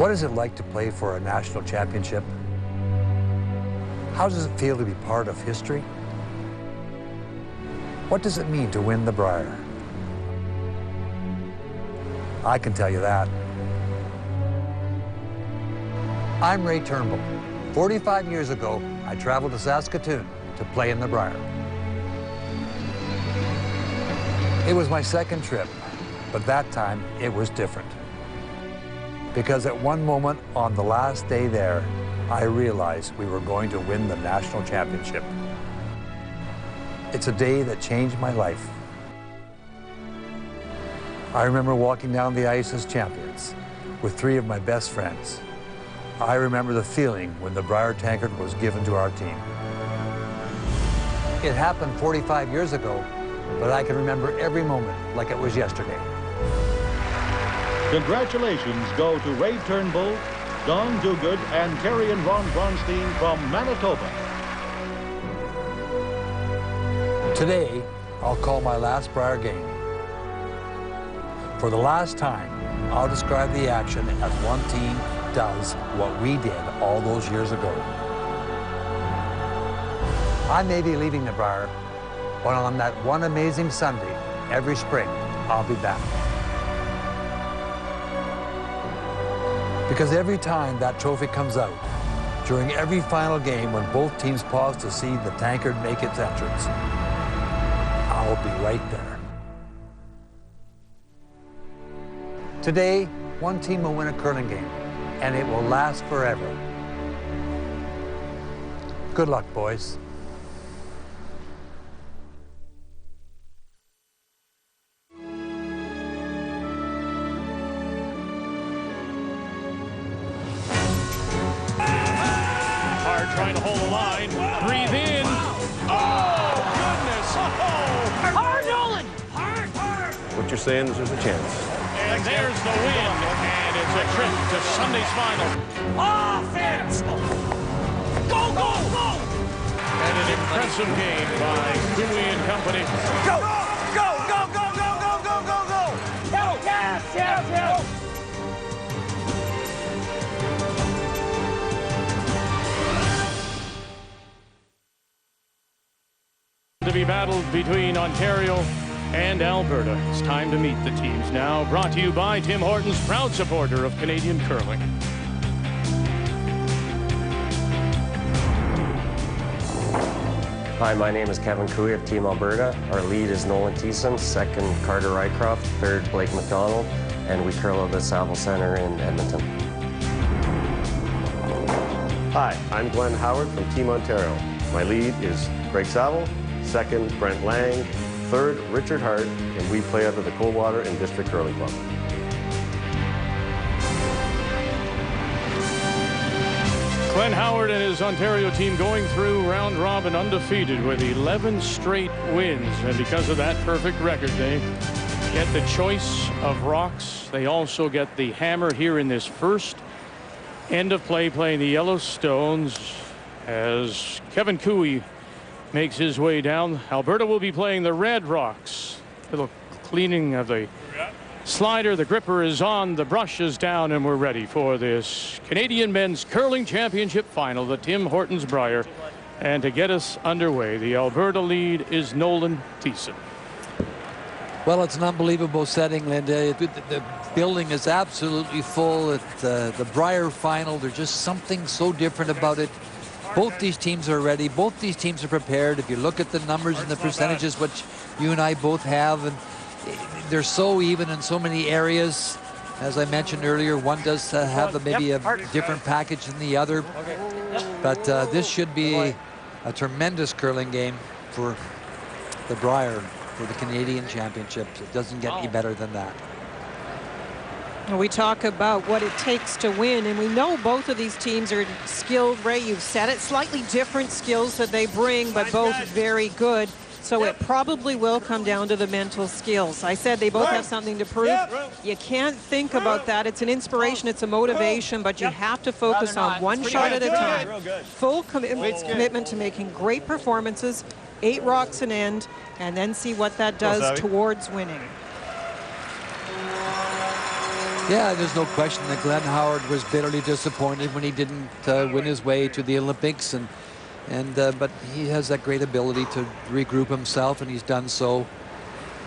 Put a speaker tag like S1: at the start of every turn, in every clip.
S1: What is it like to play for a national championship? How does it feel to be part of history? What does it mean to win the Brier? I can tell you that. I'm Ray Turnbull. 45 years ago, I traveled to Saskatoon to play in the Brier. It was my second trip, but that time it was different. Because at one moment on the last day there, I realized we were going to win the national championship. It's a day that changed my life. I remember walking down the ice as champions with 3 of my best friends. I remember the feeling when the Brier tankard was given to our team. It happened 45 years ago, but I can remember every moment like it was yesterday.
S2: Congratulations go to Ray Turnbull, Don Duguid, and Terry and Ron Bronstein from Manitoba.
S1: Today, I'll call my last Brier game. For the last time, I'll describe the action as one team does what we did all those years ago. I may be leaving the Brier, but on that one amazing Sunday, every spring, I'll be back. Because every time that trophy comes out, during every final game when both teams pause to see the tankard make its entrance, I'll be right there. Today, one team will win a curling game, and it will last forever. Good luck, boys.
S3: Trying to hold the line. Breathe in. Oh, goodness. Oh.
S4: Hard, Nolan.
S3: Hard.
S5: What you're saying is there's a chance.
S3: And there's the win. And it's a trip to Sunday's final.
S4: Offense. Go, go, go.
S3: And an impressive game by Cooley and company.
S4: Go, go, go, go, go, go, go, go, go. Go, yes, yes, yes.
S3: To be battled between Ontario and Alberta. It's time to meet the teams now. Brought to you by Tim Hortons, proud supporter of Canadian curling.
S6: Hi, my name is Kevin Cooey of Team Alberta. Our lead is Nolan Thiessen, second Carter Rycroft, third Blake McDonald, and we curl at the Saville Centre in Edmonton.
S5: Hi, I'm Glenn Howard from Team Ontario. My lead is Greg Saville, second Brent Lang, third Richard Hart, and we play out of the Coldwater and District Curling Club.
S3: Glenn Howard and his Ontario team going through round robin undefeated with 11 straight wins. And because of that perfect record, they get the choice of rocks. They also get the hammer here in this first end of play, playing the Yellowstones as Kevin Cooey makes his way down. Alberta will be playing the red rocks. Little cleaning of the slider. The gripper is on, the brush is down, and we're ready for this Canadian Men's Curling Championship final, the Tim Hortons Brier. And to get us underway, the Alberta lead is Nolan Thiessen.
S7: Well, it's an unbelievable setting, Linda. The building is absolutely full. It's the Brier final. There's just something so different about it. Both these teams are ready. Both these teams are prepared. If you look at the numbers and the percentages, which you and I both have, and they're so even in so many areas. As I mentioned earlier, one does have maybe a different package than the other. But this should be a tremendous curling game for the Brier, for the Canadian Championships. It doesn't get any better than that.
S8: We talk about what it takes to win, and we know both of these teams are skilled. Ray, you've said it, slightly different skills that they bring, but both very good. So it probably will come down to the mental skills. I said they both have something to prove. You can't think about that. It's an inspiration, it's a motivation, but you have to focus on one shot at a time. Full commitment to making great performances, 8 rocks an end, and then see what that does towards winning.
S7: Yeah, there's no question that Glenn Howard was bitterly disappointed when he didn't win his way to the Olympics, but he has that great ability to regroup himself, and he's done so.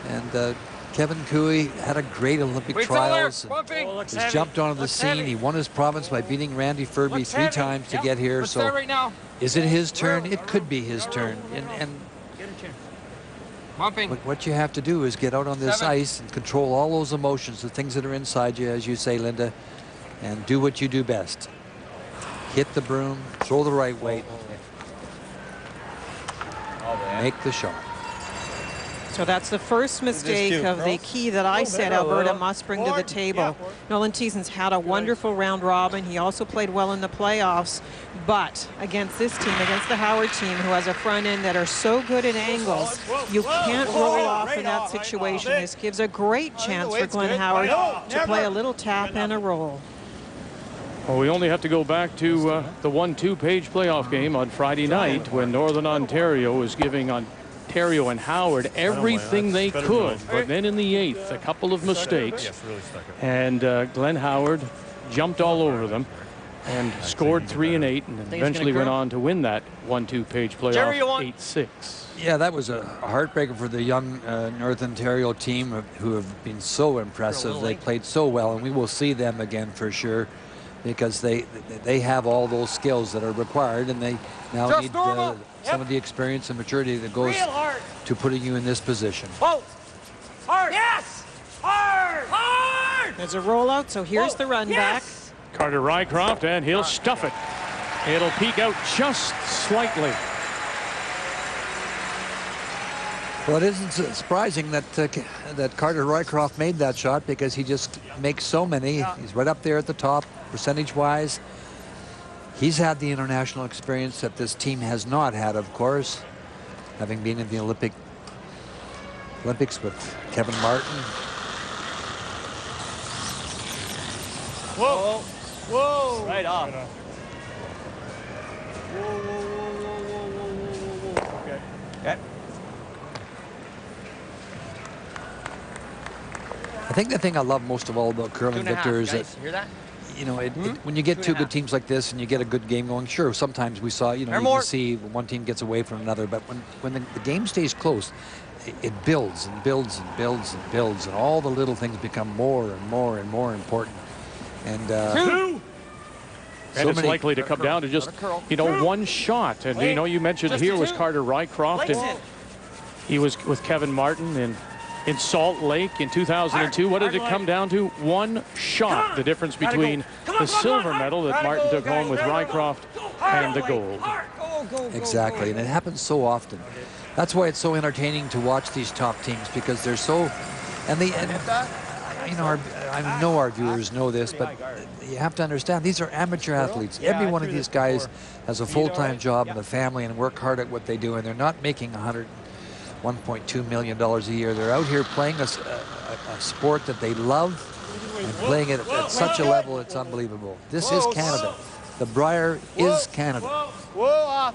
S7: And Kevin Cooey had a great Olympic trials. He's jumped onto the scene. He won his province by beating Randy Ferbey 3 times to get here. So is it his turn? It could be his turn. And what you have to do is get out on this ice and control all those emotions, the things that are inside you, as you say, Linda, and do what you do best. Hit the broom, throw the right weight, make the shot.
S8: So that's the first mistake of the key that I said Alberta must bring to the table. Nolan Thiessen's had a wonderful round robin. He also played well in the playoffs. But against this team, against the Howard team, who has a front end that are so good at angles, you can't roll off in that situation. This gives a great chance for Glenn Howard to play a little tap and a roll.
S3: Well, we only have to go back to the 1-2-page playoff game on Friday night when Northern Ontario was giving Ontario and Howard everything they could, but then in the 8th, a couple of mistakes, and Glenn Howard jumped all over them and scored 3 and 8, and eventually went on to win that 1-2-page playoff 8-6.
S7: Yeah, that was a heartbreaker for the young North Ontario team who have been so impressive. They played so well, and we will see them again for sure, because they have all those skills that are required, and they now need some of the experience and maturity that goes to putting you in this position.
S4: Hard! Yes! Hard! Hard!
S8: There's a rollout, so here's the run back.
S3: Carter Rycroft, and he'll stuff it. It'll peek out just slightly.
S7: Well, it isn't surprising that Carter Rycroft made that shot, because he just makes so many. He's right up there at the top, percentage-wise. He's had the international experience that this team has not had, of course, having been in the Olympics with Kevin Martin.
S4: Whoa! Whoa! Right off. Whoa, whoa, whoa, whoa, whoa, whoa, whoa. Okay.
S7: I think the thing I love most of all about curling, Victor, is that, you know, when you get 2 good teams like this and you get a good game going, sure, sometimes we saw, you know, you can see one team gets away from another, but when the game stays close, it builds and builds and builds and builds, and all the little things become more and more and more important. And
S3: it's likely to come down to just, you know, one shot. And, you know, you mentioned here was Carter Rycroft, and he was with Kevin Martin in Salt Lake in 2002. What did it come down to? One shot. The difference between the silver medal that Martin took home with Rycroft and the gold.
S7: Exactly, and it happens so often. That's why it's so entertaining to watch these top teams, because they're so, you know, I know our viewers know this, but you have to understand, these are amateur athletes. Every one of these guys has a full-time job and a family and work hard at what they do, and they're not making $1.2 million a year. They're out here playing a sport that they love and playing it at such a level, it's unbelievable. This is Canada. The Brier is Canada.
S4: Whoa, off.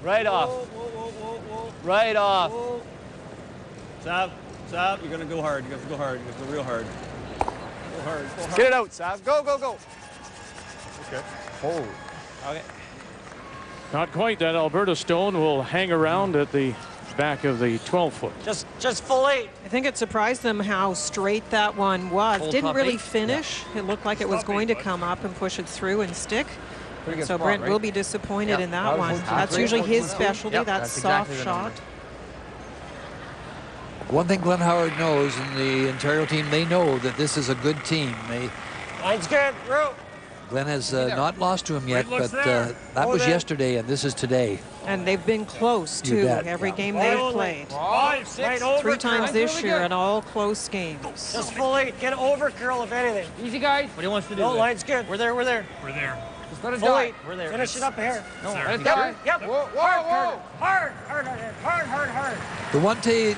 S4: Right off. Right off. Stop. You're going to go hard. You have to go hard. You have to go real hard. Go hard. Get it out, Sav. Go. Okay.
S7: Oh.
S4: Okay.
S3: Not quite. That Alberta stone will hang around at the back of the 12-foot.
S4: Just full 8.
S8: I think it surprised them how straight that one was. Didn't really finish. It looked like it was going to come up and push it through and stick. So Brent will be disappointed in that one. That's usually his specialty, that soft shot.
S7: One thing Glenn Howard knows, and the Ontario team, they know that this is a good team.
S4: Line's good.
S7: Glenn has not lost to him yet, but that was yesterday, and this is today.
S8: And they've been close, too, every game they've played. 3 times this year in all close games.
S4: Just full 8. Get over curl, if anything. Easy, guys. What do you want us to do? No, line's good. We're there. Just let it die. We're there. Finish it up here. No, let it die. Yep. Hard.
S7: The one thing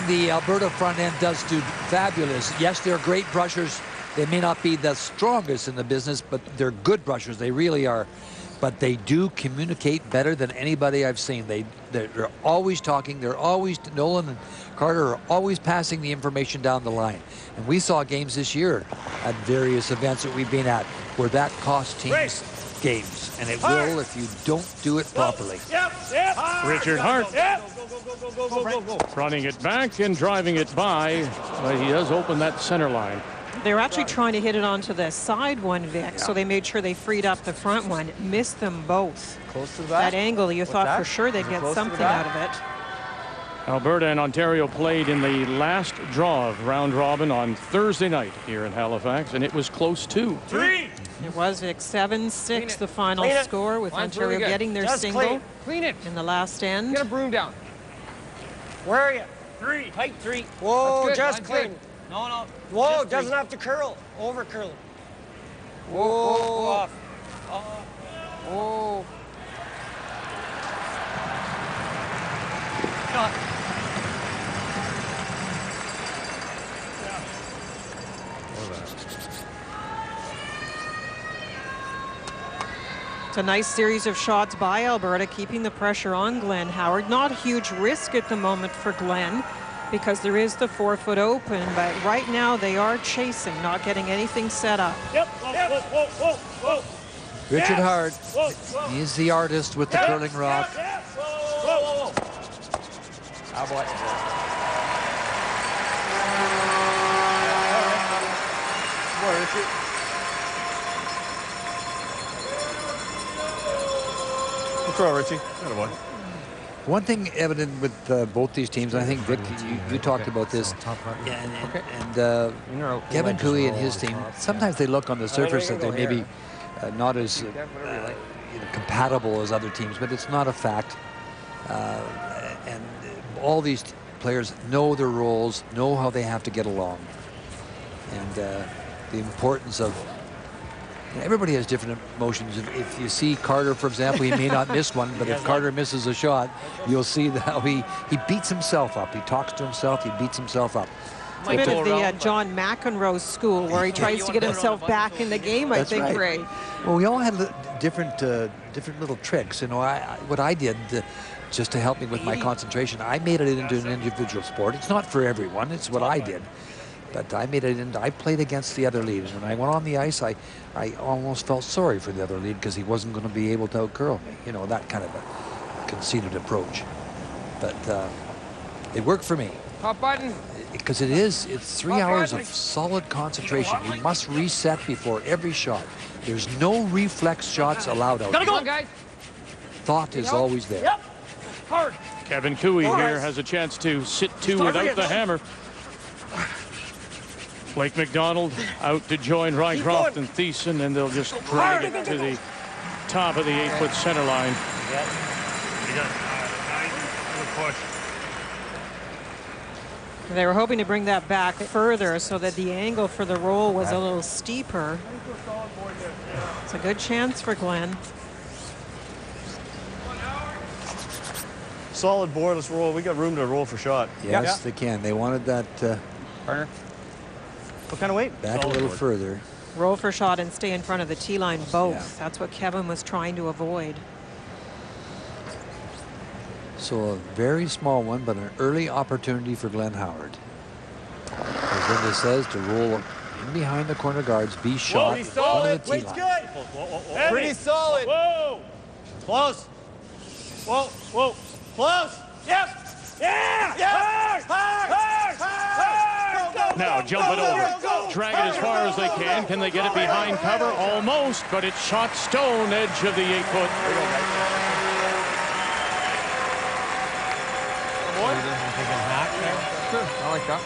S7: the Alberta front end does do fabulous. Yes, they're great brushers. They may not be the strongest in the business, but they're good brushers. They really are. but they do communicate better than anybody I've seen. They're always talking. They're always, Nolan and Carter are always passing the information down the line. And we saw games this year at various events that we've been at where that cost teams games, and it will if you don't do it properly.
S3: Richard Hart running it back and driving it by, but he does open that center line.
S8: They're actually trying to hit it onto the side one, Vic, so they made sure they freed up the front one. Missed them both.
S4: Close to
S8: That angle, you thought for sure they'd get something out of it.
S3: Alberta and Ontario played in the last draw of round robin on Thursday night here in Halifax, and it was close too.
S8: It was, Vic, 7-6 the final score, with Ontario getting their single in the last end.
S4: Get a broom down.
S9: Where are you?
S4: 3. Height 3.
S9: Whoa, just clean.
S4: No, no.
S9: Whoa, doesn't have to curl. Over curl.
S4: Whoa.
S9: Off.
S4: Whoa.
S8: It's a nice series of shots by Alberta, keeping the pressure on Glenn Howard. Not a huge risk at the moment for Glenn because there is the 4-foot open, but right now they are chasing, not getting anything set up.
S4: Whoa.
S7: Richard Hart, he's the artist with the curling rock.
S4: Whoa. Ah, boy. Good throw, Richie. Attaboy.
S7: One thing evident with both these teams, I think, Vic, you talked about this, and Kevin Cooey and his team, sometimes they look on the surface that they may be not as compatible as other teams, but it's not a fact. And all these players know their roles, know how they have to get along. And the importance of, everybody has different emotions. If you see Carter, for example, he may not miss one, but if Carter misses a shot, you'll see how he beats himself up. He talks to himself, he beats himself up.
S8: It's a bit of the John McEnroe school where he tries to get himself back in the game, I think, Ray.
S7: Well, we all had different little tricks. You know, what I did just to help me with my concentration, I made it into an individual sport. It's not for everyone. It's what I did. But I made it into, I played against the other lead. And when I went on the ice, I almost felt sorry for the other lead because he wasn't going to be able to out-curl me. You know, that kind of a conceited approach. But it worked for me.
S4: Top button.
S7: Because it's 3 hours of solid concentration. You must reset before every shot. There's no reflex shots allowed out.
S4: Gotta go, guys.
S7: Thought is always there.
S4: Yep. Hard.
S3: Kevin Cooey here has a chance to sit two without the hammer. Blake McDonald out to join Rycroft and Thiessen, and they'll just drag it to the top of the 8-foot center line.
S8: They were hoping to bring that back further so that the angle for the roll was a little steeper. It's a good chance for Glenn.
S5: Solid board, let's roll. We got room to roll for shot.
S7: Yes, they can. They wanted that
S4: Partner. What kind of weight?
S7: back a little further.
S8: Roll for shot and stay in front of the tee line both. That's what Kevin was trying to avoid.
S7: So a very small one, but an early opportunity for Glenn Howard. As Linda says, to roll in behind the corner guards, be shot in front of the tee line.
S4: Pretty solid. Whoa. Close. Whoa. Close. Yep. Yeah. Hard.
S3: Now jump it over. Drag it as far as they can. Can they get it behind cover? Almost, but it's shot stone edge of the 8-foot.
S4: I like that.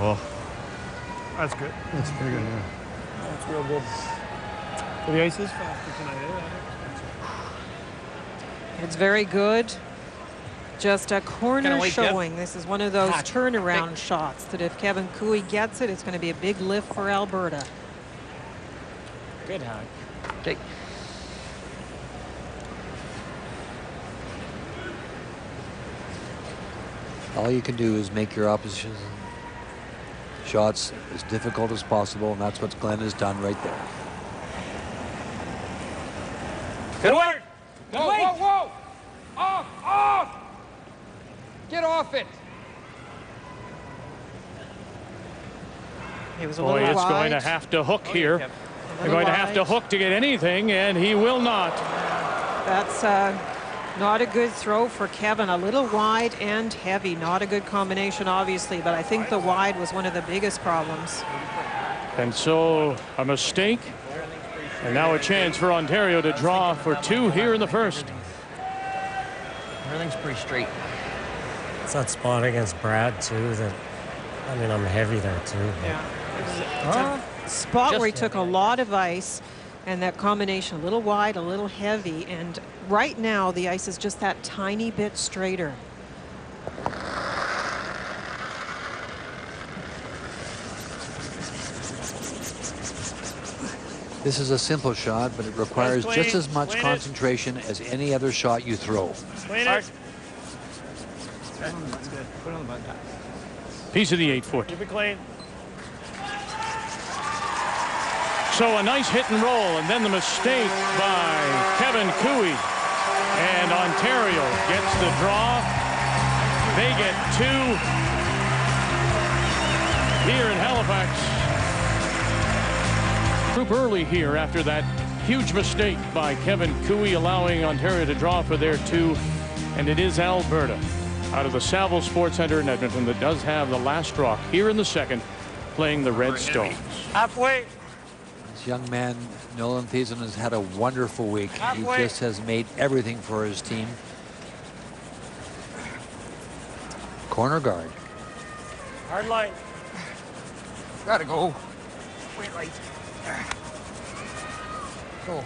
S5: Oh,
S10: That's good.
S5: that's pretty good. Yeah.
S10: That's real good. So the ice is faster tonight, eh?
S8: It's very good. Just a corner showing. This is one of those turnaround shots that if Kevin Cooey gets it, it's going to be a big lift for Alberta.
S4: Good hack.
S7: Okay. All you can do is make your opposition shots as difficult as possible, and that's what Glenn has done right there.
S4: Good work.
S11: Whoa, whoa, whoa! Off, off! Get off it!
S8: He was a
S3: Boy,
S8: little
S3: it's
S8: wide.
S3: going to have to hook here. They're going to have to hook to get anything, and he will not.
S8: That's not a good throw for Kevin. A little wide and heavy. Not a good combination, obviously, but I think the wide was one of the biggest problems.
S3: And so a mistake. And now a chance for Ontario to draw for 2 here in the first.
S9: Everything's pretty straight.
S6: It's that spot against Brad, too, that, I mean, I'm heavy there, too.
S8: Yeah. It's a spot where he took a lot of ice, and that combination, a little wide, a little heavy, and right now the ice is just that tiny bit straighter.
S7: This is a simple shot, but it requires just as much concentration as any other shot you throw.
S4: Clean it. That's good. Put it on the button.
S3: Piece of the 8-foot.
S4: Keep it clean.
S3: So a nice hit and roll, and then the mistake by Kevin Cooey. And Ontario gets the draw. They get 2 here in Halifax. Group early here after that huge mistake by Kevin Cooey, allowing Ontario to draw for their 2. And it is Alberta out of the Saville Sports Centre in Edmonton that does have the last rock here in the second, playing the Red Stones.
S9: Halfway.
S7: This young man, Nolan Thiessen, has had a wonderful week. He just has made everything for his team. Corner guard.
S9: Hard line.
S11: Gotta go. Wait, right. Go.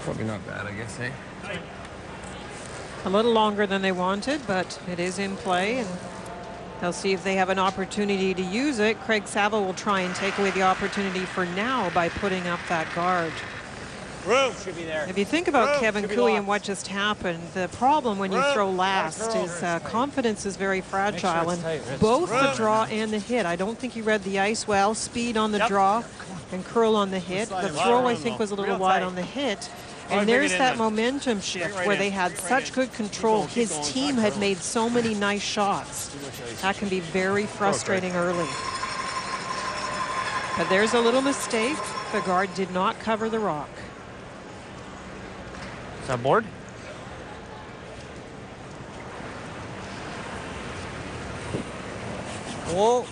S11: Probably not bad, I guess, eh?
S8: A little longer than they wanted, but it is in play, and they'll see if they have an opportunity to use it. Craig Saville will try and take away the opportunity for now by putting up that guard.
S9: Room should be there.
S8: If you think about Kevin Cooey and what just happened, the problem when you throw last is confidence is very fragile, and both the draw and the hit. I don't think he read the ice well. Speed on the draw and curl on the hit. The throw, I think, was a little wide on the hit. And there's that momentum shift where they had such good control. His team had made so many nice shots. That can be very frustrating early. But there's a little mistake. The guard did not cover the rock.
S4: Is that board?
S9: Whoa.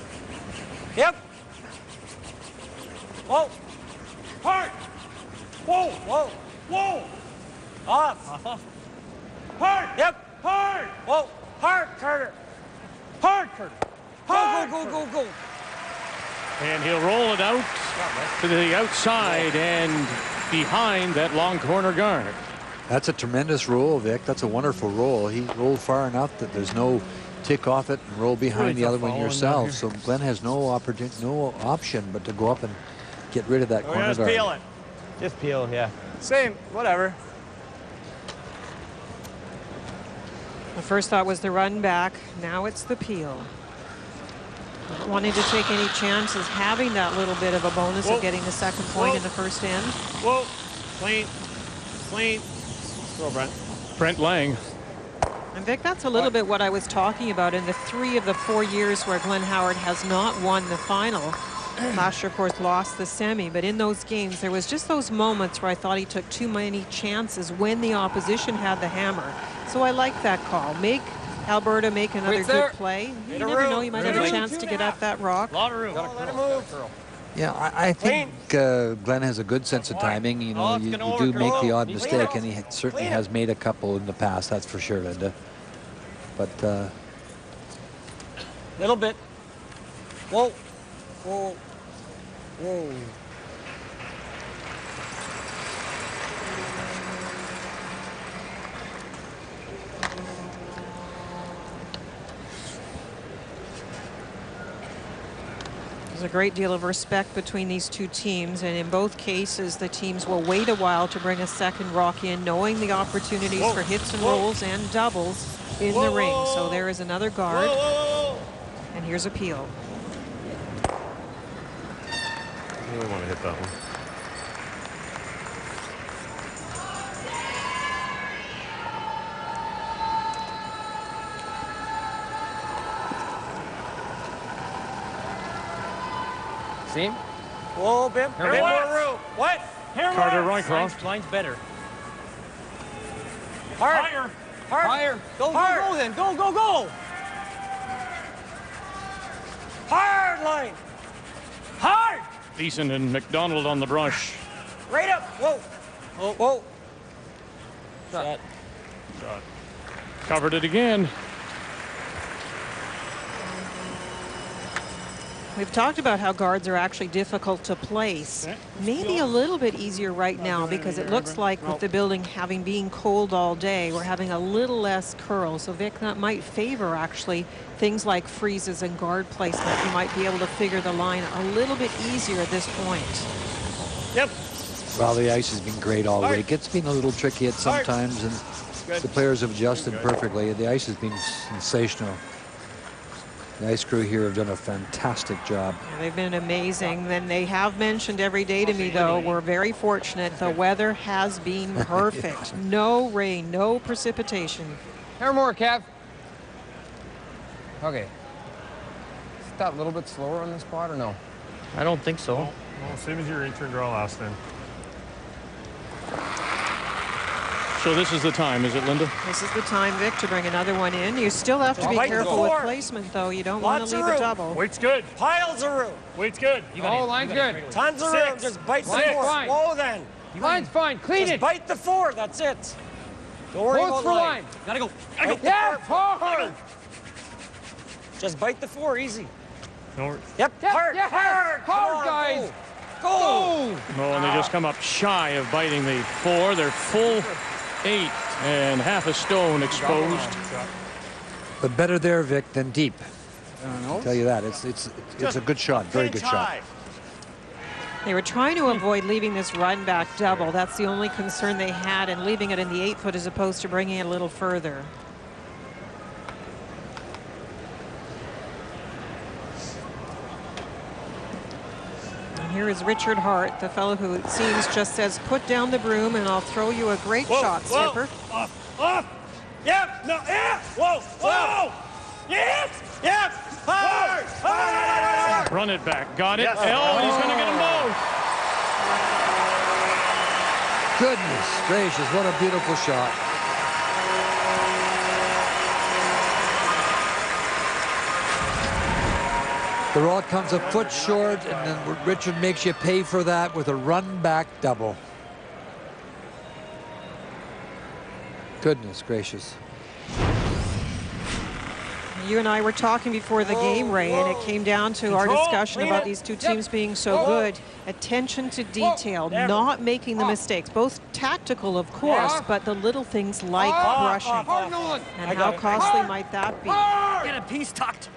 S9: Yep. Whoa. Hard. Whoa. Whoa. Whoa. Off. Hard. Yep. Hard. Whoa. Hard, Carter. Hard, Carter. Hard. Go, go, go, go, go.
S3: And he'll roll it out to the outside and behind that long corner guard.
S7: That's a tremendous roll, Vic. That's a wonderful roll. He rolled far enough that there's no tick off it and roll behind the other one yourself. So Glenn has no option but to go up and get rid of that corner guard.
S4: Just peel it. Just peel, yeah. Same, whatever.
S8: The first thought was the run back. Now it's the peel. Not wanting to take any chances, having that little bit of a bonus of getting the second point in the first end.
S4: Whoa. Clean. Clean. Throw, Brent.
S3: Brent Lang.
S8: And Vic, that's a little bit what I was talking about in the 3 of the 4 years where Glenn Howard has not won the final. Last year, of course, lost the semi, but in those games, there was just those moments where I thought he took too many chances when the opposition had the hammer. So I like that call. Make Alberta make another good play. You never know, you might have a chance to get at that rock.
S4: A lot of room.
S9: Let him move.
S7: Yeah, I think Glenn has a good sense of timing. You know, you do make the odd mistake, and he certainly has made a couple in the past, that's for sure, Linda. But
S9: Little bit. Whoa. Whoa. Whoa.
S8: There's a great deal of respect between these two teams, and in both cases, the teams will wait a while to bring a second rock in, knowing the opportunities for hits and rolls and doubles in the ring. So there is another guard. And here's a peel.
S5: I really want to hit that one.
S9: See? Whoa, Bim. Bim, more room. What? Here,
S3: Carter Rycroft.
S4: Line's better.
S9: Hard. Hard.
S4: Go, go then. Go, go, go.
S9: Hard line. Hard.
S3: Thiessen and McDonald on the brush.
S9: Right up. Whoa.
S4: Oh.
S9: Whoa.
S4: Shot.
S3: Covered it again.
S8: We've talked about how guards are actually difficult to place. Maybe a little bit easier right now because it looks like with the building having been cold all day, we're having a little less curl. So Vic, that might favor actually things like freezes and guard placement. You might be able to figure the line a little bit easier at this point.
S9: Yep.
S7: Well, the ice has been great all week. It's been a little tricky at some times, and the players have adjusted perfectly. The ice has been sensational. The ice crew here have done a fantastic job.
S8: Yeah, they've been amazing. And they have mentioned every day to me, though, we're very fortunate. The weather has been perfect. No rain, no precipitation.
S9: Here more, Kev. Okay. Is that a little bit slower on this spot or no?
S4: I don't think so.
S10: Well, same as your return draw last time.
S3: So this is the time, is it, Linda?
S8: This is the time, Vic, to bring another one in. You still have to be careful with placement, though. You don't want to leave a double.
S10: Weight's good.
S9: Piles of room.
S10: Weight's good.
S9: Oh, line's good. Tons of room. Just bite the four. Whoa, then. Line's fine. Clean it. Bite the four. That's it. Don't worry about the line.
S4: Gotta go.
S9: Yeah, hard. Just bite the four. Easy.
S10: No.
S9: Yep. Hard. Hard. Hard, guys. Go.
S3: Oh, and they just come up shy of biting the 4. They're full 8 and half a stone exposed.
S7: But better there, Vic, than deep. I'll tell you that. It's a good shot, very good shot.
S8: They were trying to avoid leaving this run back double. That's the only concern they had, and leaving it in the 8 foot as opposed to bringing it a little further. Here is Richard Hart, the fellow who it seems just says, put down the broom and I'll throw you a great shot, Skipper.
S9: Off. Yep. No. Yeah. Whoa. Whoa. Yes. Yep. Hard. Hard.
S3: Run it back. Got it. Yes. And he's going to get them both.
S7: Goodness gracious, what a beautiful shot. The rod comes a foot short, and then Richard makes you pay for that with a run-back double. Goodness gracious.
S8: You and I were talking before the game, Ray, and it came down to our discussion about these two teams being so good. Attention to detail, not making the mistakes. Both tactical, of course, but the little things like brushing. And how costly might that be?
S4: Get a piece tucked.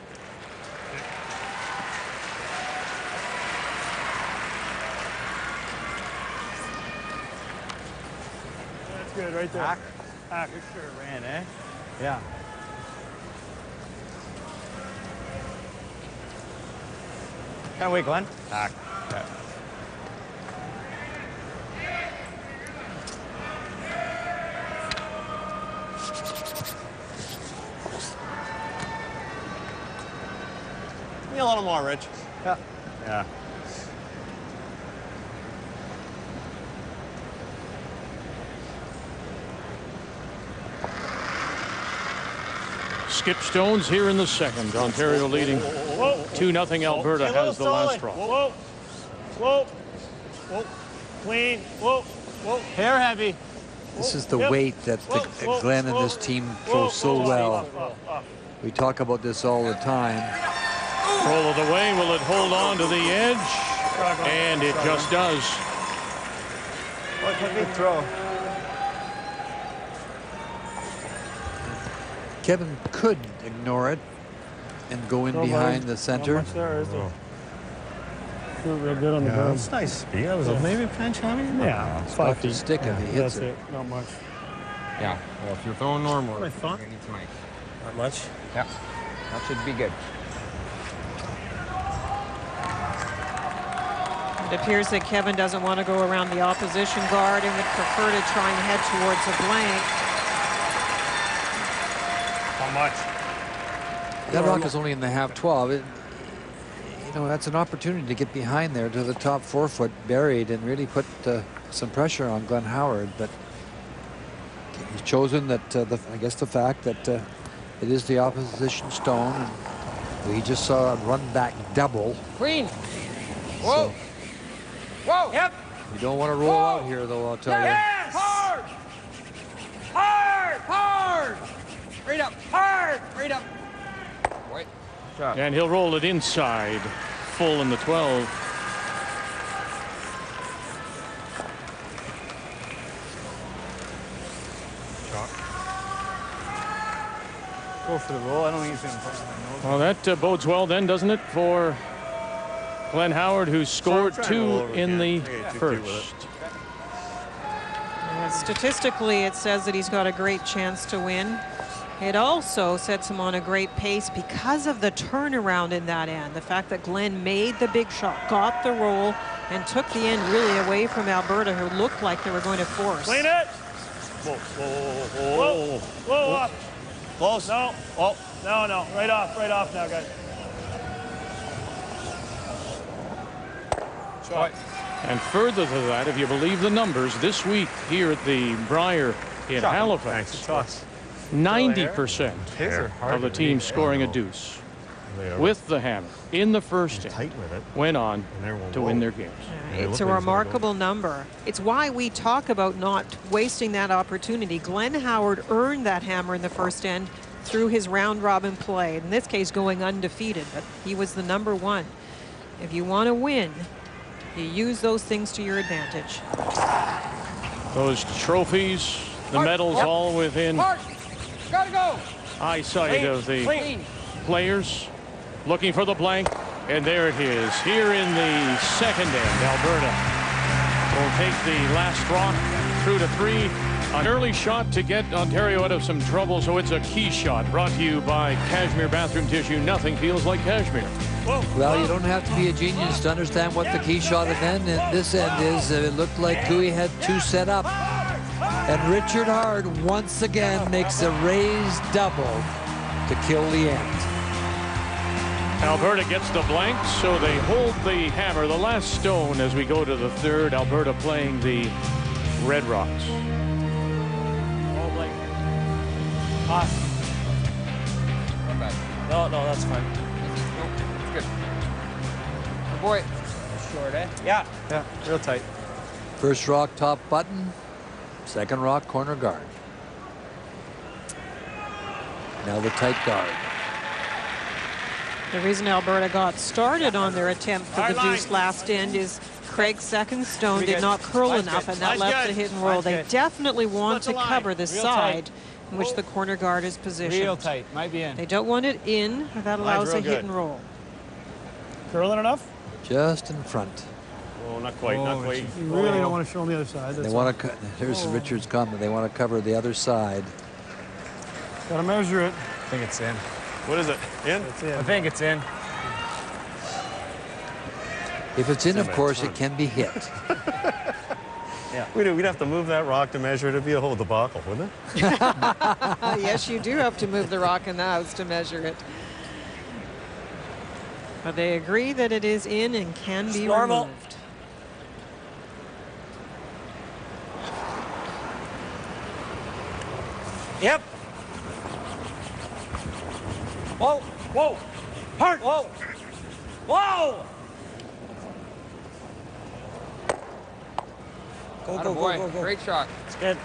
S10: Good, right there.
S4: Hack. It sure ran, eh? Yeah. Can't wait, Glenn. Hack. Okay. Give me a little more, Rich. Yeah. Yeah.
S3: Skip Stones here in the second. Ontario leading 2-0. Alberta has the last draw.
S10: Whoa. Whoa. Whoa. Clean. Whoa. Whoa.
S4: Hair heavy.
S7: This is the weight that Glenn and this team throw so well. We talk about this all the time.
S3: Roll it away. Will it hold on to the edge? And it just does.
S4: What a big throw.
S7: Kevin could ignore it and go in behind the center.
S10: Not much there, is there? Feel real good on the berm.
S5: That's nice speed. That was maybe a pinch heavy.
S10: Yeah,
S7: It's 5 feet. Stick if he hits
S10: That's
S7: it.
S10: Not much.
S9: Yeah. Well, if you're throwing normal,
S10: I thought.
S9: not much. Yeah. That should be good.
S8: It appears that Kevin doesn't want to go around the opposition guard and would prefer to try and head towards a blank.
S10: How much?
S7: That rock is only in the half 12. You know, that's an opportunity to get behind there to the top 4 foot buried and really put some pressure on Glenn Howard. But he's chosen that, I guess the fact that it is the opposition stone. And we just saw a run back double.
S9: Green. Whoa.
S7: So,
S9: whoa. Yep.
S7: you don't want to roll out here, though, I'll tell you.
S9: Yes. Hard. Hard. Hard. Right up. Hard. Right up. Wait.
S3: And he'll roll it inside, full in the 12.
S10: Go for the roll. I don't think he's in front of my nose.
S3: Well, that bodes well then, doesn't it, for Glenn Howard, who scored 2 in the first.
S8: Statistically, it says that he's got a great chance to win. It also sets him on a great pace because of the turnaround in that end. The fact that Glenn made the big shot, got the roll, and took the end really away from Alberta, who looked like they were going to force.
S10: Clean it. Whoa, whoa, whoa, whoa, whoa, off. Close. No. Oh, no, no. Right off now, guys. Shot.
S3: And further to that, if you believe the numbers, this week here at the Brier in Halifax, 90% of the team scoring a deuce with the hammer in the first inning went on to win their games.
S8: It's a remarkable number. It's why we talk about not wasting that opportunity. Glenn Howard earned that hammer in the first end through his round robin play. In this case, going undefeated, but he was the #1. If you want to win, you use those things to your advantage.
S3: Those trophies, the medals, all within
S9: Gotta go.
S3: eyesight of the players. Looking for the blank, and there it is. Here in the second end, Alberta will take the last rock through to 3. An early shot to get Ontario out of some trouble, so it's a key shot brought to you by Cashmere Bathroom Tissue. Nothing feels like cashmere.
S7: Well, you don't have to be a genius to understand what the key shot at this end is. It looked like Cooey had 2 set up. And Richard Hard once again makes a raised double to kill the end.
S3: Alberta gets the blank, so they hold the hammer, the last stone, as we go to the third. Alberta playing the Red Rocks.
S9: Oh, Blake. No, that's fine. It's good. Good boy. Short, eh? Yeah.
S10: Yeah, real tight.
S7: First rock, top button. Second rock, corner guard. Now the tight guard.
S8: The reason Alberta got started on their attempt for the deuce last end is Craig's second stone did not curl enough, and that left the hit and roll. They definitely want to cover the side in which the corner guard is positioned.
S9: Real tight. Might be in.
S8: They don't want it in. That allows a hit and roll.
S10: Curling enough?
S7: Just in front.
S5: Oh, not quite, not quite.
S10: You really don't want to show them the other side.
S7: They want to. Here's Richard's comment. They want to cover the other side.
S10: Gotta measure it.
S12: I think it's in.
S5: What is it? In?
S10: It's in.
S12: I think it's in.
S7: If it's in, of course, it can be hit.
S5: Yeah. We'd have to move that rock to measure it. It'd be a whole debacle, wouldn't it?
S8: Yes, you do have to move the rock in the house to measure it. But they agree that it is in and can be removed.
S9: Yep. Whoa, whoa, hard, whoa, whoa. Go. Great shot.
S10: It's good.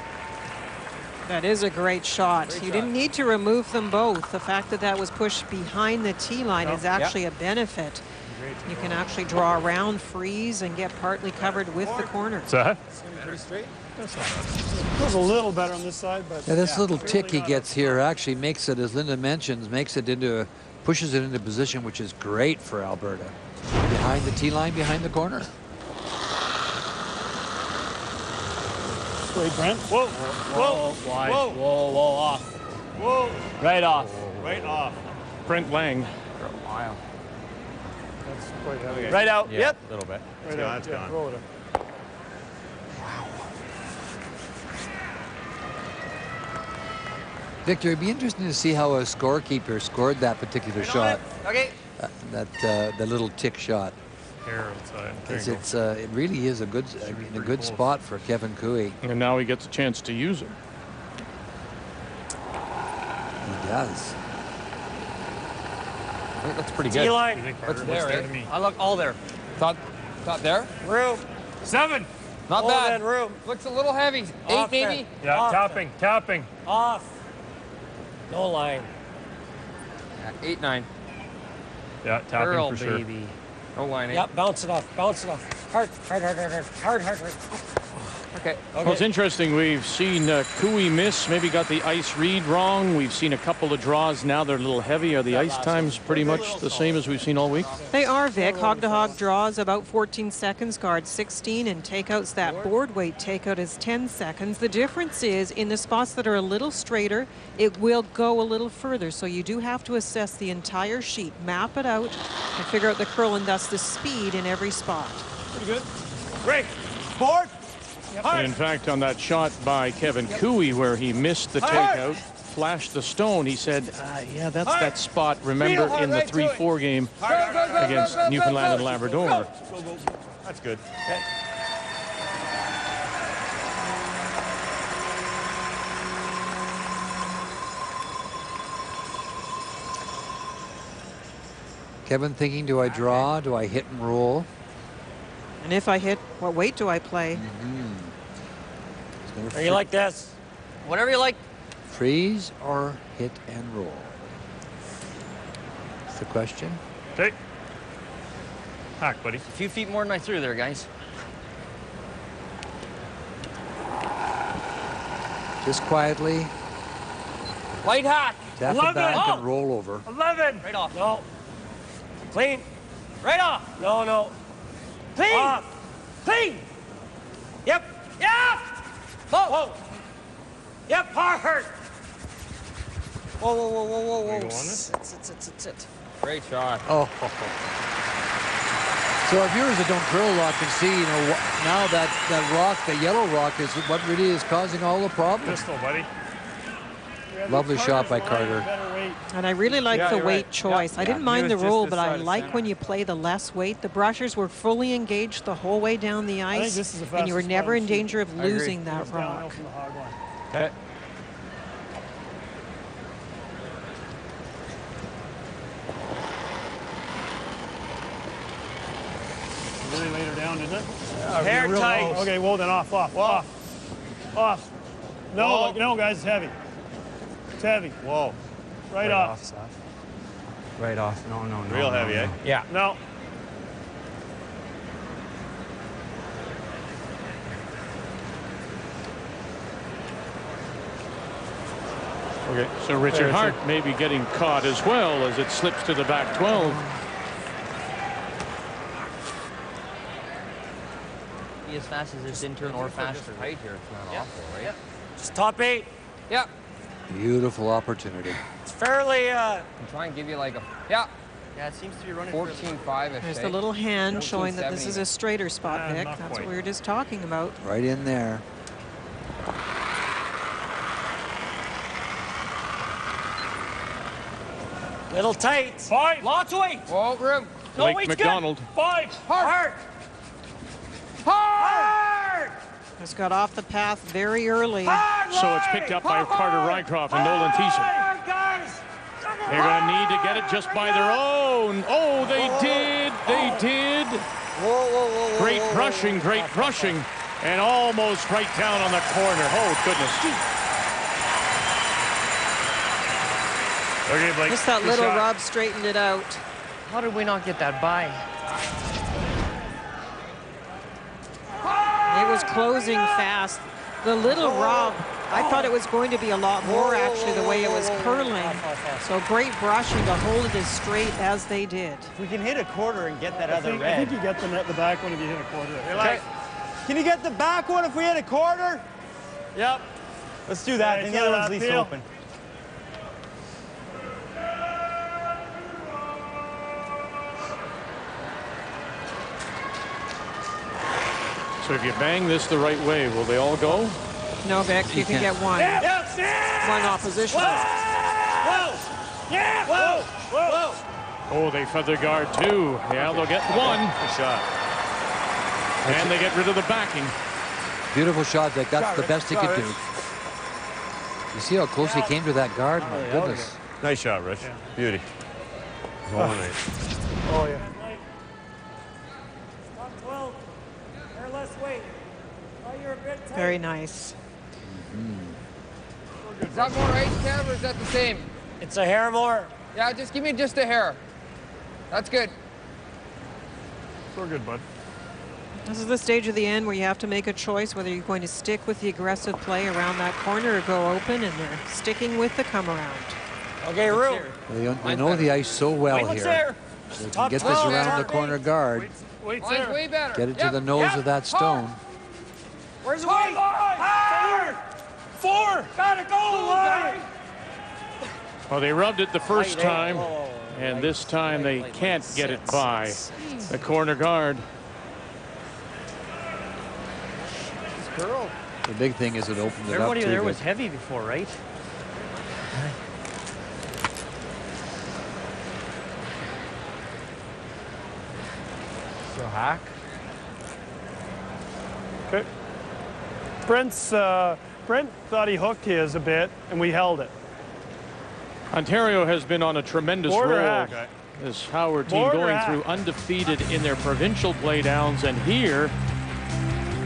S8: That is a great shot. You didn't need to remove them both. The fact that that was pushed behind the tee line is actually a benefit. You can actually draw around, freeze, and get partly covered with the corner.
S5: What's that?
S9: Pretty straight.
S10: Goes a little better on this side, but
S7: Yeah, this little tick he gets here actually makes it, as Linda mentions, pushes it into position, which is great for Alberta. Behind the tee line, behind the corner.
S10: Great, Brent.
S9: Whoa, whoa, wide. Whoa, whoa, off. Whoa. Right off.
S10: Right off.
S3: Brent Lang.
S9: For a while.
S10: That's quite heavy.
S4: Okay. Right out.
S10: Yeah,
S4: Yep.
S10: a little bit.
S4: Right out. It's gone.
S10: Roll it up.
S7: Victor, it'd be interesting to see how a scorekeeper scored that particular shot.
S4: Okay.
S7: The little tick shot.
S10: Here outside.
S7: It's it really is a good in a good spot for Kevin Cooey.
S3: And now he gets a chance to use it.
S7: He does.
S9: I think that's pretty good.
S10: Line.
S9: What's there,
S10: right?
S9: I look all there. Thought there?
S11: Room.
S10: 7.
S9: Not
S11: Hold
S9: bad.
S11: in room.
S9: Looks a little heavy. 8
S11: Off there.
S9: maybe?
S10: Yeah,
S11: Off
S10: tapping, tapping.
S11: Off. No line.
S9: Yeah, 8, 9.
S10: Yeah, tapping
S9: Girl,
S10: for sure.
S9: baby. No line.
S11: Yep, bounce it off. Bounce it off. Hard, hard, hard, hard, hard, hard, hard, hard.
S9: Okay.
S3: Well, it's interesting. We've seen Cooey miss, maybe got the ice read wrong. We've seen a couple of draws. Now they're a little heavy. Are the ice times pretty much the same as we've seen all week?
S8: They are, Vic. Hog-to-hog draws about 14 seconds, guard 16, and takeouts, that board weight takeout is 10 seconds. The difference is in the spots that are a little straighter, it will go a little further. So you do have to assess the entire sheet, map it out, and figure out the curl and thus the speed in every spot.
S11: Pretty good. Break. Board.
S3: And in fact, on that shot by Kevin Cooey where he missed the takeout, flashed the stone, he said, yeah, that's that spot. Remember in the 3-4 game against Newfoundland and Labrador.
S5: Go. That's good.
S11: Okay.
S7: Kevin thinking, do I draw? Do I hit and roll?
S8: And if I hit, what weight do I play?
S11: Are you like this?
S9: Whatever you like.
S7: Freeze or hit and roll? That's the question.
S10: Okay. Hack, buddy.
S9: A few feet more than I threw there, guys.
S7: Just quietly
S9: Light hack.
S7: tap it back and roll over.
S11: 11.
S9: Right off.
S11: No. Clean.
S9: Right off.
S11: No, no.
S9: Clean.
S11: Off. Clean. Yep. Yep.
S9: Whoa.
S11: Whoa. Yep, hard. Whoa, whoa, whoa, whoa, whoa, whoa.
S10: Go on this?
S11: Sit.
S9: Great shot.
S7: Oh. So our viewers that don't curl a lot can see, you know, now that rock, the yellow rock, is what really is causing all the problems.
S10: Pistol, buddy.
S7: Lovely shot by Carter.
S8: And I really like the weight choice. I didn't mind the
S9: He was
S8: roll,
S9: just
S8: but
S9: this
S8: I
S9: side of
S8: like
S9: center.
S8: when you play the less weight. The brushers were fully engaged the whole way down the
S10: think
S8: ice,
S10: this is the
S8: and you were
S10: fastest
S8: never
S10: spot
S8: in
S10: I've seen.
S8: danger of
S9: I agree.
S8: losing that
S10: Downhill
S8: rock.
S10: from the hog line.
S9: Okay.
S10: Really laid her down, didn't it?
S11: Hair tight.
S10: Okay, well then off. No, no, guys, it's heavy. It's heavy.
S5: Whoa.
S10: Right off.
S9: Seth. Right off. No.
S5: Real heavy, eh?
S9: Yeah.
S10: No.
S3: Okay. So Richard Hart may be getting caught as well as it slips to the back 12.
S9: Be as fast as this intern or faster. Right here, it's not awful, right?
S11: Just top 8.
S9: Yep.
S7: Beautiful opportunity.
S11: It's fairly,
S9: I'm trying to give you like a, yeah, it seems to be running 14.5-ish.
S8: There's the little hand showing that this
S9: 14.70.
S8: is a straighter spot, Vic.
S10: not
S8: That's what
S10: quite.
S8: we were just talking about.
S7: Right in there.
S11: little tight.
S10: 5.
S11: Lots of weight.
S9: Whoa, room.
S11: No,
S3: Blake
S11: weight's
S3: McDonald.
S11: good. 5. Hard. Hard.
S8: Just got off the path very early.
S11: Hard.
S3: So it's picked up by Carter Rycroft and Nolan Thiessen.
S11: Hard, guys.
S3: They're going to need to get it just by their own. Oh, they did. They did.
S11: Whoa.
S3: Great brushing, and almost right down on the corner. Oh, goodness.
S10: Okay, Blake.
S8: Just that
S10: good
S8: little
S10: shot.
S8: rub straightened it out.
S9: How did we not get that by?
S8: It was closing fast. The little rub, I thought it was going to be a lot more actually the way it was curling. So great brushing to hold it as straight as they did.
S4: If we can hit a quarter and get that other
S10: I
S4: red.
S10: think you get the back one if you hit a quarter.
S4: Okay. Can you get the back one if we hit a quarter? Yep. Let's do that.
S10: Okay,
S4: And the other one's
S10: so
S4: least
S10: uphill.
S4: open.
S3: So if you bang this the right way, will they all go?
S8: No, Vic, you can get one. One opposition.
S9: Whoa! Yeah! Whoa! Whoa!
S3: Oh, they feather guard too. Yeah, they'll get one.
S4: Good shot.
S3: And they get rid of the backing.
S7: Beautiful shot, Vic. That's the best he could do. You see how close he came to that guard? My goodness.
S5: Nice shot, Rich.
S10: Yeah.
S5: Beauty.
S10: Oh, yeah.
S9: Stop 12. Or less weight. Oh, you're a bit tight.
S8: Very nice.
S11: Is that more ice, Kev, or is that the same?
S9: It's a hair more.
S11: Yeah, just give me just a hair. That's good.
S10: So good, bud.
S8: This is the stage of the end where you have to make a choice whether you're going to stick with the aggressive play around that corner or go open, and they're sticking with the come around.
S9: Okay, Rue.
S7: They know the ice so well
S9: What's
S7: here.
S9: there?
S7: They can get this around the corner guard,
S10: Wait,
S11: Mine's
S10: there.
S11: way better.
S7: get it to the nose of that stone.
S9: Where's the weight? Hard! 4! Gotta go, line!
S3: Well, they rubbed it the first time, and this time they can't get it by the corner guard.
S4: Girl.
S7: The big thing is it opened it up.
S4: Everybody
S7: too
S4: there
S7: good.
S4: was heavy before, right?
S12: So hack.
S10: Okay. Brent thought he hooked his a bit, and we held it.
S3: Ontario has been on a tremendous
S10: Border
S3: roll.
S10: hack.
S3: This Howard team
S10: Border
S3: going
S10: hack.
S3: through undefeated in their provincial playdowns, and here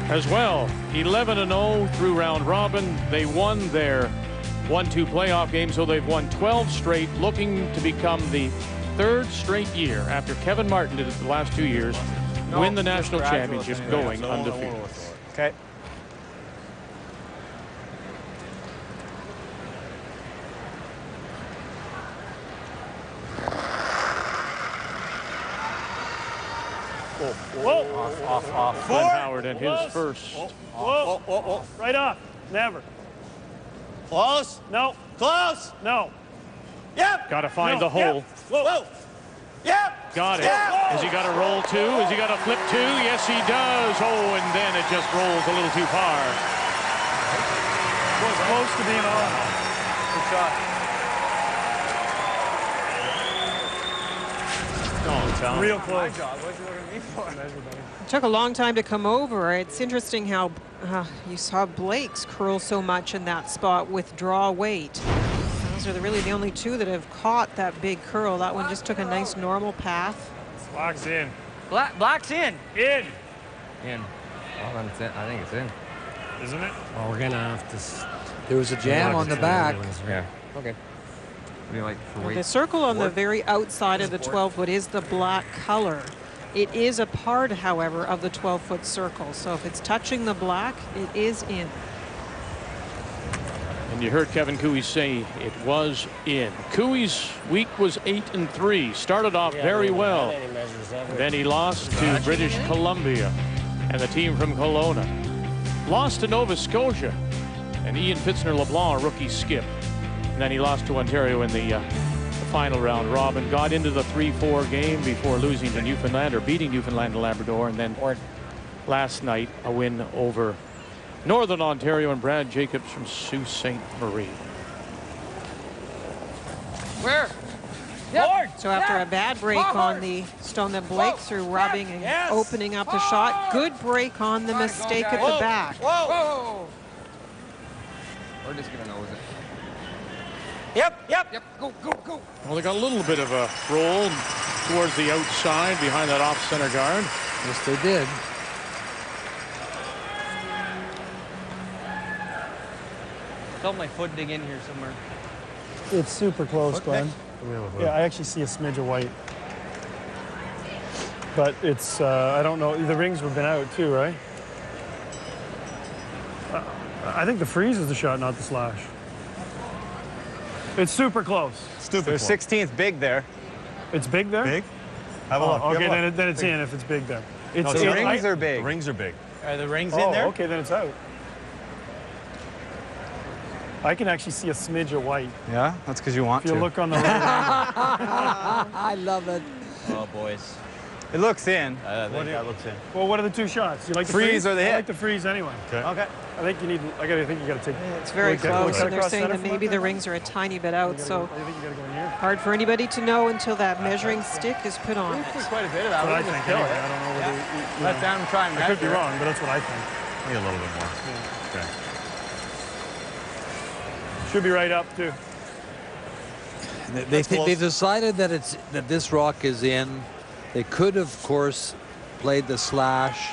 S3: as well, 11-0 through round robin. They won their 1-2 playoff game, so they've won 12 straight, looking to become the third straight year after Kevin Martin did it the last 2 years, win the national championship going undefeated.
S10: Okay. Whoa!
S12: Off.
S3: Glenn Howard and his first.
S10: Whoa! Right off. Never.
S9: Close.
S10: No.
S9: Close.
S10: No.
S9: Yep.
S3: Got to find
S10: No,
S3: the hole.
S10: yep.
S9: Whoa. Yep.
S3: Got it.
S9: Yep.
S3: Has he got a roll too? Has he got a flip too? Yes, he does. Oh, and then it just rolls a little too far.
S10: Was close to being on.
S12: Good shot.
S10: Real close.
S8: It took a long time to come over. It's interesting how you saw Blake's curl so much in that spot with draw weight. Those are really the only two that have caught that big curl. That one just took a nice normal path.
S10: Black's in.
S9: Black's in.
S10: In.
S12: In. Well, then it's in. I think it's in.
S10: Isn't it?
S6: Oh, we're gonna have to.
S7: There was a jam on the back.
S12: Yeah. Okay. What do you like for weight?
S8: The circle on the very outside of the 12-foot is the black color. It is a part, however, of the 12-foot circle. So if it's touching the black, it is in.
S3: And you heard Kevin Cooey say it was in. Cooey's week was 8-3. Started off very well. Then he lost to British Columbia and the team from Kelowna. Lost to Nova Scotia and Ian Fitzner-LeBlanc, a rookie skip. And then he lost to Ontario in the final round robin. Got into the 3-4 game before losing to Newfoundland, or beating Newfoundland and Labrador. And then last night, a win over Northern Ontario and Brad Jacobs from Sault Ste. Marie.
S11: Where?
S8: So after a bad break on the stone that Blake threw, rubbing and opening up the shot, good break on the mistake at the back.
S11: Whoa!
S12: We're just gonna nose it.
S9: Yep.
S11: Yep, go.
S3: Well, they got a little bit of a roll towards the outside behind that off-center guard.
S7: Yes, they did.
S4: Felt my foot dig in here somewhere.
S10: It's super close, Glenn. Yeah, I actually see a smidge of white. But it's, I don't know, the rings have been out too, right? I think the freeze is the shot, not the slash. It's super close.
S4: Stupid. So 16th big there.
S10: It's big there?
S5: Big? Have a look.
S10: Okay,
S5: Have a look.
S10: then it's in if it's big there. It's
S4: No, the rings are big.
S5: The rings are big.
S4: Are the rings in there?
S10: Okay, then it's out. I can actually see a smidge of white.
S4: Yeah, that's because you want
S10: If you look on the right.
S7: I love it.
S4: Oh, boys.
S12: It looks in.
S4: I think that looks in.
S10: Well, what are the two shots? You like the
S12: Freeze or the
S10: I
S12: hit?
S10: like the freeze anyway.
S4: Okay.
S10: I think you need. I think you got to take.
S8: It's very close, and they're
S10: across
S8: saying
S10: center
S8: that
S10: from
S8: maybe
S10: up
S8: the
S10: there?
S8: rings are a tiny bit out, so
S10: I think you got to go in here.
S8: hard for anybody to know until that measuring stick is put on it.
S12: Quite a bit of that.
S10: That's what I
S12: We can
S10: think.
S12: just kill
S10: Anyway.
S12: it.
S10: I don't know whether you
S12: Let
S10: know.
S12: them try and
S10: I could be
S12: measure it.
S10: wrong, but that's what I think.
S4: Maybe a little bit more. Okay.
S10: Should be right up too.
S7: They've decided that this rock is in. They could, of course, played the slash,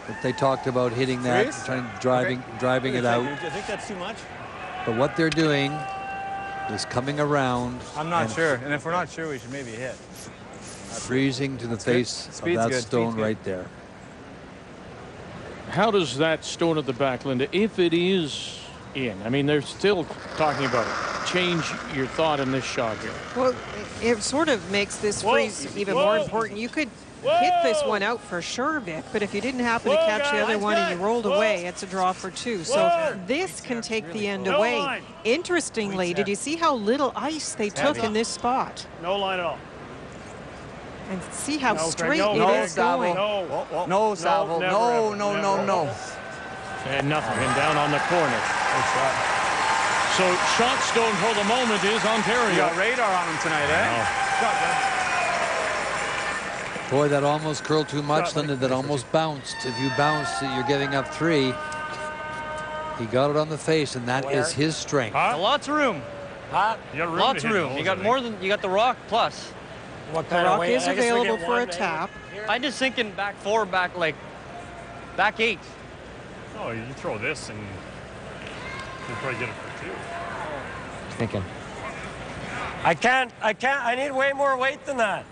S7: but they talked about hitting that, driving it out.
S4: Do you think that's too much?
S7: But what they're doing is coming around.
S12: I'm not sure. And if we're not sure, we should maybe hit.
S7: Freezing to the face of
S12: Speed's
S7: that
S12: good.
S7: stone
S12: Speed's good.
S7: right there.
S3: How does that stone at the back, Linda, if it is in? I mean, they're still talking about it. Change your thought in this shot here.
S8: Well, it sort of makes this freeze even more important. You could hit this one out for sure, Vic, but if you didn't happen to catch the other one and you rolled away, it's a draw for two. So this can take the end away. Interestingly, did you see how little ice they took in this spot?
S10: No line at all.
S8: And see how
S10: No,
S8: straight
S10: no,
S8: it
S10: no,
S8: is going.
S12: No, Saville.
S10: never,
S12: No,
S10: ever,
S12: no,
S10: never,
S12: no,
S10: ever.
S12: no.
S3: And nothing. And down on the corner. So shot stone for the moment is Ontario.
S12: You got radar on him tonight, eh?
S7: Boy, that almost curled too much, Linda. That almost bounced. If you bounce, you're giving up 3. He got it on the face, and that is his strength.
S4: Lots of room.
S10: You got room
S4: Lots
S10: to
S4: of
S10: hit
S4: room.
S10: those,
S4: You got
S10: I
S4: more
S10: think.
S4: than you got the rock plus.
S8: The rock is available for a tap.
S4: I'm just thinking back 4, back 8.
S10: Oh, you throw this and you'll probably get it for 2.
S12: Thinking.
S13: I can't. I need way more weight than that.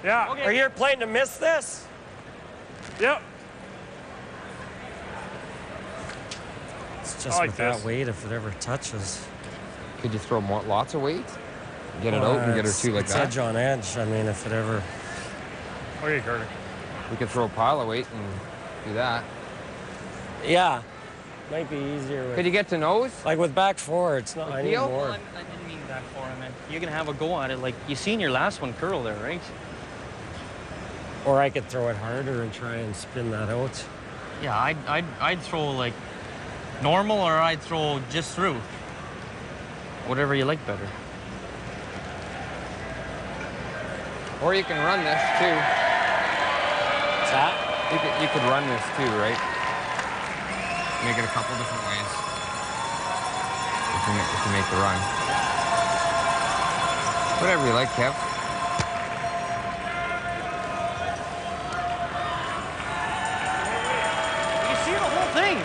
S10: Yeah.
S13: Are you playing to miss this?
S10: Yep.
S13: It's just
S10: like
S13: with that
S10: this.
S13: weight, if it ever touches.
S12: Could you throw lots of weight? Get it out and get her 2 like
S13: it's
S12: that?
S13: edge on edge. I mean, if it ever.
S10: Okay, Carter.
S12: We could throw a pile of weight and do that.
S13: Yeah. Might be easier.
S12: Could you get to nose?
S13: Like with back 4, it's not. I need
S12: Heel?
S13: more.
S4: I didn't mean back 4. I meant you can have a go at it. Like you seen your last one curl there, right?
S13: Or I could throw it harder and try and spin that out.
S4: Yeah, I'd throw like normal, or I'd throw just through. Whatever you like better.
S12: Or you can run this too.
S13: What's that?
S12: You could run this too, right? Make it a couple different ways. If you make the run. Whatever you like, Kev.
S4: You see the whole thing.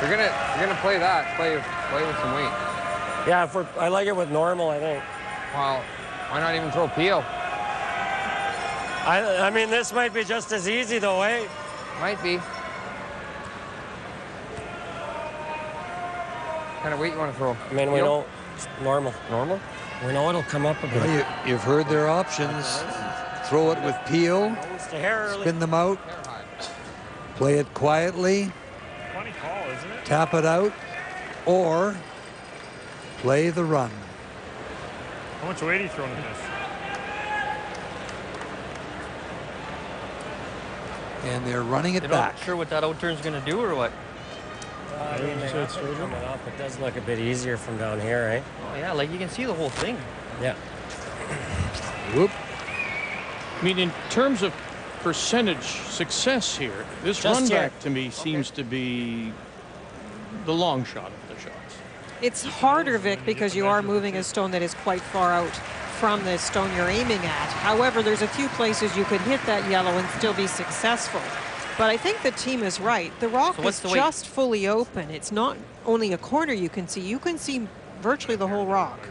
S12: You're gonna play that. Play with some weight.
S13: Yeah, I like it with normal, I think.
S12: Well, why not even throw peel?
S13: I mean, this might be just as easy though, eh?
S12: Might be. What kind of weight you want to throw?
S13: I mean, we know normal.
S12: Normal?
S13: We know it'll come up a bit.
S7: Well, you've heard their options. Throw it with peel, spin them out, play it quietly,
S10: Funny call, isn't it?
S7: tap it out, or play the run.
S10: How much weight are you throwing at this?
S7: And they're running it
S4: You're
S7: back.
S4: not sure what that out turn's gonna do or what?
S13: I mean, they have it coming up. It does look a bit easier from down here, eh?
S4: Oh yeah, like you can see the whole thing.
S13: Yeah.
S7: Whoop.
S3: I mean, in terms of percentage success here, this
S13: Just
S3: run
S13: here.
S3: back to me seems to be the long shot of the shots.
S8: It's harder, Vic, because you are moving a stone that is quite far out from the stone you're aiming at. However, there's a few places you could hit that yellow and still be successful. But I think the team is right. The rock
S4: So what's
S8: is
S4: the weight?
S8: just fully open. It's not only a corner you can see. You can see virtually the whole rock.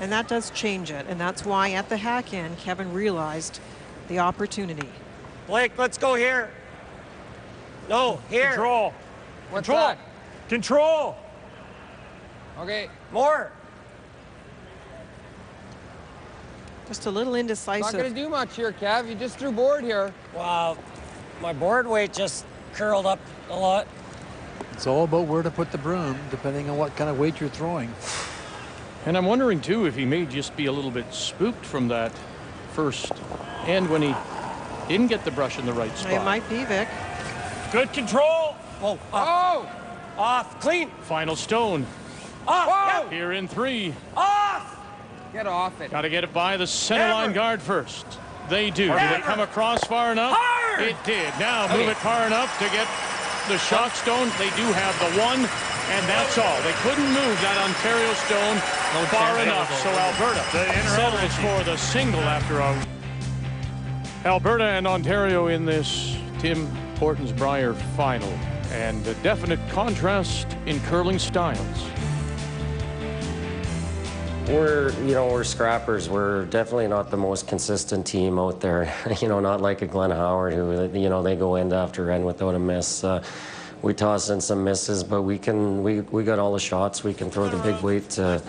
S8: And that does change it. And that's why at the hack end, Kevin realized the opportunity.
S13: Blake, let's go here. No, here.
S10: Control.
S12: What's
S10: Control.
S12: that?
S10: Control.
S12: Okay.
S13: More.
S8: Just a little
S12: Not
S8: indecisive.
S12: gonna do much here, Kev. You just threw board here.
S13: Wow. My board weight just curled up a lot.
S7: It's all about where to put the broom, depending on what kind of weight you're throwing.
S3: And I'm wondering, too, if he may just be a little bit spooked from that first end when he Didn't get the brush in the right spot.
S8: It might be, Vic.
S10: Good control.
S9: Whoa. Oh. Off. Clean.
S3: Final stone.
S9: Off.
S3: Here in 3.
S9: Off.
S12: Get off it.
S3: Got to get it by the center line guard first. They do. Did it come across far enough?
S9: Hard.
S3: It did. Now move it far enough to get the shot stone. They do have the 1, and that's all. They couldn't move that Ontario stone far enough. So Alberta settles for the single after a... Alberta and Ontario in this Tim Hortons Brier final, and a definite contrast in curling styles.
S6: We're scrappers. We're definitely not the most consistent team out there. Not like a Glenn Howard who, they go end after end without a miss. We toss in some misses, but we got all the shots. We can throw the big weight to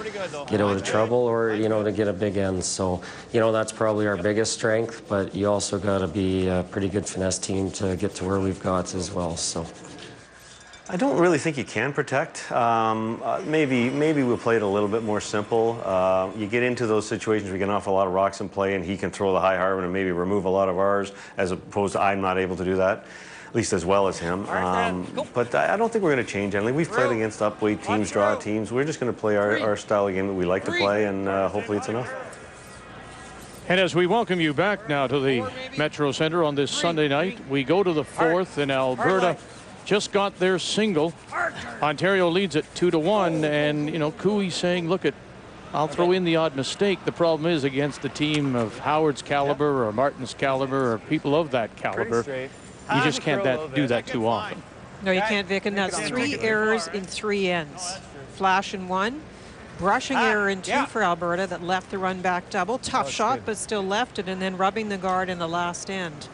S6: get out of trouble or, to get a big end. So, that's probably our biggest strength, but you also got to be a pretty good finesse team to get to where we've got as well, so.
S5: I don't really think you can protect. Maybe we'll play it a little bit more simple. You get into those situations where you get off a lot of rocks in play and he can throw the high harbor and maybe remove a lot of ours, as opposed to I'm not able to do that, at least as well as him. But I don't think we're going to change anything. We've played against upweight teams, draw teams. We're just going to play our style of game that we like to play, and hopefully it's enough.
S3: And as we welcome you back now to the Metro Center on this Sunday night, we go to the 4th, and Alberta just got their single. Ontario leads it 2-1, and Cooey saying, look, I'll throw in the odd mistake. The problem is against a team of Howard's caliber or Martin's caliber or people of that caliber, you just can't do that too often.
S8: No, you can't, Vic, and that's 3 errors in 3 ends. Flash in 1, brushing error in 2 for Alberta that left the run back double. Tough shot, but still left it, and then rubbing the guard in the last end.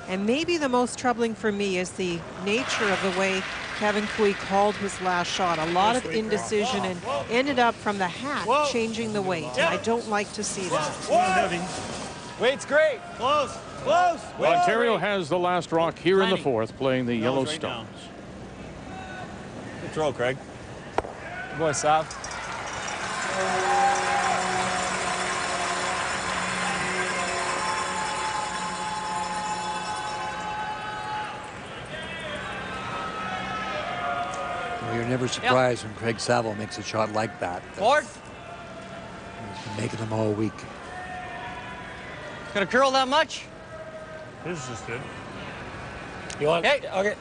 S8: And maybe the most troubling for me is the nature of the way Kevin Cooey called his last shot. A lot of indecision and ended up from the hat changing the weight. And I don't like to see that.
S9: Weight's great. Close. Close.
S3: Ontario has the last rock here in the 4th, playing the Yellowstones.
S4: Good throw, Craig.
S9: Good boy, Sav.
S7: You're never surprised when Craig Saville makes a shot like that.
S9: Forward.
S7: He's been making them all week.
S9: Gonna curl that much?
S10: This is just good.
S9: You want? Hey, okay.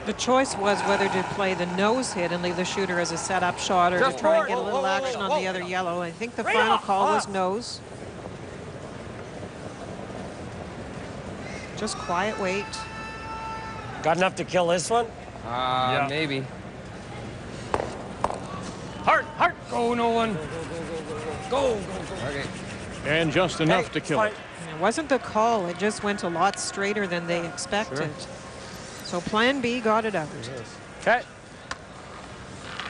S8: The choice was whether to play the nose hit and leave the shooter as a setup shot or to try and get a little action on the other yellow. I think the final call was nose. Just quiet weight.
S13: Got enough to kill this one?
S12: Maybe.
S13: Hard. Go, no one. Go.
S12: Okay.
S3: And just enough to kill it.
S8: It wasn't the call. It just went a lot straighter than they expected. Sure. So plan B got it out.
S4: Okay.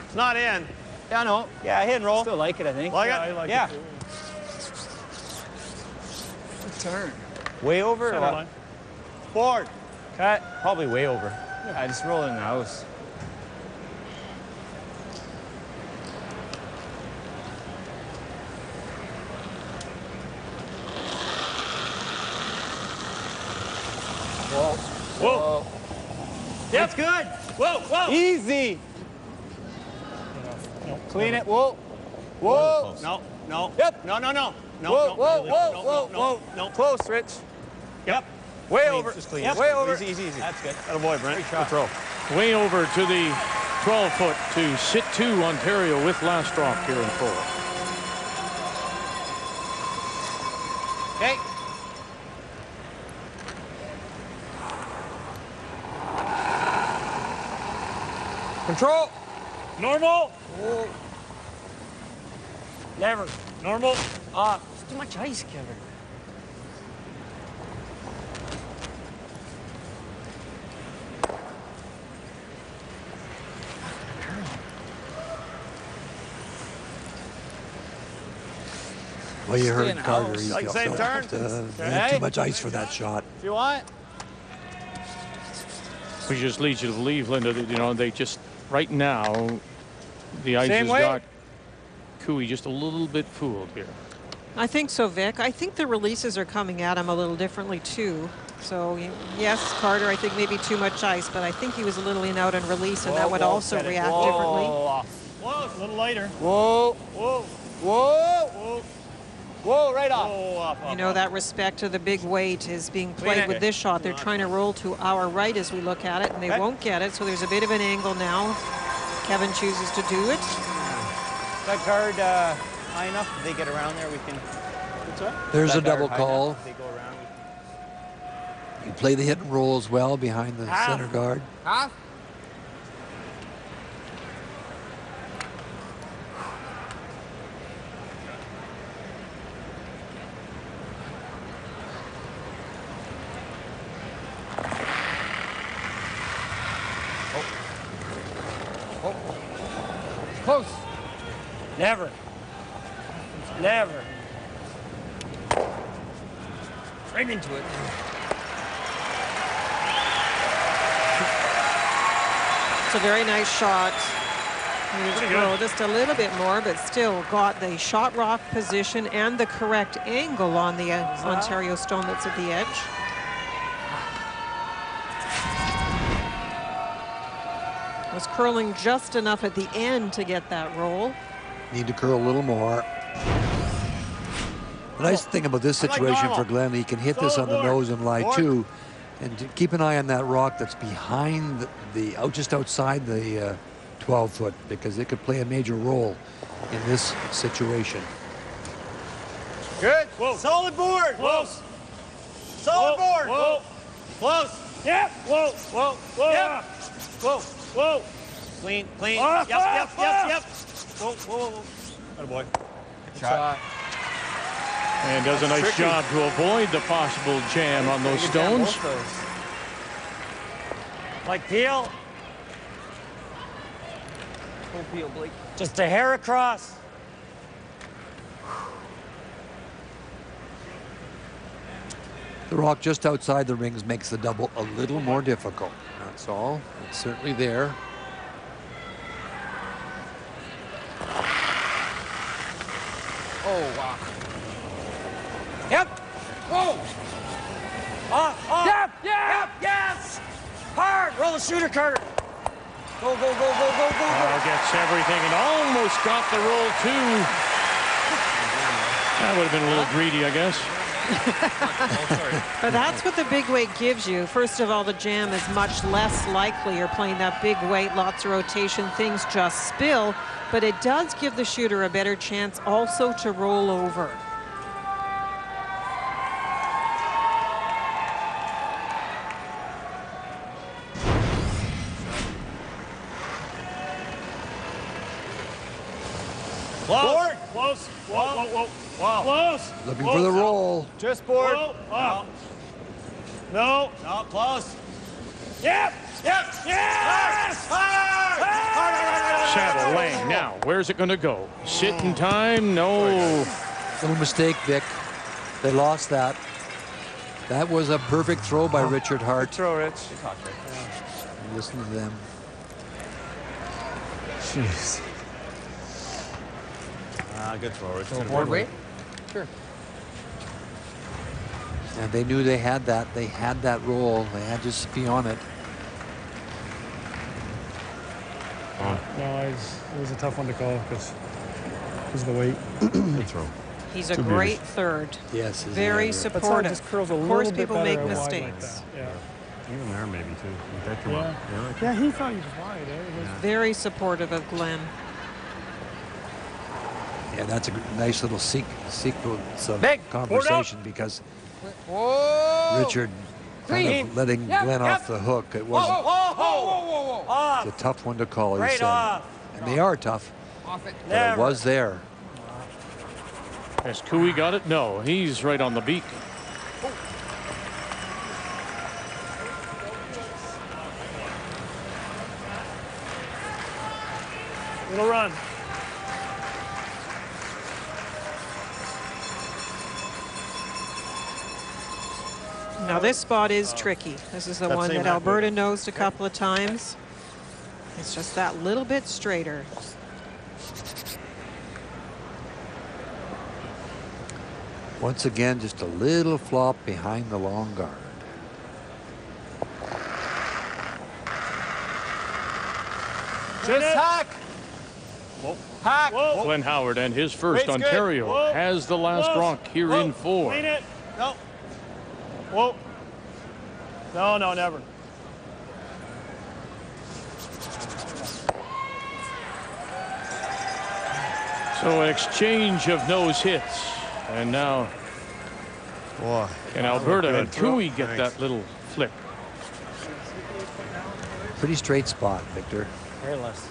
S4: It's not in. Yeah, no. Yeah, hit and roll.
S9: Still like it, I think.
S4: Like it?
S10: I like
S4: yeah.
S10: it too.
S9: Good turn.
S4: Way over?
S10: Center line.
S4: Forward.
S9: Cut.
S4: Probably way over.
S9: I just roll it in the house.
S4: Whoa. Whoa. That's good. Whoa. Easy. Clean it. Whoa. Whoa. No. Yep. No. Whoa. Close, Rich. Yep. Way over.
S9: Just clean.
S4: Yep. Way over.
S9: Easy.
S4: That's good.
S5: Attaboy, Brent. Good throw.
S3: Way over to the 12-foot to sit 2 Ontario with last drop here in 4.
S9: Okay.
S4: Control.
S10: Normal.
S9: Whoa.
S4: Never.
S10: Normal.
S9: It's too much ice, Kevin.
S7: Well, you heard Carter. He
S4: Like same turn?
S7: too much ice for that shot.
S4: If you want.
S3: We just lead you to believe, Linda, that, they just, right now, the ice
S4: Same
S3: has
S4: way?
S3: got Cooey just a little bit fooled here.
S8: I think so, Vic. I think the releases are coming at him a little differently, too. So, yes, Carter, I think maybe too much ice, but I think he was a little in out on release, and that would also react differently.
S10: Whoa, a little lighter.
S9: Whoa.
S10: Whoa.
S9: Whoa.
S10: Whoa.
S9: Whoa, right off.
S10: Whoa, off.
S8: You know, that respect to the big weight is being played with this shot. They're trying to roll to our right as we look at it, and they won't get it, so there's a bit of an angle now. Kevin chooses to do it.
S4: That guard high enough, if they get around there, we can...
S7: There's a double call. You play the hit and roll as well behind the center guard.
S9: Half. Close.
S13: Never. Never. Right into it.
S8: It's a very nice shot. Needs to grow just a little bit more, but still got the shot rock position and the correct angle on the Ontario stone that's at the edge. Was curling just enough at the end to get that roll.
S7: Need to curl a little more. The nice thing about this situation for Glenn, he can hit this on the nose and lie too. And to keep an eye on that rock that's behind just outside the 12-foot, because it could play a major role in this situation.
S9: Good.
S10: Whoa.
S4: Solid board.
S10: Close.
S4: Solid board.
S10: Whoa.
S4: Close.
S10: Yep. Whoa. Whoa. Whoa.
S4: Yep.
S10: Whoa. Whoa.
S4: Clean. Clean.
S10: Off,
S4: Yep.
S10: off,
S4: Yep.
S10: off.
S4: Whoa. Whoa. Whoa.
S10: Attaboy.
S9: Good shot.
S3: And does a nice job to avoid the possible jam on those stones.
S13: Like Peel.
S9: Full peel, Blake.
S13: Just a hair across.
S7: The rock just outside the rings makes the double a little more difficult. That's all. It's certainly there.
S9: Oh, wow.
S13: Yep.
S9: Whoa.
S13: Off. Off.
S9: Yep.
S13: Yep. Yes. Hard. Roll the shooter, Carter. Go, go, go, go, go, go, go.
S3: Gets everything and almost got the roll too. That would have been a little greedy, I guess.
S8: But that's what the big weight gives you. First of all, the jam is much less likely. You're playing that big weight, lots of rotation, things just spill. But it does give the shooter a better chance also to roll over.
S10: Close. Close. Whoa, whoa, whoa. Wow. Close.
S7: Looking for the roll.
S10: Just board. Whoa. No.
S4: No. Close.
S10: Yep. Yep. Yes.
S3: Saddle Lang now. Where's it going to go? Sitting time? No.
S7: Little mistake, Vic. They lost that. That was a perfect throw by Richard Hart.
S10: Throw, Rich.
S7: Listen to them.
S5: Jeez. Good throw, Rich.
S9: Board weight? Sure.
S7: And they knew they had that. They had that roll. They had to just be on it.
S10: No, it was a tough one to call because of the weight.
S5: Good throw.
S8: He's a great third.
S7: Yes.
S8: Very supportive.
S10: Just curls a
S8: of course,
S10: little bit
S8: people
S10: better
S8: make
S10: wide
S8: mistakes.
S10: like that.
S5: Even there, maybe, too. Like that come up.
S10: Yeah, he thought he was wide.
S8: Very supportive of Glenn.
S7: Yeah, that's a nice little sequence of
S9: Big.
S7: conversation because
S9: Whoa.
S7: Richard kind of letting Glenn off the hook. It wasn't
S13: Off.
S7: a tough one to call, he
S13: Right
S7: said.
S13: off.
S7: And they are tough,
S9: Off it.
S7: but it was there.
S3: Has Cooey got it? No, he's right on the beak.
S10: Little run.
S8: Now this spot is tricky. This is the
S5: That
S8: one
S5: same
S8: that
S5: height,
S8: Alberta nosed a couple of times. It's just that little bit straighter.
S1: Once again, just a little flop behind the long guard.
S9: Just hack.
S10: Whoa.
S9: Hack.
S10: Whoa.
S3: Glenn Howard and his first.
S10: Weight's
S3: Ontario
S10: good.
S3: has the last
S10: Whoa.
S3: rock here
S10: Whoa.
S3: in 4.
S10: Clean it. No. Whoa. No, no, never.
S3: So an exchange of nose hits. And now
S5: Boy,
S3: can Alberta
S5: good.
S3: and Cooey get that little flip?
S1: Pretty straight spot, Victor.
S12: Hairless.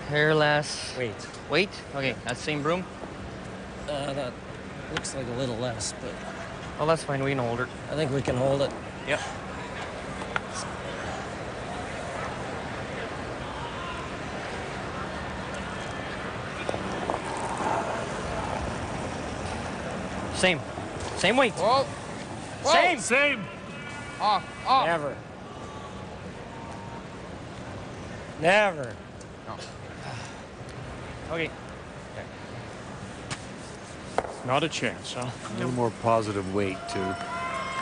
S12: Hairless.
S13: Wait.
S12: Wait. Okay, that's same broom.
S13: That looks like a little less, but
S12: Oh, that's fine. We can hold her.
S13: I think we can hold it.
S12: Yep. Same. Same weight.
S11: Whoa. Whoa.
S12: Same.
S10: Same.
S11: Off. Off.
S13: Never. Never.
S12: Okay.
S3: Not a chance, huh?
S1: A little more positive weight, too.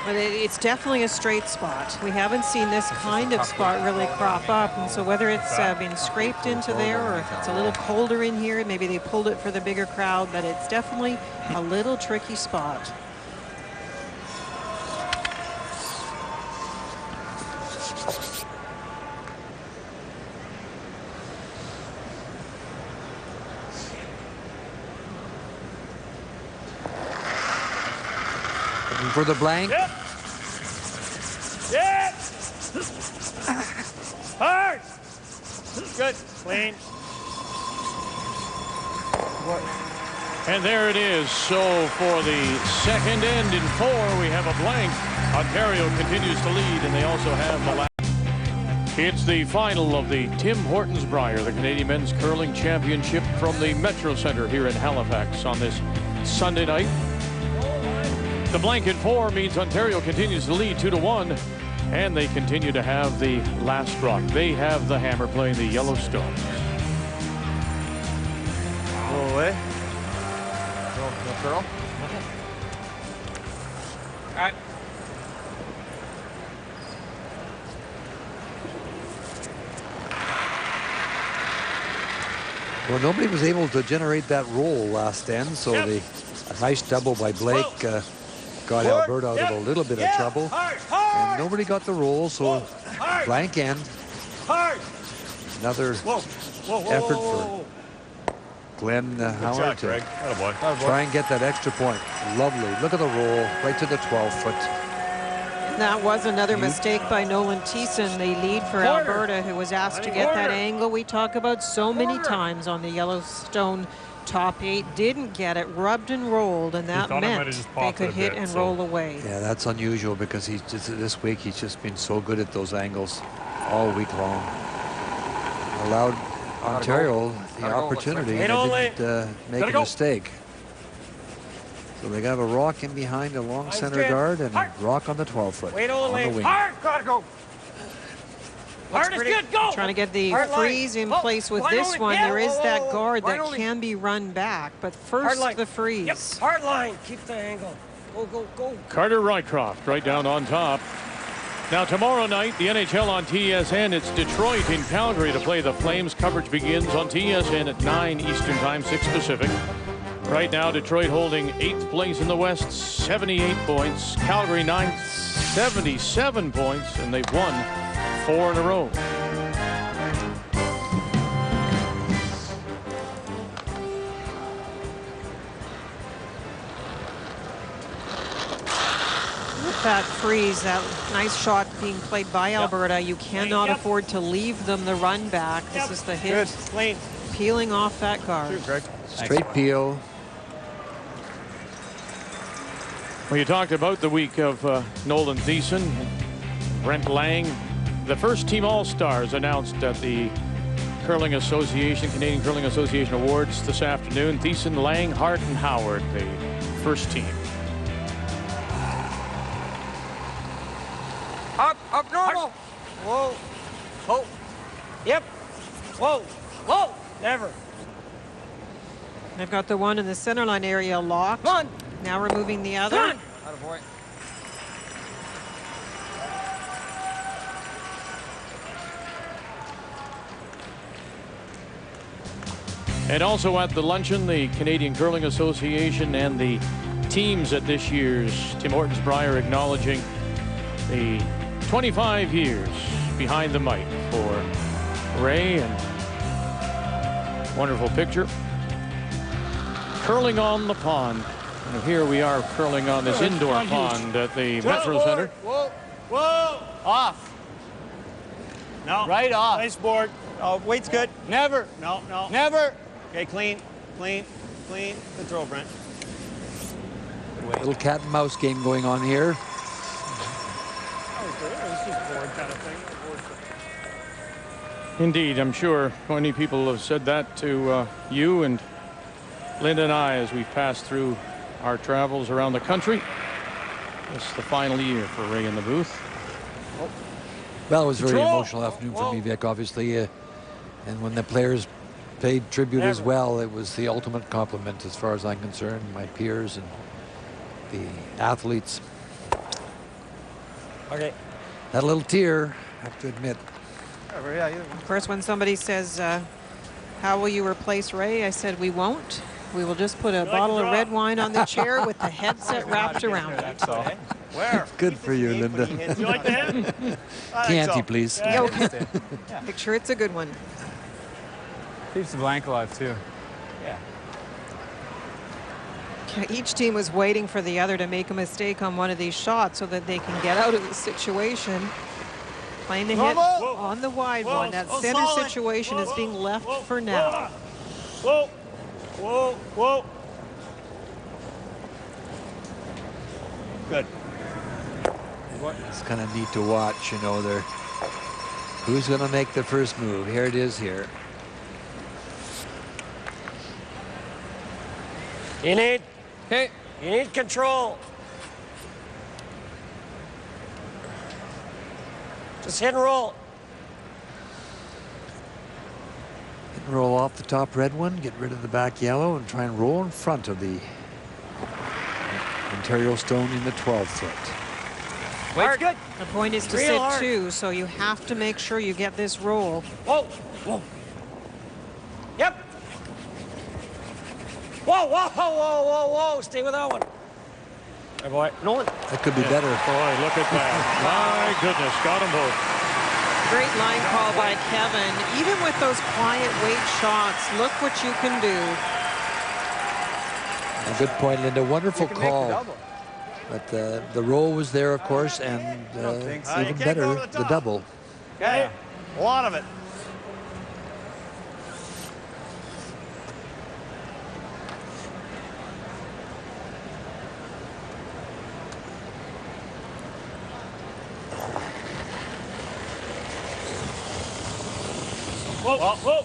S8: But it's definitely a straight spot. We haven't seen this kind of spot really crop up, and so whether it's been scraped into there or if it's a little colder in here, maybe they pulled it for the bigger crowd, but it's definitely a little tricky spot.
S1: Looking for the blank.
S10: Yep. Yep. Hard. Good. Clean.
S3: And there it is. So for the second end in 4, we have a blank. Ontario continues to lead, and they also have the last. It's the final of the Tim Hortons Brier, the Canadian Men's Curling Championship from the Metro Center here in Halifax on this Sunday night. The blank in 4 means Ontario continues to lead 2-1, and they continue to have the last rock. They have the hammer playing the Yellowstone.
S5: Go away.
S11: No curl. All right.
S1: Well, nobody was able to generate that roll last end, so a nice double by Blake got Alberta out of a little bit of trouble. And nobody got the roll, so blank end. Another effort for Glenn Howard to try and get that extra point. Lovely. Look at the roll right to the 12-foot.
S8: That was another mistake by Nolan Thiessen, the lead for Alberta, who was asked to get that angle we talk about so many times on the Yellowstone top 8. Didn't get it, rubbed and rolled, and that meant they could hit and roll away.
S1: Yeah, that's unusual because he's just this week he's just been so good at those angles all week long. Allowed Ontario the opportunity and didn't make a mistake. So they got a rock in behind a long center guard and a rock on the 12-foot on the wing.
S11: Hard. Gotta go. Hard is good. Go.
S8: Trying to get the freeze in place with this one. There is that guard that can be run back, but first the freeze.
S13: Yep. Hard line. Keep the angle. Go, go, go.
S3: Carter Rycroft right down on top. Now tomorrow night, the NHL on TSN. It's Detroit in Calgary to play the Flames. Coverage begins on TSN at 9 Eastern Time, 6 Pacific. Right now, Detroit holding 8th place in the West, 78 points. Calgary 9th, 77 points, and they've won 4 in a row.
S8: That freeze, that nice shot being played by Alberta. You cannot afford to leave them the run back. This is the hit. Peeling off that guard.
S1: Straight peel.
S3: Well, you talked about the week of Nolan Thiessen, Brent Lang. The first team All-Stars announced at the Curling Association, Canadian Curling Association Awards this afternoon. Thiessen, Lang, Hart, and Howard, the first team.
S11: Up normal.
S13: Whoa. Oh. Yep. Whoa. Whoa. Never.
S8: They've got the one in the center line area locked.
S13: Come on.
S8: Now removing the other.
S12: Attaboy.
S3: And also at the luncheon, the Canadian Curling Association and the teams at this year's Tim Hortons Brier acknowledging the 25 years behind the mic for Ray, and wonderful picture. Curling on the pond. And here we are curling on this indoor pond at the Metro Center.
S10: Whoa, whoa,
S4: Off.
S10: no,
S4: Right off.
S10: nice board.
S4: Oh, weight's good. Never.
S10: No, no,
S4: Never. Okay, clean, clean, clean. Good throw, Brent.
S7: Little cat and mouse game going on here.
S10: It's just board kind of thing.
S3: Indeed, I'm sure many people have said that to you and Linda and I as we've passed through our travels around the country. It's the final year for Ray in the booth.
S7: Well, it was a very emotional afternoon for me, Vic, obviously. And when the players paid tribute as well, it was the ultimate compliment as far as I'm concerned, my peers and the athletes.
S4: Okay.
S7: Had a little tear, I have to admit.
S8: Of course, when somebody says, how will you replace Ray? I said, we won't. We will just put a bottle of red wine on the chair with the headset wrapped around it.
S4: Where?
S7: Good for you, Linda.
S10: You like that?
S7: Chianti, please.
S8: Yeah, okay. Make sure it's a good one.
S12: Keeps the blank alive, too.
S4: Yeah.
S8: Each team was waiting for the other to make a mistake on one of these shots so that they can get out of the situation. Playing the hit on the wide one. That center situation is being left for now.
S10: Whoa, whoa, whoa.
S4: Good.
S7: It's kind of neat to watch, you know, who's going to make the first move. Here it is here.
S13: You need control. Just hit and roll.
S7: Hit and roll off the top red one, get rid of the back yellow, and try and roll in front of the Ontario Stone in the 12 foot.
S13: Hard. Good.
S8: The point is to sit two, so you have to make sure you get this roll.
S13: Whoa, whoa. Yep. Whoa, whoa, whoa, whoa, whoa, whoa. Stay with that one. Hey, boy. Nolan.
S7: That could be better.
S3: Boy, look at that. My goodness, got them both.
S8: Great line call by Kevin. Even with those quiet weight shots, look what you can do.
S7: A good point, Linda. Wonderful call. But the roll was there, of course, and even better, the double.
S4: Okay. A lot of it.
S10: Whoa, whoa,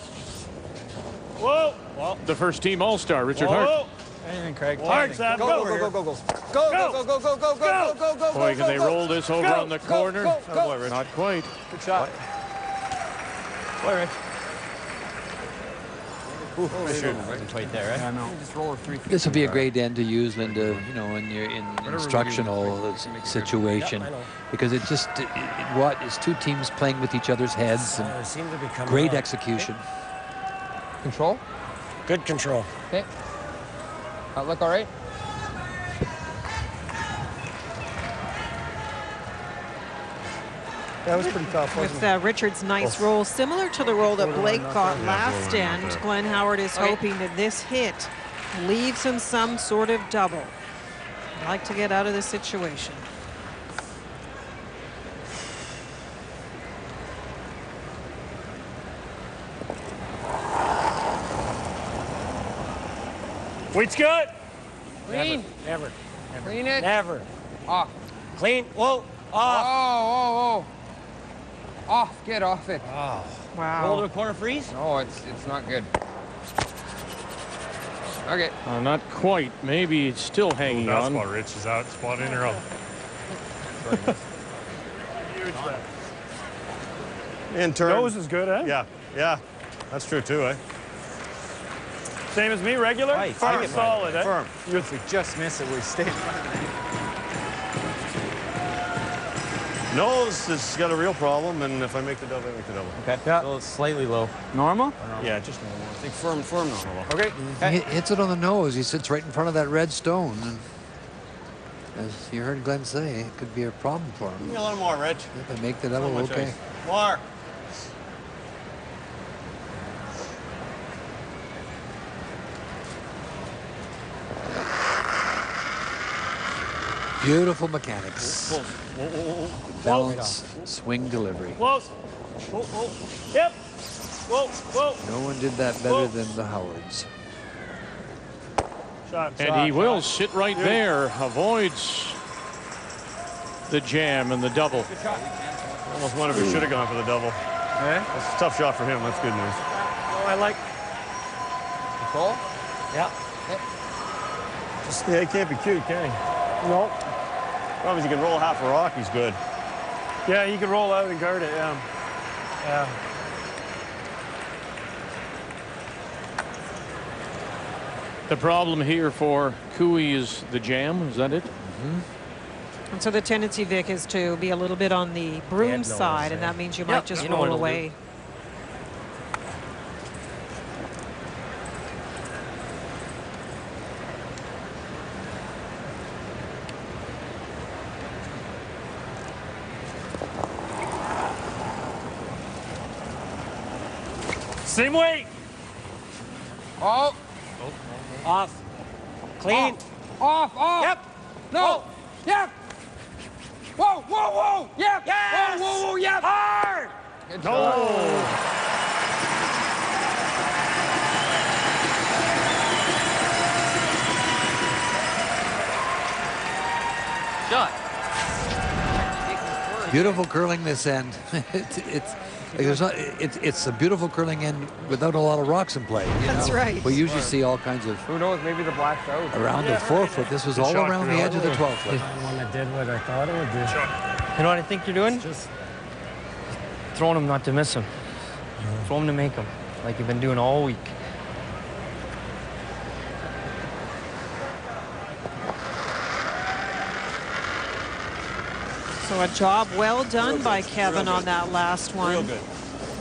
S10: whoa, whoa.
S3: The first team All-Star, Richard Hart.
S12: Anything, Craig.
S10: Hard, Sam. Go,
S13: go, go, go, go. Go, go, go, go, go, go, go, go, go.
S3: Boy, can they roll this over on the corner?
S13: Go.
S3: Not quite.
S12: Good shot.
S4: Boy, Rich.
S12: Right there, right? Yeah, no. Just roll 3 feet.
S7: This would be a great end to use, Linda, you know, in your instructional situation, because it just what is two teams playing with each other's heads and great execution.
S12: Control?
S13: Good control.
S12: Okay. Look all right?
S4: That was pretty tough, wasn't
S8: With Richard's nice roll, similar to the roll that Blake got last end, Glenn Howard is hoping that this hit leaves him some sort of double. I'd like to get out of this situation.
S10: Weight's good.
S12: Clean.
S13: Never.
S12: Clean it.
S13: Never.
S12: Off.
S13: Clean. Whoa. Off.
S12: Oh, oh, oh. Off. Get off it.
S13: Oh.
S8: Wow.
S13: Roll to a corner freeze?
S12: No, it's not good. Okay.
S3: Not quite. Maybe it's still hanging on.
S10: Spot, Rich is out. Spot in or out.
S5: In turn.
S10: Nose is good, eh?
S5: Yeah, yeah. That's true too, eh?
S10: Same as me, regular?
S12: Right.
S10: Firm. Solid, eh?
S12: Firm. If we just miss it, we stay in front of it.
S5: Nose has got a real problem, and if I make the double, I make the double.
S12: Okay. Yeah. So it's slightly low.
S10: Normal?
S5: Yeah, just normal.
S13: I think firm normal.
S10: Okay.
S7: He hits it on the nose. He sits right in front of that red stone. And as you heard Glenn say, it could be a problem for him.
S5: Give me a little more, Rich.
S7: If they make the double, okay.
S5: More.
S7: Beautiful mechanics. Balance, swing delivery.
S10: Close. Whoa. Yep. Whoa.
S7: No one did that better than the Howards.
S10: Shot.
S3: And he will sit right there, avoids the jam and the double.
S5: Almost wonder if he should have gone for the double. That's a tough shot for him. That's good news.
S12: Oh, I like. Control? Yeah.
S5: Yeah, he can't be cute, can he?
S10: No.
S5: As long as he can roll half a rock, he's good.
S10: Yeah, he can roll out and guard it, yeah.
S3: The problem here for Cooey is the jam. Is that it?
S8: And so the tendency, Vic, is to be a little bit on the broom side, and that means you might just roll away.
S10: Same way.
S11: Oh.
S13: Off. Clean.
S11: Off.
S13: Yep.
S11: No.
S13: Whoa.
S11: Yep. Whoa. Yep.
S13: Yes.
S11: Whoa. Yep.
S13: Hard.
S11: Good
S10: No.
S12: Shot.
S7: Beautiful curling this end. It's a beautiful curling end without a lot of rocks in play.
S8: That's right.
S7: We usually see all kinds of
S12: Who knows? Maybe the black's out.
S7: around the 4 foot. This was all around the edge of the 12 foot.
S14: One that did what I thought it would do. You know what I think you're doing? Just throwing him not to miss him. Throw him to make him, like you've been doing all week.
S8: So a job well done by Kevin on that last one.
S5: Real good.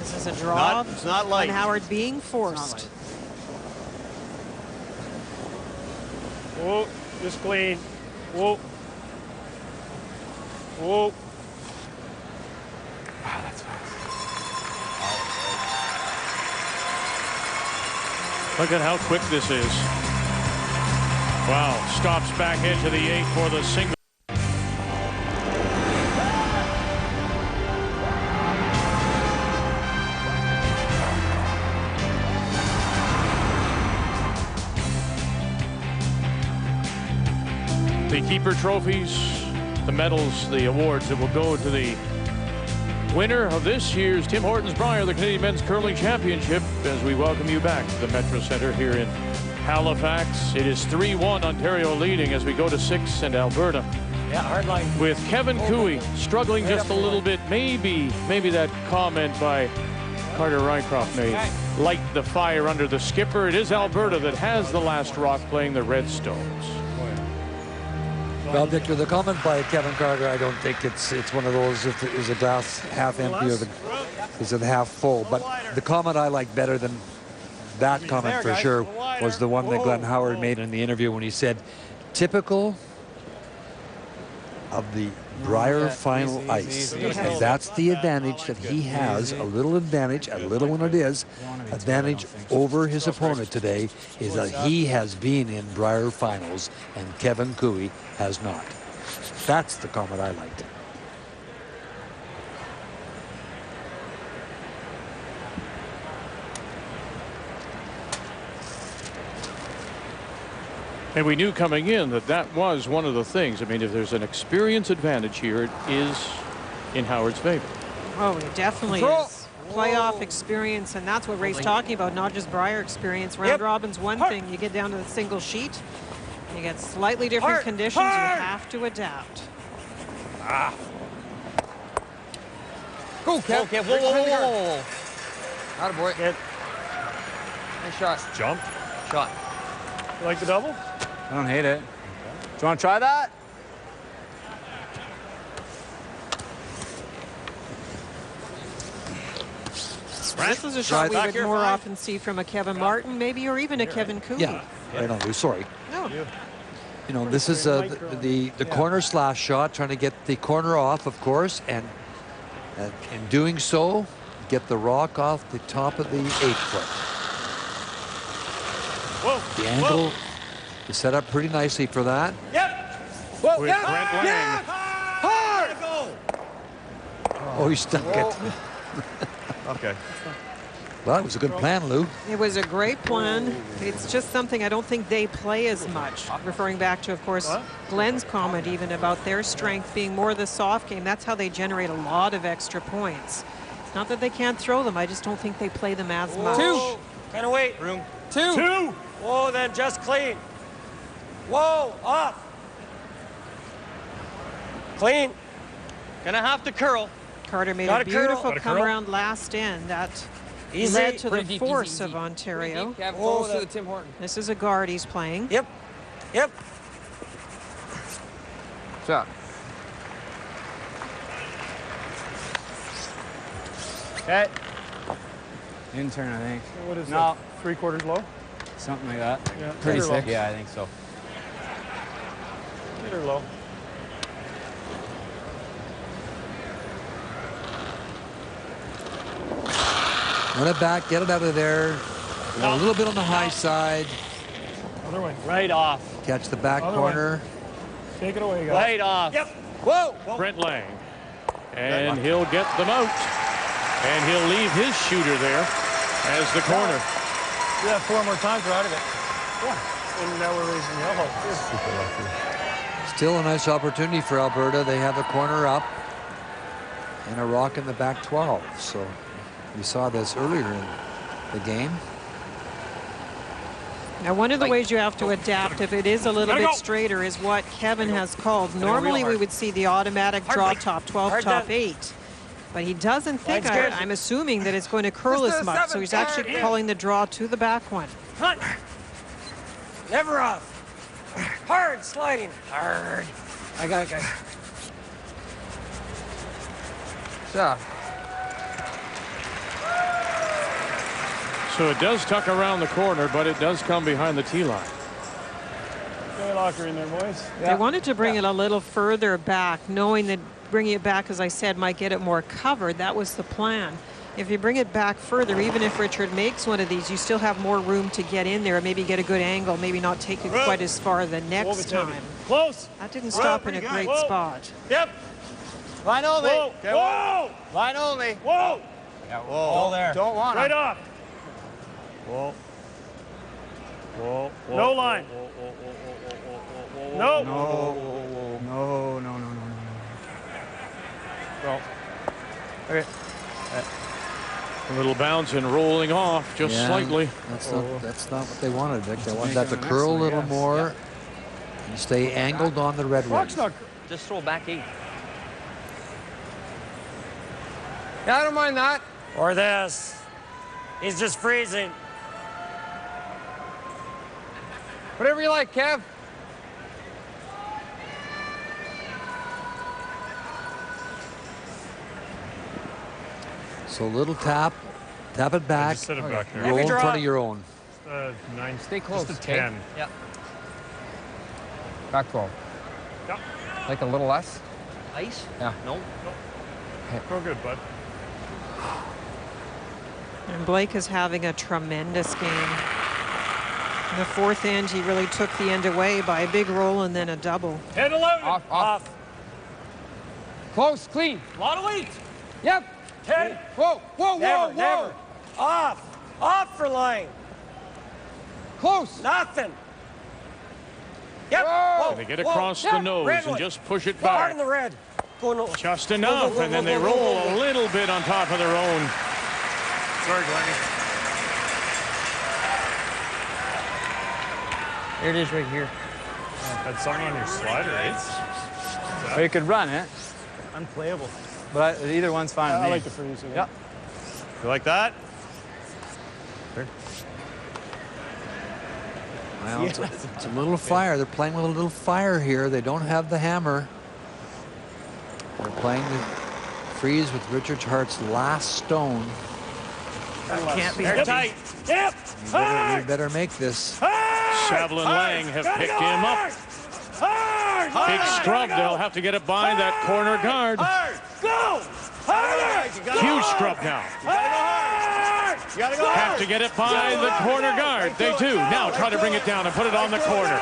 S8: This is a draw.
S5: It's not light.
S8: And Howard being forced.
S10: Whoa. Just clean. Whoa.
S12: Wow, that's fast.
S3: Look at how quick this is. Wow, stops back edge of the 8 for the single. The keeper trophies, the medals, the awards that will go to the winner of this year's Tim Hortons Brier, the Canadian Men's Curling Championship, as we welcome you back to the Metro Center here in Halifax. It is 3-1, Ontario leading as we go to 6 and Alberta.
S13: Yeah, hard line.
S3: With Kevin Cooey struggling just a little bit. Maybe that comment by Carter Rycroft may light the fire under the skipper. It is Alberta that has the last rock playing the Redstones.
S7: Well, Victor, the comment by Kevin Carter, I don't think it's one of those, is the glass half empty or is it half full? But the comment I like better than that comment for sure was the one that Glenn Howard made in the interview when he said, typical of the Brier final ice. And that's the advantage that he has, a little advantage, a little one it is, advantage over his opponent today is that he has been in Brier finals and Kevin Cooey has not. That's the comment I liked.
S3: And we knew coming in that was one of the things. I mean, if there's an experience advantage here, it is in Howard's favor.
S8: Oh, it definitely is. Playoff experience, and that's what Ray's talking about, not just Brier experience. Round robin's one thing. You get down to the single sheet, you get slightly different conditions. You have to adapt.
S11: Go, Kev.
S12: Okay, whoa.
S11: Attaboy.
S10: Good.
S11: Nice shot.
S5: Jump.
S12: Shot.
S10: You like the double?
S12: I don't hate it. Do you want to try that?
S8: This is a shot we would more often see from a Kevin Martin, maybe, or even a Kevin Cooley.
S7: Yeah, right on, Lou. Sorry.
S8: No.
S7: You know, this is the corner slash shot, trying to get the corner off, of course, and in doing so, get the rock off the top of the 8-foot.
S10: Whoa.
S7: The angle is set up pretty nicely for that.
S9: Yep. Whoa,
S3: With
S9: yep.
S3: Brent Lang.
S9: Yeah. Hard. Go.
S7: Oh, he stuck it.
S5: Okay.
S7: Well, it was a good plan, Lou.
S8: It was a great plan. It's just something I don't think they play as much. Referring back to, of course, Glenn's comment even about their strength being more the soft game. That's how they generate a lot of extra points. It's not that they can't throw them. I just don't think they play them as much.
S13: Two. Kind of wait.
S12: Room.
S13: Two.
S10: Two.
S13: Whoa, then just clean. Whoa, off. Clean.
S4: Gonna have to curl.
S8: Carter made
S13: Gotta
S8: a beautiful
S13: curl.
S8: come around last end. That
S13: Easy.
S8: led to the
S12: Pretty deep,
S8: force
S12: easy,
S8: of
S12: easy.
S8: Ontario.
S12: Yeah, close to the Tim Horton.
S8: This is a guard he's playing.
S13: Yep. Yep.
S12: Shot. Okay. Intern, I think.
S10: What is
S12: No.
S10: that? 3/4 low?
S12: Something like that.
S10: Yeah.
S12: Pretty
S10: Hit her
S12: sick.
S10: low.
S12: Yeah, I think so.
S10: Hit her low.
S7: Run it back, get it out of there. A little bit on the high side.
S10: Other way.
S4: Right off.
S7: Catch the back
S10: Other
S7: corner.
S10: Take it away, guys.
S4: Right off.
S13: Yep. Whoa. Whoa.
S3: Brent Lang. And he'll get them out. And he'll leave his shooter there as the corner.
S10: Yeah, 4 more times, we're out of it. Yeah. And now we're raising yellow. Super lucky.
S7: Still a nice opportunity for Alberta. They have the corner up and a rock in the back 12. So we saw this earlier in the game.
S8: Now, one of the ways you have to adapt if it is a little bit straighter is what Kevin has called. Normally, we would see the automatic draw top, 12 top 8. But he doesn't think, I'm assuming, that it's going to curl as much. So he's actually calling the draw to the back one.
S13: Hunt. Never off. Hard sliding. Hard. I got it, guys.
S12: Shot.
S3: So it does tuck around the corner, but it does come behind the tee line.
S10: Okay, locker in there, boys.
S8: They wanted to bring it a little further back, knowing that bringing it back, as I said, might get it more covered. That was the plan. If you bring it back further, even if Richard makes one of these, you still have more room to get in there, maybe get a good angle, maybe not take it quite as far the next time.
S10: Close.
S8: That didn't stop in a great spot.
S10: Yep.
S4: Line only.
S10: Whoa.
S4: Okay,
S10: Whoa.
S4: line only.
S10: Whoa.
S4: Yeah, whoa.
S12: there. Don't want
S10: Right
S12: him.
S10: off.
S3: Whoa. Whoa. Whoa.
S10: No line. No.
S12: No.
S10: No.
S12: Okay.
S3: A little bounce and rolling off just slightly.
S7: That's not what they wanted, Vic. They wanted
S12: make
S7: that to
S12: it a nice
S7: curl a
S12: one, I
S7: little
S12: guess.
S7: more and stay angled on the red
S10: Rock's
S7: wing.
S10: not.
S4: Just throw back 8.
S12: Yeah, I don't mind that.
S13: Or this. He's just freezing.
S12: Whatever you like, Kev.
S7: So little tap it back,
S10: Just set it back there.
S7: roll in
S13: draw.
S7: front of your own.
S10: 9.
S12: Stay close,
S10: Just a
S12: okay?
S10: 10.
S4: Yeah.
S12: Back 12.
S10: Yeah.
S12: Like a little less.
S4: Ice?
S12: Yeah.
S4: No.
S10: Go good, bud.
S8: And Blake is having a tremendous game. In the fourth end, he really took the end away by a big roll and then a double.
S10: 10, 11.
S12: Off. Close, clean.
S10: A lot of weight.
S12: Yep.
S10: 10.
S12: Whoa.
S13: Never. Off. Off for line.
S12: Close.
S13: Nothing. Yep.
S12: Whoa.
S3: They get across the nose
S13: Red
S3: and
S13: one.
S3: just push it
S13: Hard
S3: back.
S13: in the red. Go no.
S3: Just enough, and then they roll a little bit on top of their own.
S10: Sorry, Glennie.
S12: There it is right here.
S10: Had something on your slider, eh?
S12: Or you could run it,
S10: Unplayable.
S12: but either one's fine with
S10: I
S12: me.
S10: like the freeze.
S12: Yep.
S5: You like that?
S7: Well, it's a little fire. They're playing with a little fire here. They don't have the hammer. They're playing the freeze with Richard Hart's last stone.
S9: Can't be tight. Yep.
S7: You better make this.
S3: Savlin Lang have picked him up. Big scrub. They'll have to get it by that corner guard.
S9: Go!
S3: Huge scrub now. Have to get it by the corner guard. They do. Now try to bring it down and put it on the corner.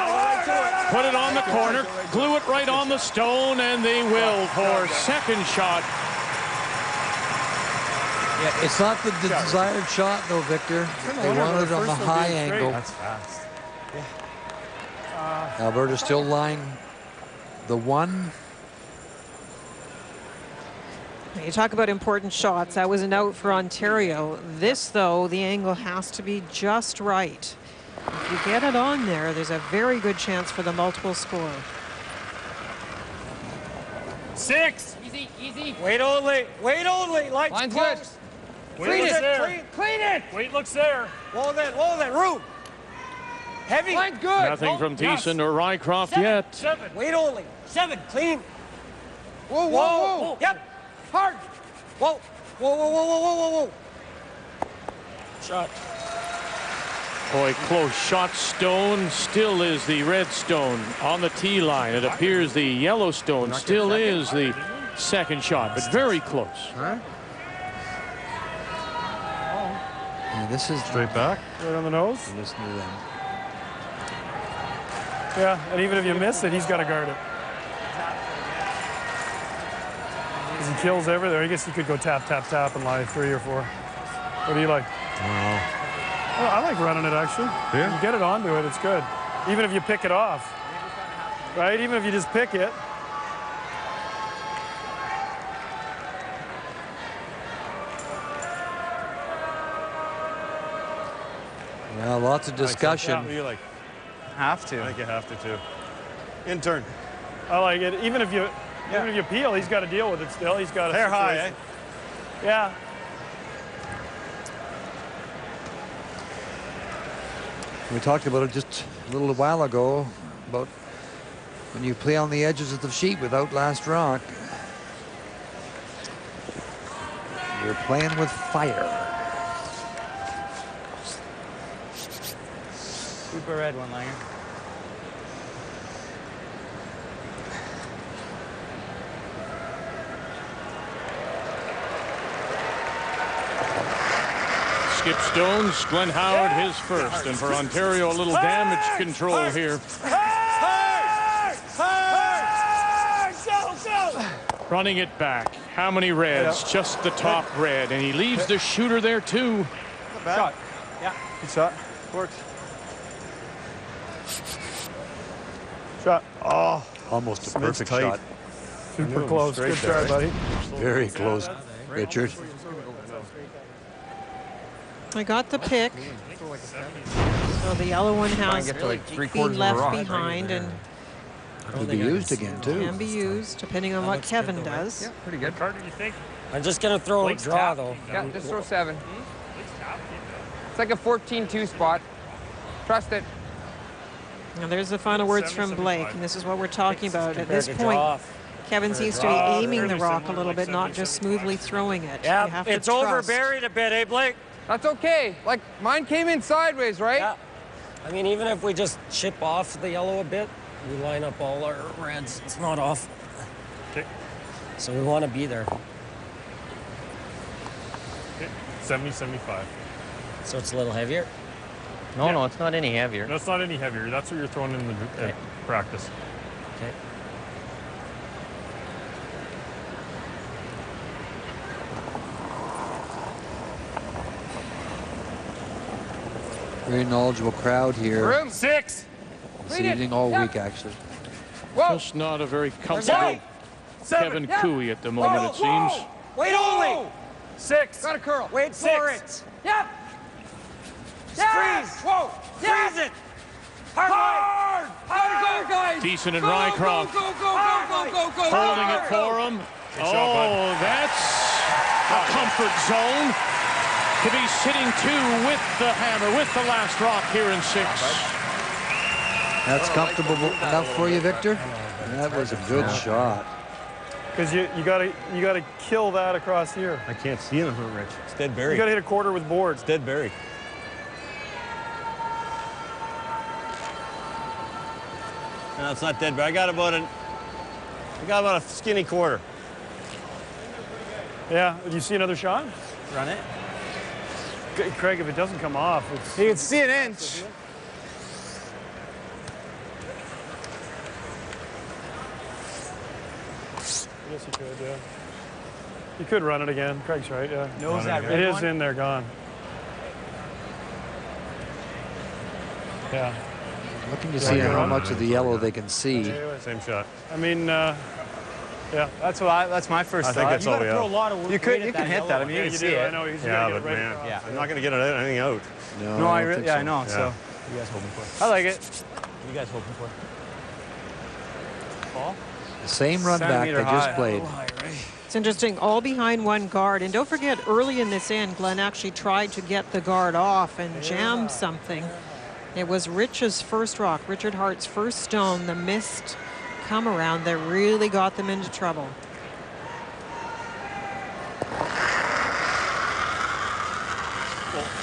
S3: Put it on the corner. Glue it right on the stone, and they will for second shot.
S7: Yeah, it's not the desired shot, though, Victor. They wanted it on the high angle.
S12: That's fast.
S7: Alberta still lying the one.
S8: You talk about important shots. That was an out for Ontario. This, though, the angle has to be just right. If you get it on there, there's a very good chance for the multiple score.
S9: 6.
S13: Easy, easy.
S9: Wait only. Wait only. Line's
S13: Line's
S9: close.
S13: good.
S9: Clean
S13: Weight
S9: it.
S13: there.
S9: Clean it.
S10: Weight looks there.
S9: Whoa then. Room. Heavy.
S13: Line's good.
S3: Nothing from Thiessen or Rycroft
S9: 7.
S3: yet.
S9: 7. Wait only. 7. Clean.
S13: Whoa, whoa, whoa.
S9: Yep.
S13: Hard.
S9: Whoa. Whoa. Shot.
S3: Boy, close shot. Stone still is the red stone on the tee line. It appears the yellow stone still is the second shot, but very close.
S10: Huh?
S7: Yeah, this is
S10: Straight back, right on the nose.
S7: Listen to them.
S10: Yeah, and even if you miss it, he's got to guard it. Because he kills everything. I guess he could go tap, tap, tap and lie 3 or 4. What do you like?
S5: Wow.
S10: Well, I like running it, actually.
S5: Yeah.
S10: You get it onto it, it's good. Even if you pick it off. Right? Even if you just pick it.
S7: Well, lots of discussion.
S10: What do you like?
S12: Have to.
S10: I think you have to, too. In turn. I like it. Even if you peel, he's got to deal with it still. He's got to.
S9: Hair high, eh?
S10: Yeah.
S7: We talked about it just a little while ago, about when you play on the edges of the sheet without last rock, you're playing with fire.
S12: Super red one, Langer.
S3: Skip Stones, Glenn Howard his first, and for Ontario a little damage control here. Running it back. How many reds? Just the top red, and he leaves the shooter there too.
S10: Shot.
S9: Yeah.
S10: Good shot. Works. Shot. Oh.
S1: Almost a perfect shot.
S10: Super close. Good try, buddy.
S1: Very close, Richard.
S8: I got the pick. So the yellow one has been left behind and
S7: Could be used again, too.
S8: can be used depending on what Kevin does.
S12: Yeah, pretty good.
S10: Carter, you think?
S13: I'm just going to throw a draw, though.
S12: Yeah, just throw 7. It's like a 14-2 spot. Trust it.
S8: Now there's the final words from Blake, and this is what we're talking about. At this point, Kevin seems to be aiming the rock a little bit, not just smoothly throwing it. You
S13: Yeah,
S8: have to
S13: it's
S8: trust.
S13: overburied a bit, eh, Blake?
S12: That's okay. Like, mine came in sideways, right?
S13: Yeah. I mean, even if we just chip off the yellow a bit, we line up all our reds. It's not off.
S10: Okay.
S13: So we want to be there.
S10: Okay. 70, 75.
S13: So it's a little heavier.
S14: No, it's not any heavier.
S10: No, it's not any heavier. That's what you're throwing in the practice.
S13: Okay.
S7: Very knowledgeable crowd here.
S12: Room.
S9: 6.
S7: This evening, all week, actually.
S12: Whoa.
S3: Just not a very comfortable
S9: 7.
S3: Kevin Cooey at the moment, it seems.
S9: Wait only. 6.
S12: Got a curl.
S9: Wait for it.
S13: Yep.
S9: Freeze. Whoa. Freeze it. Hard.
S13: Hard. Go, guys.
S3: Thiessen and Rycroft
S13: Go.
S3: holding it for him. Oh, that's a comfort zone to be sitting 2 with the hammer, with the last rock here in 6.
S7: That's comfortable enough for you, Victor? That was a good shot.
S10: Because you gotta kill that across here.
S5: I can't see him, Rich.
S4: It's dead buried.
S10: You gotta hit a quarter with boards.
S4: It's dead buried. No, it's not dead buried. I got about a skinny quarter.
S10: Yeah. Do you see another shot?
S12: Run it.
S10: Craig, if it doesn't come off, it's...
S12: You can see an inch.
S10: Yes, you could, yeah. You could run it again. Craig's right, yeah.
S12: Knows that red
S10: It is
S12: one?
S10: in there, gone. Yeah.
S7: Looking to see how much of the yellow they can see.
S5: Same shot.
S10: I mean, yeah.
S12: That's my first
S5: I think that's all we have.
S12: You can hit that. I mean, you can see it.
S10: I know he's
S5: Yeah,
S10: gonna
S5: but
S10: get it right
S5: man,
S10: across.
S5: I'm not going to get anything out.
S12: No, I know.
S5: Yeah.
S12: So,
S4: What are you guys hoping for?
S12: I like it.
S4: What are you guys hoping for?
S12: Ball?
S7: The same run back they just played.
S8: It's interesting, all behind one guard. And don't forget, early in this end, Glenn actually tried to get the guard off and jam something. It was Rich's first rock, Richard Hart's first stone, the missed come around that really got them into trouble.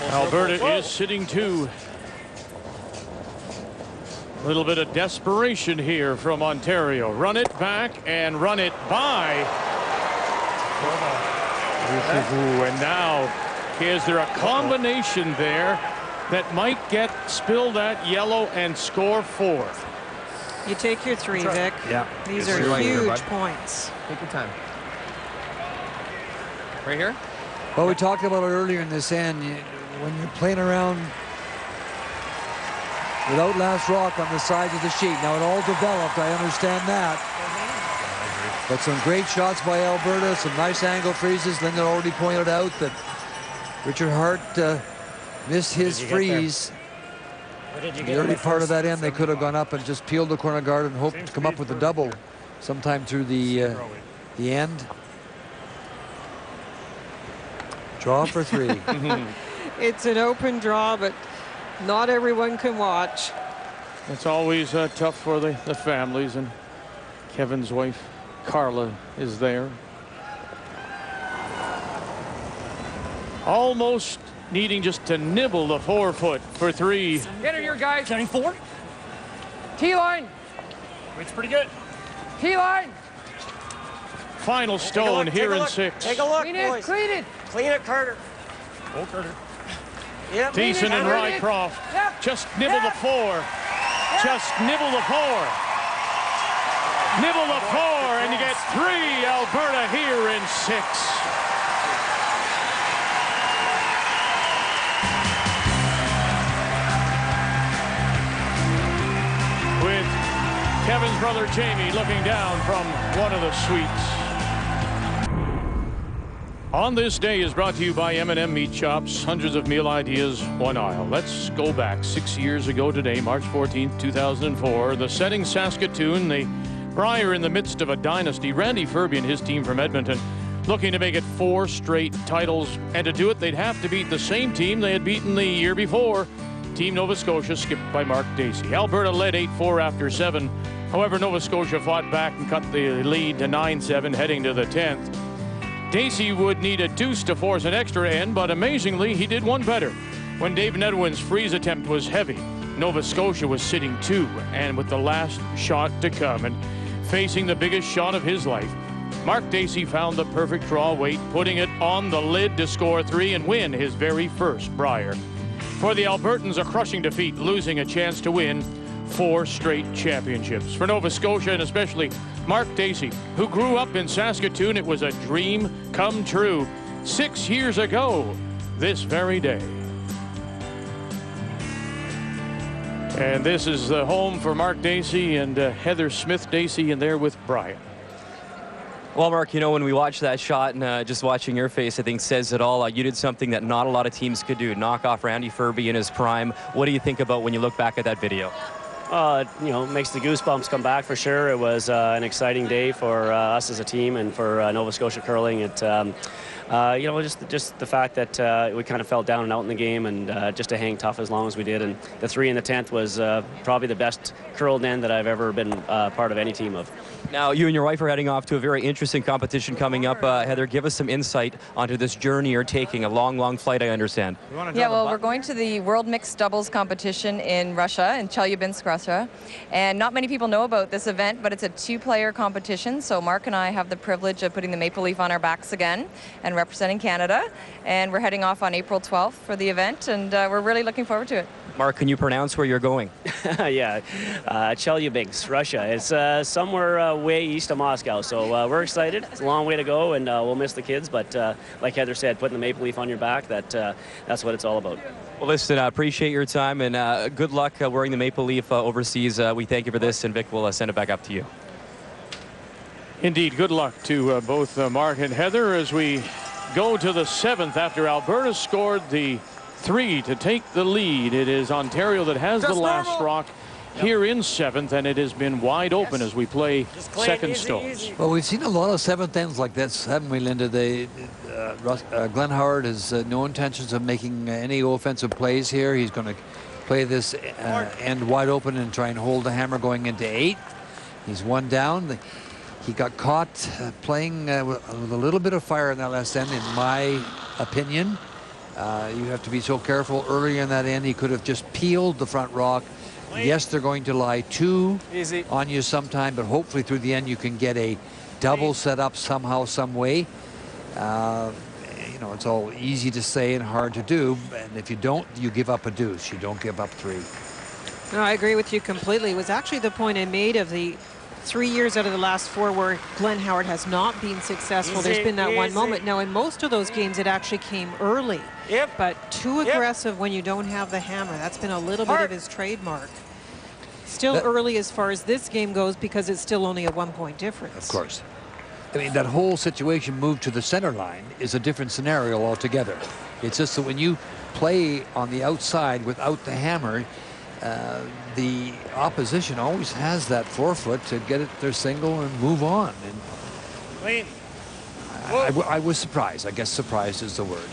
S3: Alberta is sitting 2. A little bit of desperation here from Ontario. Run it back and run it by. And now, is there a combination there that might get spilled at yellow and score 4?
S8: You take your 3, Vic.
S7: Yeah.
S8: These are huge points.
S12: Take your time. Right here?
S7: Well, we talked about it earlier in this end. When you're playing around without last rock on the sides of the sheet. Now, it all developed. I understand that. But some great shots by Alberta, some nice angle freezes. Linda already pointed out that Richard Hart missed his freeze. The early part of that end, they could have gone up and just peeled the corner guard and hoped to come up with a double sometime through the end. Draw for 3.
S8: It's an open draw, but not everyone can watch.
S3: It's always tough for the families, and Kevin's wife, Carla, is there. Almost needing just to nibble the 4-foot for 3.
S12: Get her here, guys.
S9: Counting 4.
S12: T-line.
S9: It's pretty good.
S12: T-line.
S3: Final stone here in 6.
S13: Take a look,
S12: Clean it,
S13: boys.
S12: clean it.
S13: Clean it, Carter.
S10: Oh, Carter.
S13: Yep.
S3: Thiessen and Rycroft just nibble the 4. Just nibble the 4. Nibble the 4, and you get 3. Alberta here in 6. With Kevin's brother Jamie looking down from one of the suites. On This Day is brought to you by M&M Meat Shops. Hundreds of meal ideas, one aisle. Let's go back 6 years ago today, March 14th, 2004. The setting Saskatoon, the Brier in the midst of a dynasty. Randy Ferbey and his team from Edmonton looking to make it 4 straight titles. And to do it, they'd have to beat the same team they had beaten the year before. Team Nova Scotia, skipped by Mark Dacey. Alberta led 8-4 after 7. However, Nova Scotia fought back and cut the lead to 9-7 heading to the 10th. Dacey would need a deuce to force an extra end, but amazingly, he did one better. When Dave Nedwin's freeze attempt was heavy, Nova Scotia was sitting 2, and with the last shot to come and facing the biggest shot of his life, Mark Dacey found the perfect draw weight, putting it on the lid to score 3 and win his very first Brier. For the Albertans, a crushing defeat, losing a chance to win 4 straight championships. For Nova Scotia, and especially Mark Dacey, who grew up in Saskatoon, it was a dream come true 6 years ago this very day. And this is the home for Mark Dacey and Heather Smith Dacey, and there with Brian.
S15: Well, Mark, you know, when we watched that shot and just watching your face, I think says it all. You did something that not a lot of teams could do, knock off Randy Ferbey in his prime. What do you think about when you look back at that video?
S16: You know, makes the goosebumps come back for sure. It was an exciting day for us as a team and for Nova Scotia curling. It, you know, just the fact that we kind of fell down and out in the game, and just to hang tough as long as we did. And the 3 in the 10th was probably the best curled end that I've ever been part of any team of.
S15: Now, you and your wife are heading off to a very interesting competition coming up. Heather, give us some insight onto this journey you're taking. A long, long flight, I understand.
S17: Yeah, well, we're going to the World Mixed Doubles competition in Russia, in Chelyabinsk, Russia. And not many people know about this event, but it's a 2-player competition. So Mark and I have the privilege of putting the Maple Leaf on our backs again and representing Canada. And we're heading off on April 12th for the event, and we're really looking forward to it.
S15: Mark, can you pronounce where you're going?
S16: Yeah, Chelyabinsk, Russia. It's somewhere way east of Moscow, so we're excited. It's a long way to go, and we'll miss the kids, but like Heather said, putting the Maple Leaf on your back, that's what it's all about.
S15: Well, listen, I appreciate your time, and good luck wearing the Maple Leaf overseas. We thank you for this, and Vic will send it back up to you.
S3: Indeed, good luck to both Mark and Heather as we go to the 7th after Alberta scored the 3 to take the lead. It is Ontario that has the last rock here in 7th, and it has been wide open as we play second stones.
S7: Well, we've seen a lot of 7th ends like this, haven't we, Linda? Glenn Howard has no intentions of making any offensive plays here. He's going to play this end wide open and try and hold the hammer going into 8. He's 1 down. He got caught playing with a little bit of fire in that last end, in my opinion. You have to be so careful earlier in that end. He could have just peeled the front rock. Yes, they're going to lie 2 on you sometime, but hopefully through the end you can get a double set up somehow, some way. You know, it's all easy to say and hard to do, and if you don't, you give up a deuce. You don't give up 3.
S8: No, I agree with you completely. It was actually the point I made of the 3 years out of the last 4 where Glenn Howard has not been successful. There's been that one moment. Now, in most of those games, it actually came early. But too aggressive when you don't have the hammer. That's been a little bit of his trademark. Still early as far as this game goes, because it's still only a 1-point difference.
S7: Of course. I mean, that whole situation moved to the center line is a different scenario altogether. It's just that when you play on the outside without the hammer, the opposition always has that forefoot to get it their single and move on. And I was surprised. I guess surprised is the word.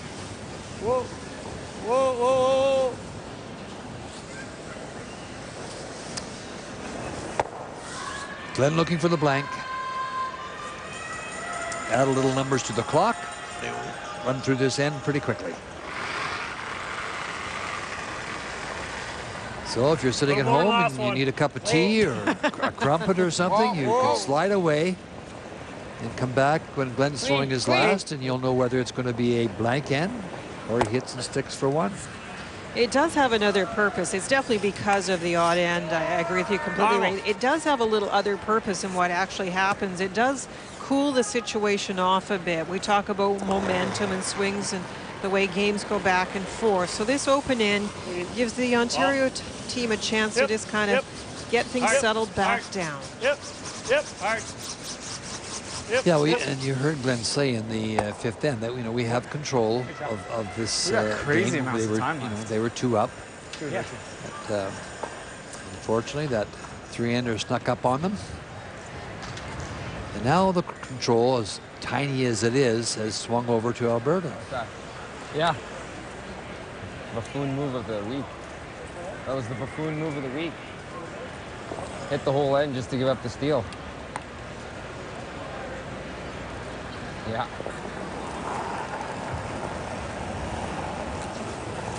S9: Whoa. Whoa, whoa, whoa.
S7: Glenn looking for the blank. Add a little numbers to the clock. They will run through this end pretty quickly. So if you're sitting at home and you need a cup of tea or a crumpet or something, you can slide away and come back when Glenn's throwing his last, and you'll know whether it's going to be a blank end or he hits and sticks for 1.
S8: It does have another purpose. It's definitely because of the odd end. I agree with you completely, Ray. It does have a little other purpose in what actually happens. It does cool the situation off a bit. We talk about momentum and swings and the way games go back and forth. So this open end gives the Ontario team a chance to just kind of get things settled back down.
S7: Yeah, and you heard Glenn say in the 5th end that we have control of this
S18: crazy
S7: game.
S18: amounts
S7: They were,
S18: of time
S7: they were 2 up. But, unfortunately, that 3-ender snuck up on them. And now the control, as tiny as it is, has swung over to Alberta.
S12: Yeah. Buffoon move of the week. That was the buffoon move of the week. Hit the whole end just to give up the steal. Yeah.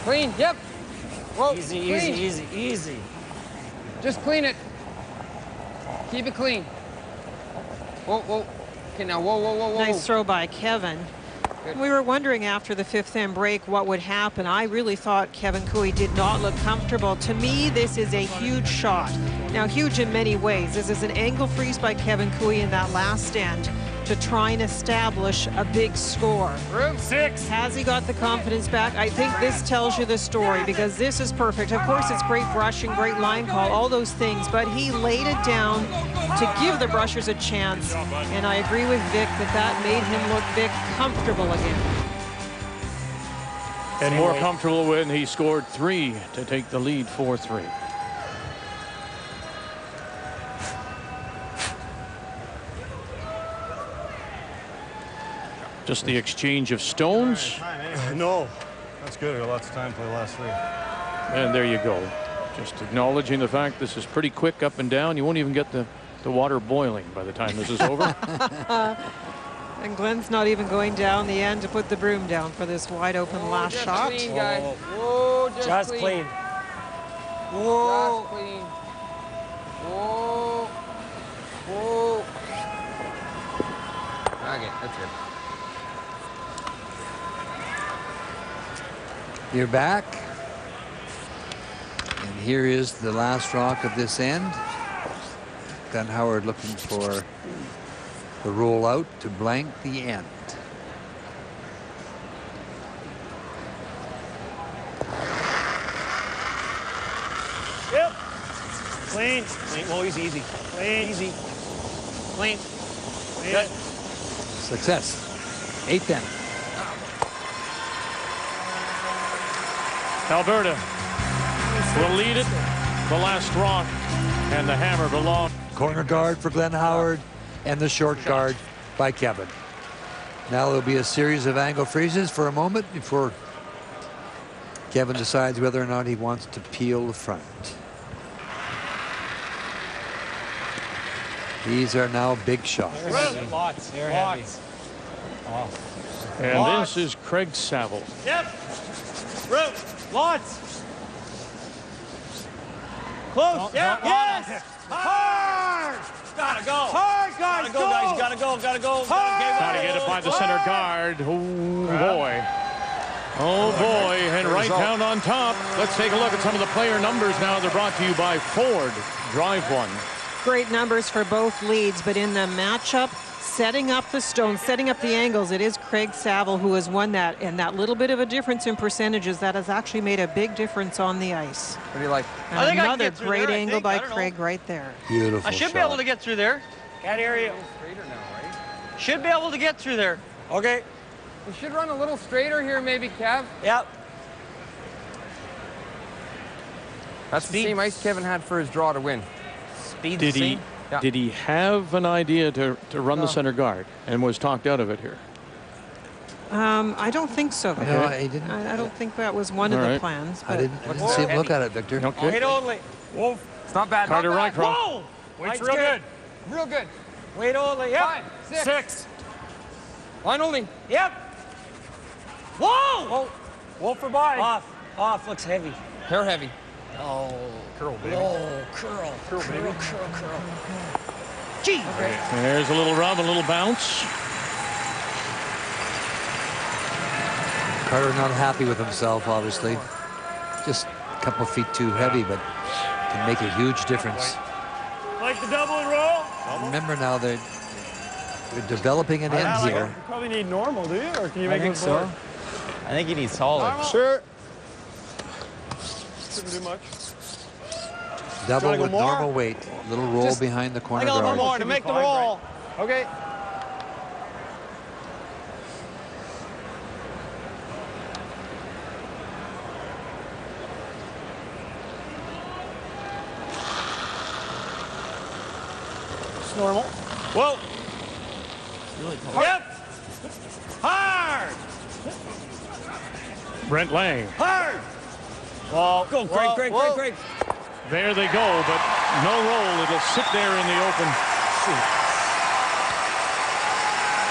S12: Clean, yep. Whoa,
S13: Easy,
S12: clean.
S13: easy, easy, easy.
S12: Just clean it. Keep it clean. Whoa, whoa. Okay, now, whoa, whoa, whoa, whoa.
S8: Nice throw by Kevin.
S12: Good.
S8: We were wondering after the 5th end break what would happen. I really thought Kevin Cooey did not look comfortable. To me, this is a huge shot. Now, huge in many ways. This is an angle freeze by Kevin Cooey in that last end to try and establish a big score.
S9: Room 6.
S8: Has he got the confidence back? I think this tells you the story, because this is perfect. Of course, it's great brushing, great line call, all those things, but he laid it down to give the brushers a chance. And I agree with Vic that made him look Vic comfortable again.
S3: And more comfortable when he scored 3 to take the lead 4-3. Just the exchange of stones.
S5: No, that's good. I got lots of time to play the last 3.
S3: And there you go. Just acknowledging the fact this is pretty quick up and down. You won't even get the water boiling by the time this is over.
S8: And Glenn's not even going down the end to put the broom down for this wide open last shot.
S12: Clean, guys. Whoa, just clean. Whoa. Just clean. Whoa. Whoa. Okay, that's good.
S7: You're back. And here is the last rock of this end. Glenn Howard looking for the roll out to blank the end.
S10: Yep. Clean. Clean. Whoa, easy. Clean. Easy. Clean. Good.
S7: Success. 8th end.
S3: Alberta will lead it. The last rock and the hammer belong.
S7: Corner guard for Glenn Howard and the short guard by Kevin. Now there'll be a series of angle freezes for a moment before Kevin decides whether or not he wants to peel the front. These are now big shots.
S10: Lots. They're heavy. Oh.
S3: And
S10: Lots.
S3: this is Craig Saville.
S10: Yep. Root. Lots. Close. Yeah. Yes. Hard. Gotta go. Hard, guys. Gotta go, guys. Gotta go. Gotta go.
S3: Gotta get it by the center guard. Oh, boy. Oh, boy. And right down on top. Let's take a look at some of the player numbers now. They're brought to you by Ford. Drive one.
S8: Great numbers for both leads, but in the matchup, setting up the stones, setting up the angles, it is Craig Saville who has won that. And that little bit of a difference in percentages, that has actually made a big difference on the ice.
S12: What do you like?
S8: And another great angle by Craig right there.
S7: Beautiful
S10: I should
S7: shot.
S10: be able to get through there. That area. Should be able to get through there. Okay.
S12: We should run a little straighter here, maybe, Kev.
S10: Yep.
S12: That's the same ice Kevin had for his draw to win.
S10: Speed
S3: Did he?
S12: Yeah.
S3: Did he have an idea to run the center guard and was talked out of it here?
S8: I don't think so.
S3: Okay.
S7: No, he didn't.
S8: I don't think that was one of the plans.
S7: I
S8: But
S7: didn't see him look at it, Victor.
S3: Okay.
S10: Wait only. Whoa.
S12: It's not bad.
S3: Carter
S12: not bad.
S3: Rycroft.
S10: Whoa.
S12: Wait's real good. Real good.
S10: Wait only. Yep.
S12: 5, 6. Line only.
S10: Yep. Whoa. Whoa. Whoa for body. Off. Off. Looks heavy.
S12: Hair heavy.
S10: Oh.
S12: Curl, baby.
S10: Oh, curl. Curl, baby. Curl. Gee.
S3: Okay. There's a little rub, a little bounce.
S7: Carter not happy with himself, obviously. Just a couple feet too heavy, but can make a huge difference.
S10: Like the double and roll.
S7: Remember now they're developing an end here.
S10: You probably need normal, do you? Or can you
S12: I
S10: make
S12: think
S10: it
S12: so.
S10: forward?
S12: I think he needs solid.
S10: Sure. Shouldn't do much.
S7: Double
S10: Gotta go
S7: with
S10: more?
S7: normal weight. Little roll
S10: Just-
S7: behind the
S10: I
S7: corner
S10: got a little
S7: guard.
S10: more to make the roll. Okay. It's normal. Whoa. Yep. Hard.
S3: Brent Lang.
S10: Hard. Whoa. Go, Craig.
S3: There they go, but no roll. It'll sit there in the open.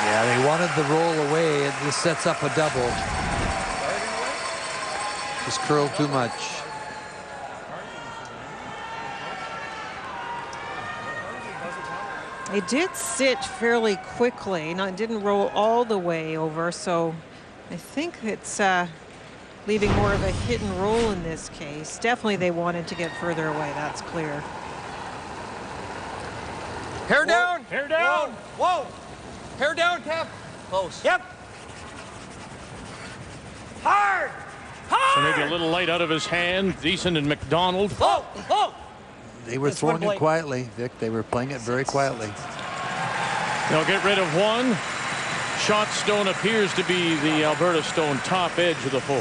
S7: Yeah, they wanted the roll away, and this sets up a double. Just curled too much.
S8: it did sit fairly quickly. Now, it didn't roll all the way over, so I think it's leaving more of a hit and roll in this case. Definitely they wanted to get further away, that's clear.
S12: Hair down.
S10: Hair down. Whoa.
S12: Hair down, Kev.
S10: Close. Yep. Hard.
S3: So maybe a little light out of his hand. Deason and McDonald.
S10: Whoa.
S7: They were throwing it quietly, Vic. They were playing it very quietly.
S3: They'll get rid of one. Shot stone appears to be the Alberta Stone top edge of the four.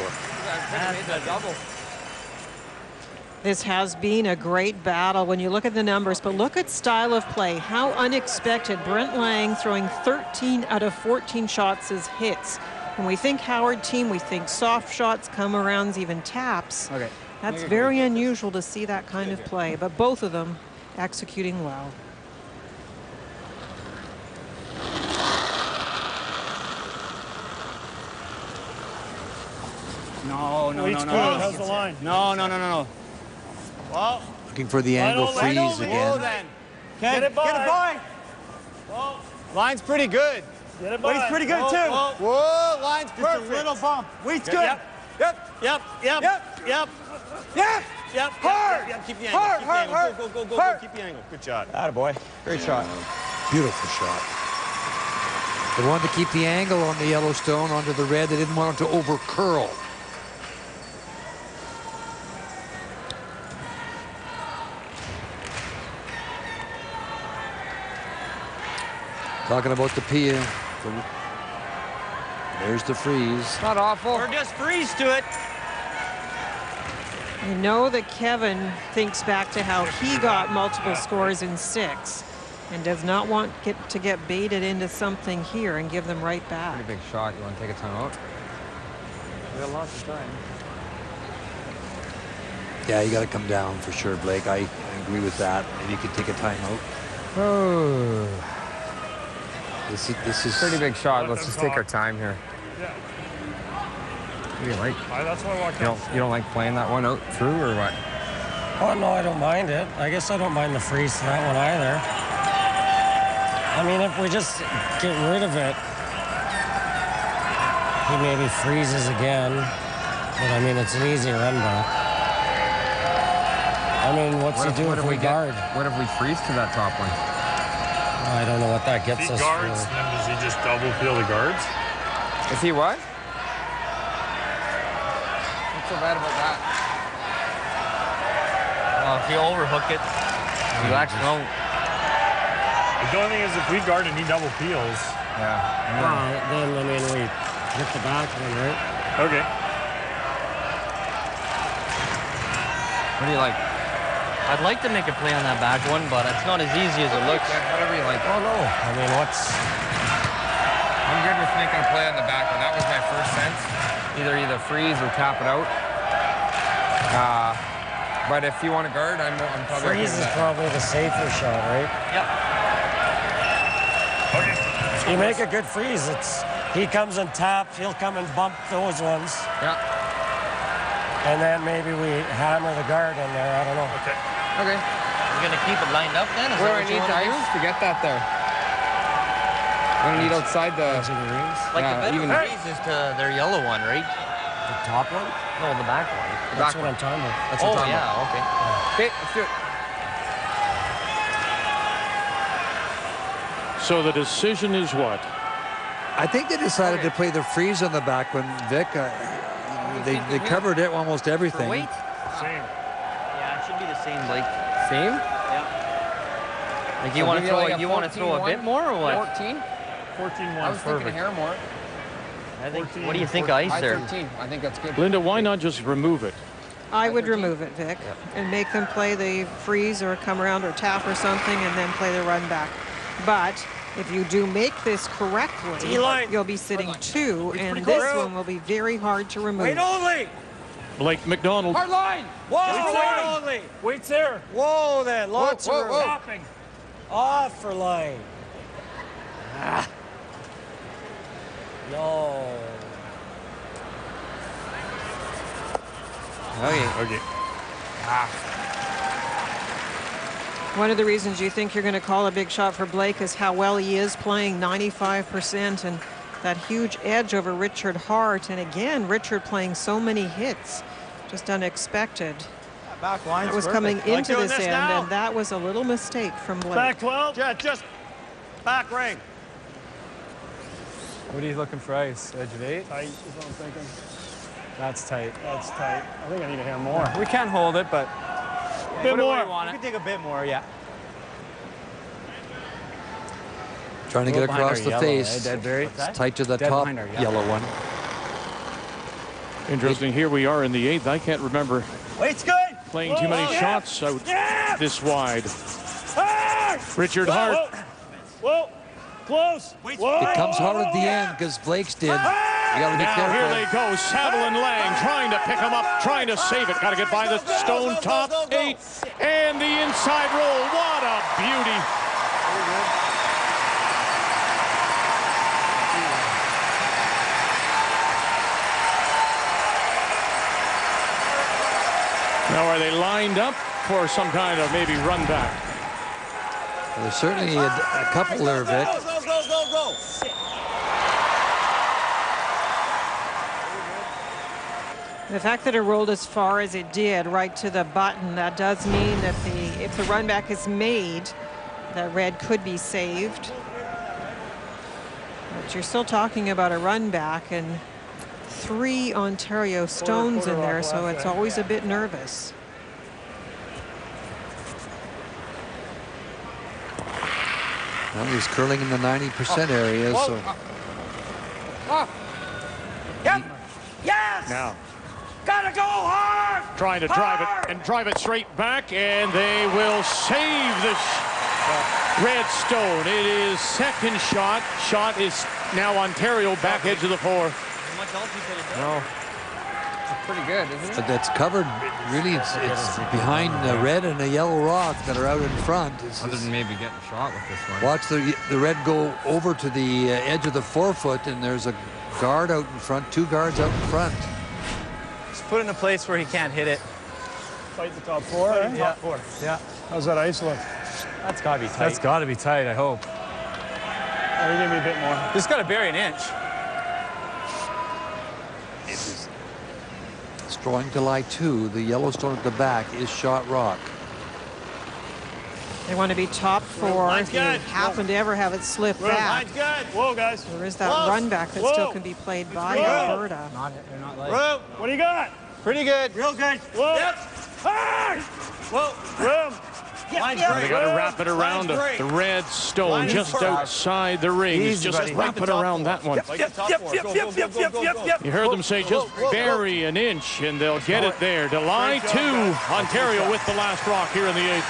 S8: This has been a great battle when you look at the numbers, but look at style of play. How unexpected. Brent Lang throwing 13 out of 14 shots as hits. When we think Howard team, we think soft shots, come-arounds, even taps.
S12: Okay.
S8: That's very unusual to see that kind of play, but both of them executing well.
S4: No.
S10: How's the line?
S4: No. Well,
S1: Looking for the angle freeze again.
S4: then.
S10: Get it by.
S4: Whoa. Line's pretty good.
S10: Get it by.
S4: Wait's pretty good, too. Whoa, line's perfect.
S10: Just a little bump.
S4: Wait's good. Yep. Hard. Keep the angle.
S10: Hard.
S4: Go. Keep the angle. Good shot.
S12: Attaboy. Great shot.
S1: Beautiful shot. They wanted to keep the angle on the Yellowstone onto the red. They didn't want it to over curl. Talking about the Pia. There's the freeze.
S12: Not awful.
S4: Or just freeze to it.
S8: You know that Kevin thinks back to how he got multiple scores in 6 and does not want to get baited into something here and give them right back.
S12: Pretty big shot. You want to take a timeout?
S10: We got lots of time.
S1: Yeah, you got to come down for sure, Blake. I agree with that. Maybe you could take a timeout.
S12: Oh.
S1: This is
S12: Pretty big shot. Let's just take our time here.
S10: Yeah.
S12: What do you like?
S10: That's why I walk
S12: You don't like playing that one out through or what?
S13: Oh, no, I don't mind it. I guess I don't mind the freeze to that one either. I mean, if we just get rid of it, he maybe freezes again. But, I mean, it's an easy run back. I mean, what's he do if we guard?
S12: What if we freeze to that top one?
S13: I don't know what that gets us
S10: If he guards,
S13: for.
S10: then does he just double peel the guards?
S12: If he what? What's so bad about that?
S14: Well, if you overhook it, you actually won't.
S10: The only thing is if we guard and he double peels.
S12: Yeah.
S13: Well, then, I mean, we hit the back one, right?
S10: Okay.
S12: What do you like?
S14: I'd like to make a play on that back one, but it's not as easy as it looks.
S12: Whatever you like.
S13: Oh, no. I mean, what's...
S12: I'm good with making a play on the back one. That was my first sense. Either freeze or tap it out. But if you want to guard, I'm probably
S13: Freeze is probably the safer shot, right?
S14: Yep.
S13: You make a good freeze. He comes and taps. He'll come and bump those ones.
S12: Yeah.
S13: And then maybe we hammer the guard in there. I don't know.
S10: Okay.
S12: Okay.
S14: You're going to keep it lined up then?
S12: Where I need ice to get that there. I'm going to need outside the rings.
S14: Like
S12: yeah,
S14: the better
S12: even
S14: freeze is to their yellow one, right?
S13: The top one?
S14: No, the back one.
S13: That's what I'm talking about.
S12: That's what I'm talking
S14: yeah,
S12: about.
S14: okay.
S12: Okay, let's do it.
S3: So the decision is what?
S1: I think they decided to play the freeze on the back one, Vic. They covered it almost everything.
S14: Weight?
S10: Same.
S14: Yeah, it should be the same, Blake.
S12: Same?
S14: Yeah. Like you want to throw a bit more or what?
S12: 14?
S10: 14
S12: I
S10: more
S12: was
S10: is
S12: thinking a
S10: perfect.
S12: hair more.
S14: I think, what do you think, ice there?
S12: 13. I think that's good.
S3: Linda, why not just remove it?
S8: I would remove it, Vic, and make them play the freeze or come around or tap or something and then play the run back. But if you do make this correctly,
S13: D-line.
S8: you'll be sitting 2, and this one will be very hard to remove.
S13: Wait only!
S3: Blake McDonald.
S11: Hard line.
S13: Whoa, wait only!
S10: Wait's there.
S13: Whoa, then. Lots of room.
S10: Stopping.
S13: Off for line. Ah. No.
S12: Okay.
S8: One of the reasons you think you're going to call a big shot for Blake is how well he is playing, 95%, and that huge edge over Richard Hart. And again, Richard playing so many hits, just unexpected.
S4: Back line.
S8: That was coming into this end,
S4: now.
S8: and that was a little mistake from Blake.
S10: Back 12.
S4: Just back ring.
S18: What are you looking for ice? Edge of 8?
S10: Tight is what I'm thinking.
S18: That's tight.
S10: That's tight. I think I need a hair more.
S18: We can hold it, but
S10: Bit more.
S4: You can take a bit more, yeah.
S1: Trying to get across the face.
S18: It's
S1: It's tight to the top yellow one.
S3: Interesting. Here we are in the 8th. I can't remember.
S4: Wait's good.
S3: playing too many shots out this wide. Richard Hart.
S10: Whoa. Close.
S7: It comes hard at the end because Blake's did. You got to be careful.
S3: Here they go. Saville and Lang trying to pick him up, trying to save it. Got to get by the stone top 8. And the inside roll. What a beauty. Now, are they lined up for some kind of maybe run back?
S7: There's certainly a couple there, Vic.
S9: Go.
S8: The fact that it rolled as far as it did, right to the button, that does mean that if the run back is made, that red could be saved. But you're still talking about a run back and 3 Ontario Stones in there, so it's always a bit nervous.
S7: Well, he's curling in the 90% area, so.
S9: Yep. Yes.
S3: Now.
S9: Gotta go hard.
S3: Trying to drive it straight back, and they will save the red stone. It is second shot. Shot is now Ontario back edge of the 4.
S12: No. It's pretty good, isn't it?
S7: But that's covered. Really, it's behind the red and the yellow rock that are out in front.
S12: Other than maybe getting shot with this one.
S7: Watch the red go over to the edge of the 4-foot, and there's a guard out in front, 2 guards out in front.
S18: Just put it in a place where he can't hit it.
S10: Fight the top 4, eh?
S18: Top 4.
S10: Yeah. How's that ice look?
S18: That's got to be tight.
S10: That's got to be tight, I hope. Oh, you give me a bit more.
S18: Just got to bury an inch.
S7: Drawing to lie 2, the Yellowstone at the back is shot rock.
S8: They want to be top 4 if you happen to ever have it slip back.
S10: Line's good. Whoa, guys.
S8: There is that run back that still can be played by Alberta.
S12: They're not like.
S10: Room. What do you got?
S18: Pretty good.
S9: Real good.
S10: Whoa.
S9: Yep. Hard.
S10: Whoa. Room.
S3: They got to wrap it around the red stone just outside the ring. He's just wrap it around that one. You heard them say just bury an inch, and they'll get it there. To lie 2, Ontario with the last rock here in the 8th.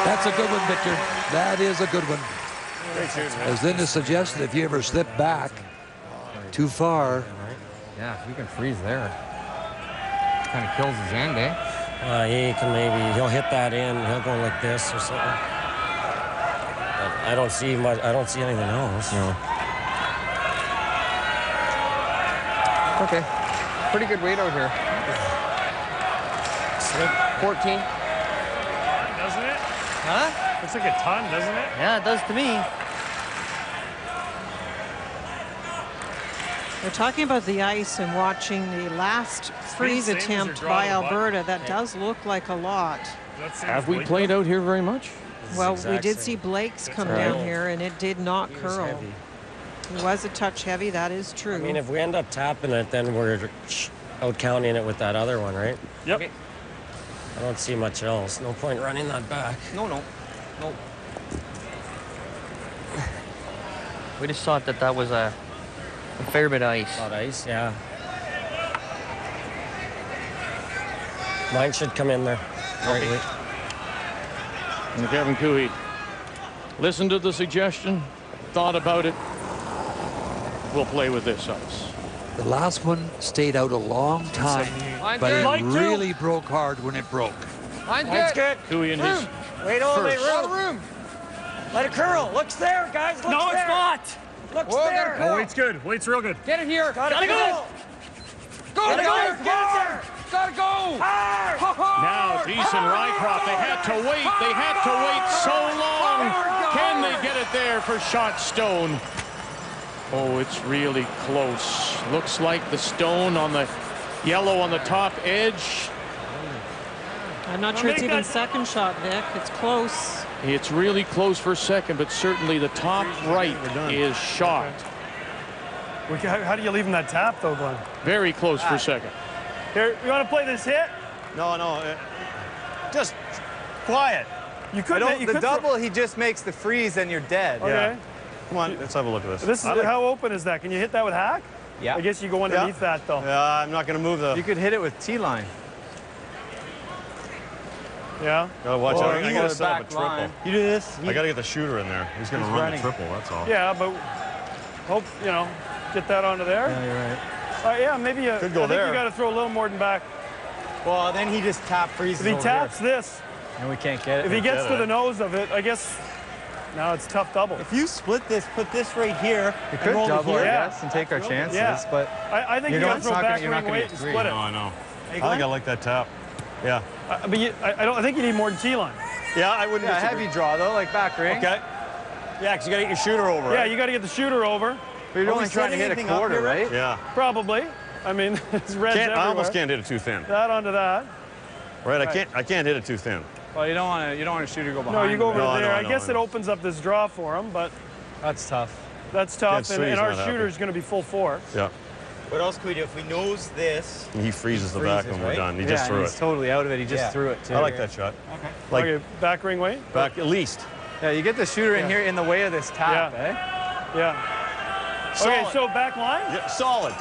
S7: That's a good one, Victor. That is a good one. As Linda suggested, if you ever slip back too far.
S12: Yeah, if you can freeze there. Kind of kills his end, eh?
S13: He can he'll hit that in. He'll go like this or something. But I don't see much. I don't see anything else.
S12: No. Okay. Pretty good weight out here. 14.
S10: Doesn't it?
S14: Huh?
S10: Looks like a ton, doesn't it?
S14: Yeah, it does to me.
S8: We're talking about the ice and watching the last freeze attempt by Alberta. That does look like a lot.
S3: Have we played out here very much?
S8: Well, we did see Blake's come down here, and it did not curl. It was a touch heavy, that is true.
S13: I mean, if we end up tapping it, then we're out counting it with that other one, right?
S10: Yep.
S13: Okay. I don't see much else. No point running that back.
S14: No. We just thought that was a fair bit of ice.
S13: A lot of ice, yeah. Mine should come in there.
S3: Okay. And Kevin Cooey listened to the suggestion, thought about it. We'll play with this ice.
S7: The last one stayed out a long time, but it really broke hard when it broke.
S9: Line's good.
S3: Cooey in his
S9: Wait, room. Let it curl. Looks there, guys. Looks
S10: No,
S9: there.
S10: it's not.
S9: Looks there.
S10: Oh, weight's good. Weight's real good.
S9: Get it here. Gotta go.
S11: Gotta go. Gotta go.
S3: Now, Deese and Rycroft, they had to wait. They had to wait so long. Can they get it there for shot stone? Oh, it's really close. Looks like the stone on the yellow on the top edge.
S8: I'm not sure it's even second shot, Vic. It's close.
S3: It's really close for second, but certainly the top right is shot.
S10: How do you leave him that tap, though, Glenn?
S3: Very close for second.
S10: Here, you want to play this hit?
S18: No. Just quiet.
S10: You could.
S18: The double, he just makes the freeze, and you're dead.
S10: Okay.
S18: Yeah. Come on, let's have a look at this.
S10: This is how open is that? Can you hit that with hack?
S18: Yeah.
S10: I guess you go underneath that, though.
S18: Yeah, I'm not going to move the...
S12: You could hit it with T-line.
S10: Yeah.
S5: Gotta watch out. I gotta set up a triple.
S18: line. You do this.
S5: I gotta get the shooter in there. He's gonna run the triple. That's all.
S10: Yeah, but hope get that onto there.
S18: Yeah, you're right.
S10: Yeah, maybe
S5: Could go
S10: I think
S5: there.
S10: you got to throw a little more than back.
S18: Well, then he just freezes.
S10: If he taps this,
S18: and we can't get it.
S10: If he gets to the nose of it, I guess now it's tough double.
S18: If you split this, put this right here. We could double, I guess, and take our chances.
S10: Yeah.
S18: But
S10: I think you got to throw back ring weight and split it.
S5: No, I know. I think I like that tap. Yeah.
S10: But I think you need more than T-line.
S5: Yeah, I wouldn't.
S18: Yeah, heavy draw though, like back ring.
S5: Okay. Yeah, because you got to get your shooter over.
S10: Yeah,
S5: right?
S10: you got to get the shooter over.
S18: But you're only trying to hit a quarter, right?
S5: Yeah.
S10: Probably. I mean, it's reds everywhere.
S5: I almost can't hit it too thin.
S10: That onto that.
S5: Right, I can't hit it too thin.
S18: Well, you don't want a shooter to go behind.
S10: No, you go over
S5: No,
S10: there.
S5: I
S10: guess it opens up this draw for him, but
S18: that's tough.
S10: That's tough,
S5: Can't
S10: and our
S5: not
S10: shooter's going to be full force.
S5: Yeah.
S18: What else could we do if we nose this?
S5: He freezes the back when we're done. He just threw
S18: he's
S5: it.
S18: totally out of it. He just threw it too.
S5: I like that shot.
S18: Okay.
S5: Like
S10: Okay, back ring weight?
S5: back at least.
S18: Yeah, you get the shooter in here in the way of this tap, eh?
S10: Yeah.
S5: Solid.
S10: Okay, so back line?
S5: Yeah, solid.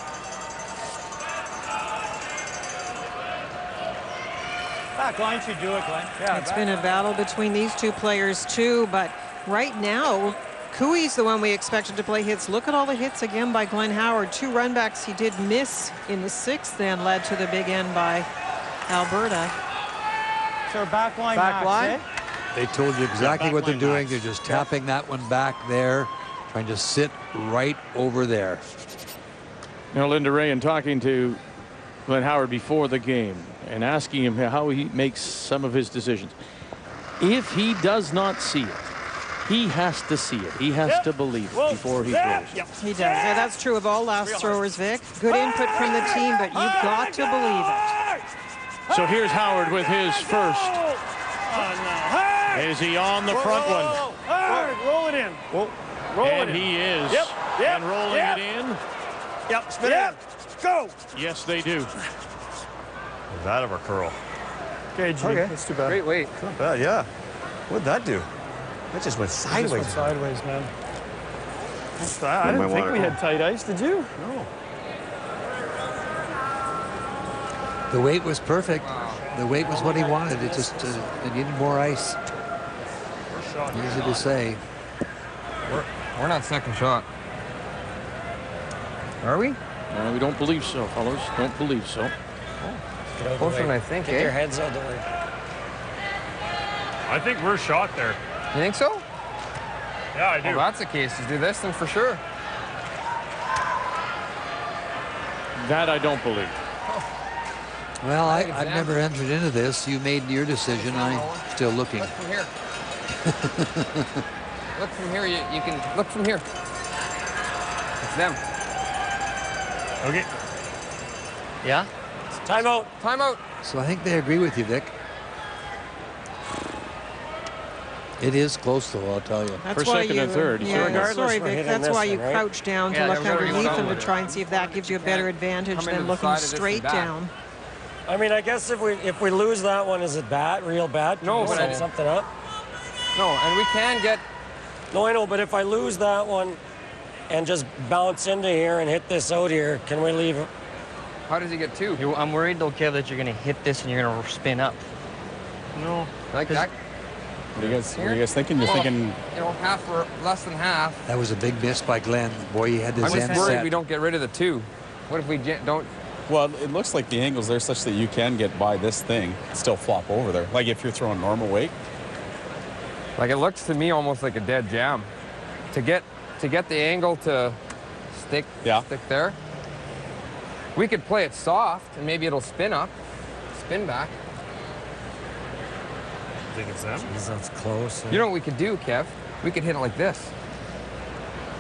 S18: Back line should do it, Glenn. Yeah,
S8: It's been a battle between these two players too, but right now, Cooey's the one we expected to play hits. Look at all the hits again by Glenn Howard. 2 runbacks he did miss in the 6th, then led to the big end by Alberta.
S18: So back line.
S7: Back line?
S18: Eh?
S1: They told you exactly what they're
S5: line
S1: doing.
S5: max.
S1: They're just tapping that one back there, trying to sit right over there.
S3: Now, Linda Ray, and talking to Glenn Howard before the game and asking him how he makes some of his decisions. If he does not see it, he has to see it. He has to believe it before he throws.
S8: He does. Yeah, that's true of all last throwers, Vic. Good input from the team, but you've got to believe it.
S3: So here's Howard with his first. Is he on the front one?
S10: Hard, roll it in. Roll
S3: And
S10: it in.
S3: he is.
S10: Yep.
S3: And rolling it in.
S10: Yep. Spin it. Go.
S3: Yes, they do.
S5: That of a curl.
S10: Okay, G.
S18: Okay.
S10: That's too bad.
S18: Great weight.
S5: Not bad, yeah. What'd that do? That just went sideways.
S10: Just went sideways, man. I didn't think we had tight ice, did you?
S5: No.
S1: The weight was perfect. The weight was what he wanted. It just it needed more ice. Easy to say.
S12: We're not second shot. Are we?
S3: No, we don't believe so, fellas. Don't believe so.
S12: Closer than I think,
S13: Get your
S12: eh?
S13: heads out of the way.
S10: I think we're shot there.
S12: You think so?
S10: Yeah, I
S12: Well, that's the case. Just do this, then for sure.
S3: That I don't believe.
S1: Well, I've never entered into this. You made your decision. I'm still looking.
S12: Look from here. Look from here. You can look from here. It's them.
S10: Okay.
S12: Yeah?
S13: Timeout.
S12: Timeout.
S1: So I think they agree with you, Vic. It is close, though, I'll tell you.
S8: That's
S3: For
S8: why
S3: second
S8: you,
S3: and third.
S8: Yeah, sorry,
S13: we're
S8: Vic.
S13: hitting
S8: That's
S13: this
S8: why you
S13: one, right?
S8: crouch down to
S12: Yeah,
S8: look
S12: they were
S8: underneath
S12: going
S8: him to
S12: with
S8: try
S12: it.
S8: and see if that gives you a better advantage
S12: come into
S8: than
S12: the
S8: looking
S12: side of this and
S8: straight
S12: back.
S8: down.
S13: I mean, I guess if we lose that one, is it bad? Real bad?
S12: No,
S13: Can we
S12: but
S13: set something up.
S12: No, and we can get.
S13: No, I know, but if I lose that one and just bounce into here and hit this out here, can we leave?
S12: How does he get 2?
S14: I'm worried, though, Kev, that you're going to hit this and you're going to spin up.
S12: No. Like that?
S19: What are you guys thinking? You're thinking,
S12: You know, half or less than half.
S1: That was a big miss by Glenn. Boy, he had his
S12: I'm just
S1: end
S12: worried
S1: set.
S12: we don't get rid of the 2. What if we don't?
S19: well, it looks like the angle's there such that you can get by this thing, still flop over there. Like if you're throwing normal weight.
S12: Like it looks to me almost like a dead jam. To get the angle to stick there. We could play it soft and maybe it'll spin up, spin back.
S5: Think it's them?
S13: Jeez, that's close.
S12: You know what we could do, Kev? We could hit it like this.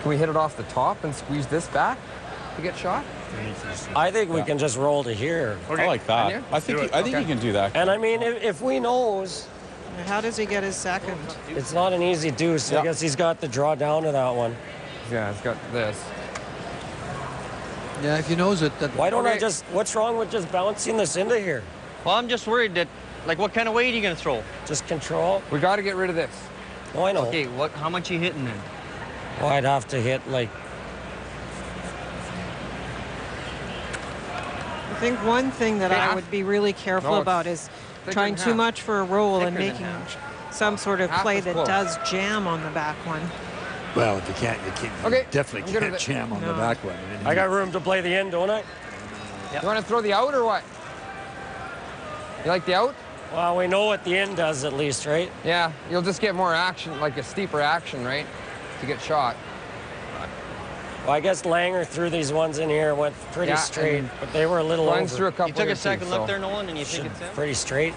S12: Can we hit it off the top and squeeze this back to get shot?
S13: I think we can just roll to here.
S19: I like that. I think you can do that.
S13: And I mean, if we nose,
S8: How does he get his second?
S13: it's not an easy deuce. I guess he's got the draw down to that one.
S12: Yeah, it's got this.
S1: Yeah, if you knows it.
S13: Why don't I just, what's wrong with just bouncing this into here?
S14: Well, I'm just worried that, like, what kind of weight are you going to throw?
S13: Just control.
S12: We got to get rid of this.
S13: Oh, I know.
S14: Okay, how much you hitting then?
S13: Well, I'd have to hit like.
S8: I think one thing that I would be really careful
S12: No,
S8: about is trying too much for a roll and making some sort of play that does jam on the back one.
S1: Well, you definitely can't jam on the back one.
S13: I got room to play the end, don't I?
S12: You want to throw the out or what? You like the out?
S13: Well, we know what the end does at least, right?
S12: Yeah, you'll just get more action, like a steeper action, right? To get shot.
S13: Well, I guess Langer threw these ones in here, went pretty straight, but they were a little over.
S14: Through a couple. You took a second look there, Nolan, and you think it's in?
S13: Pretty straight.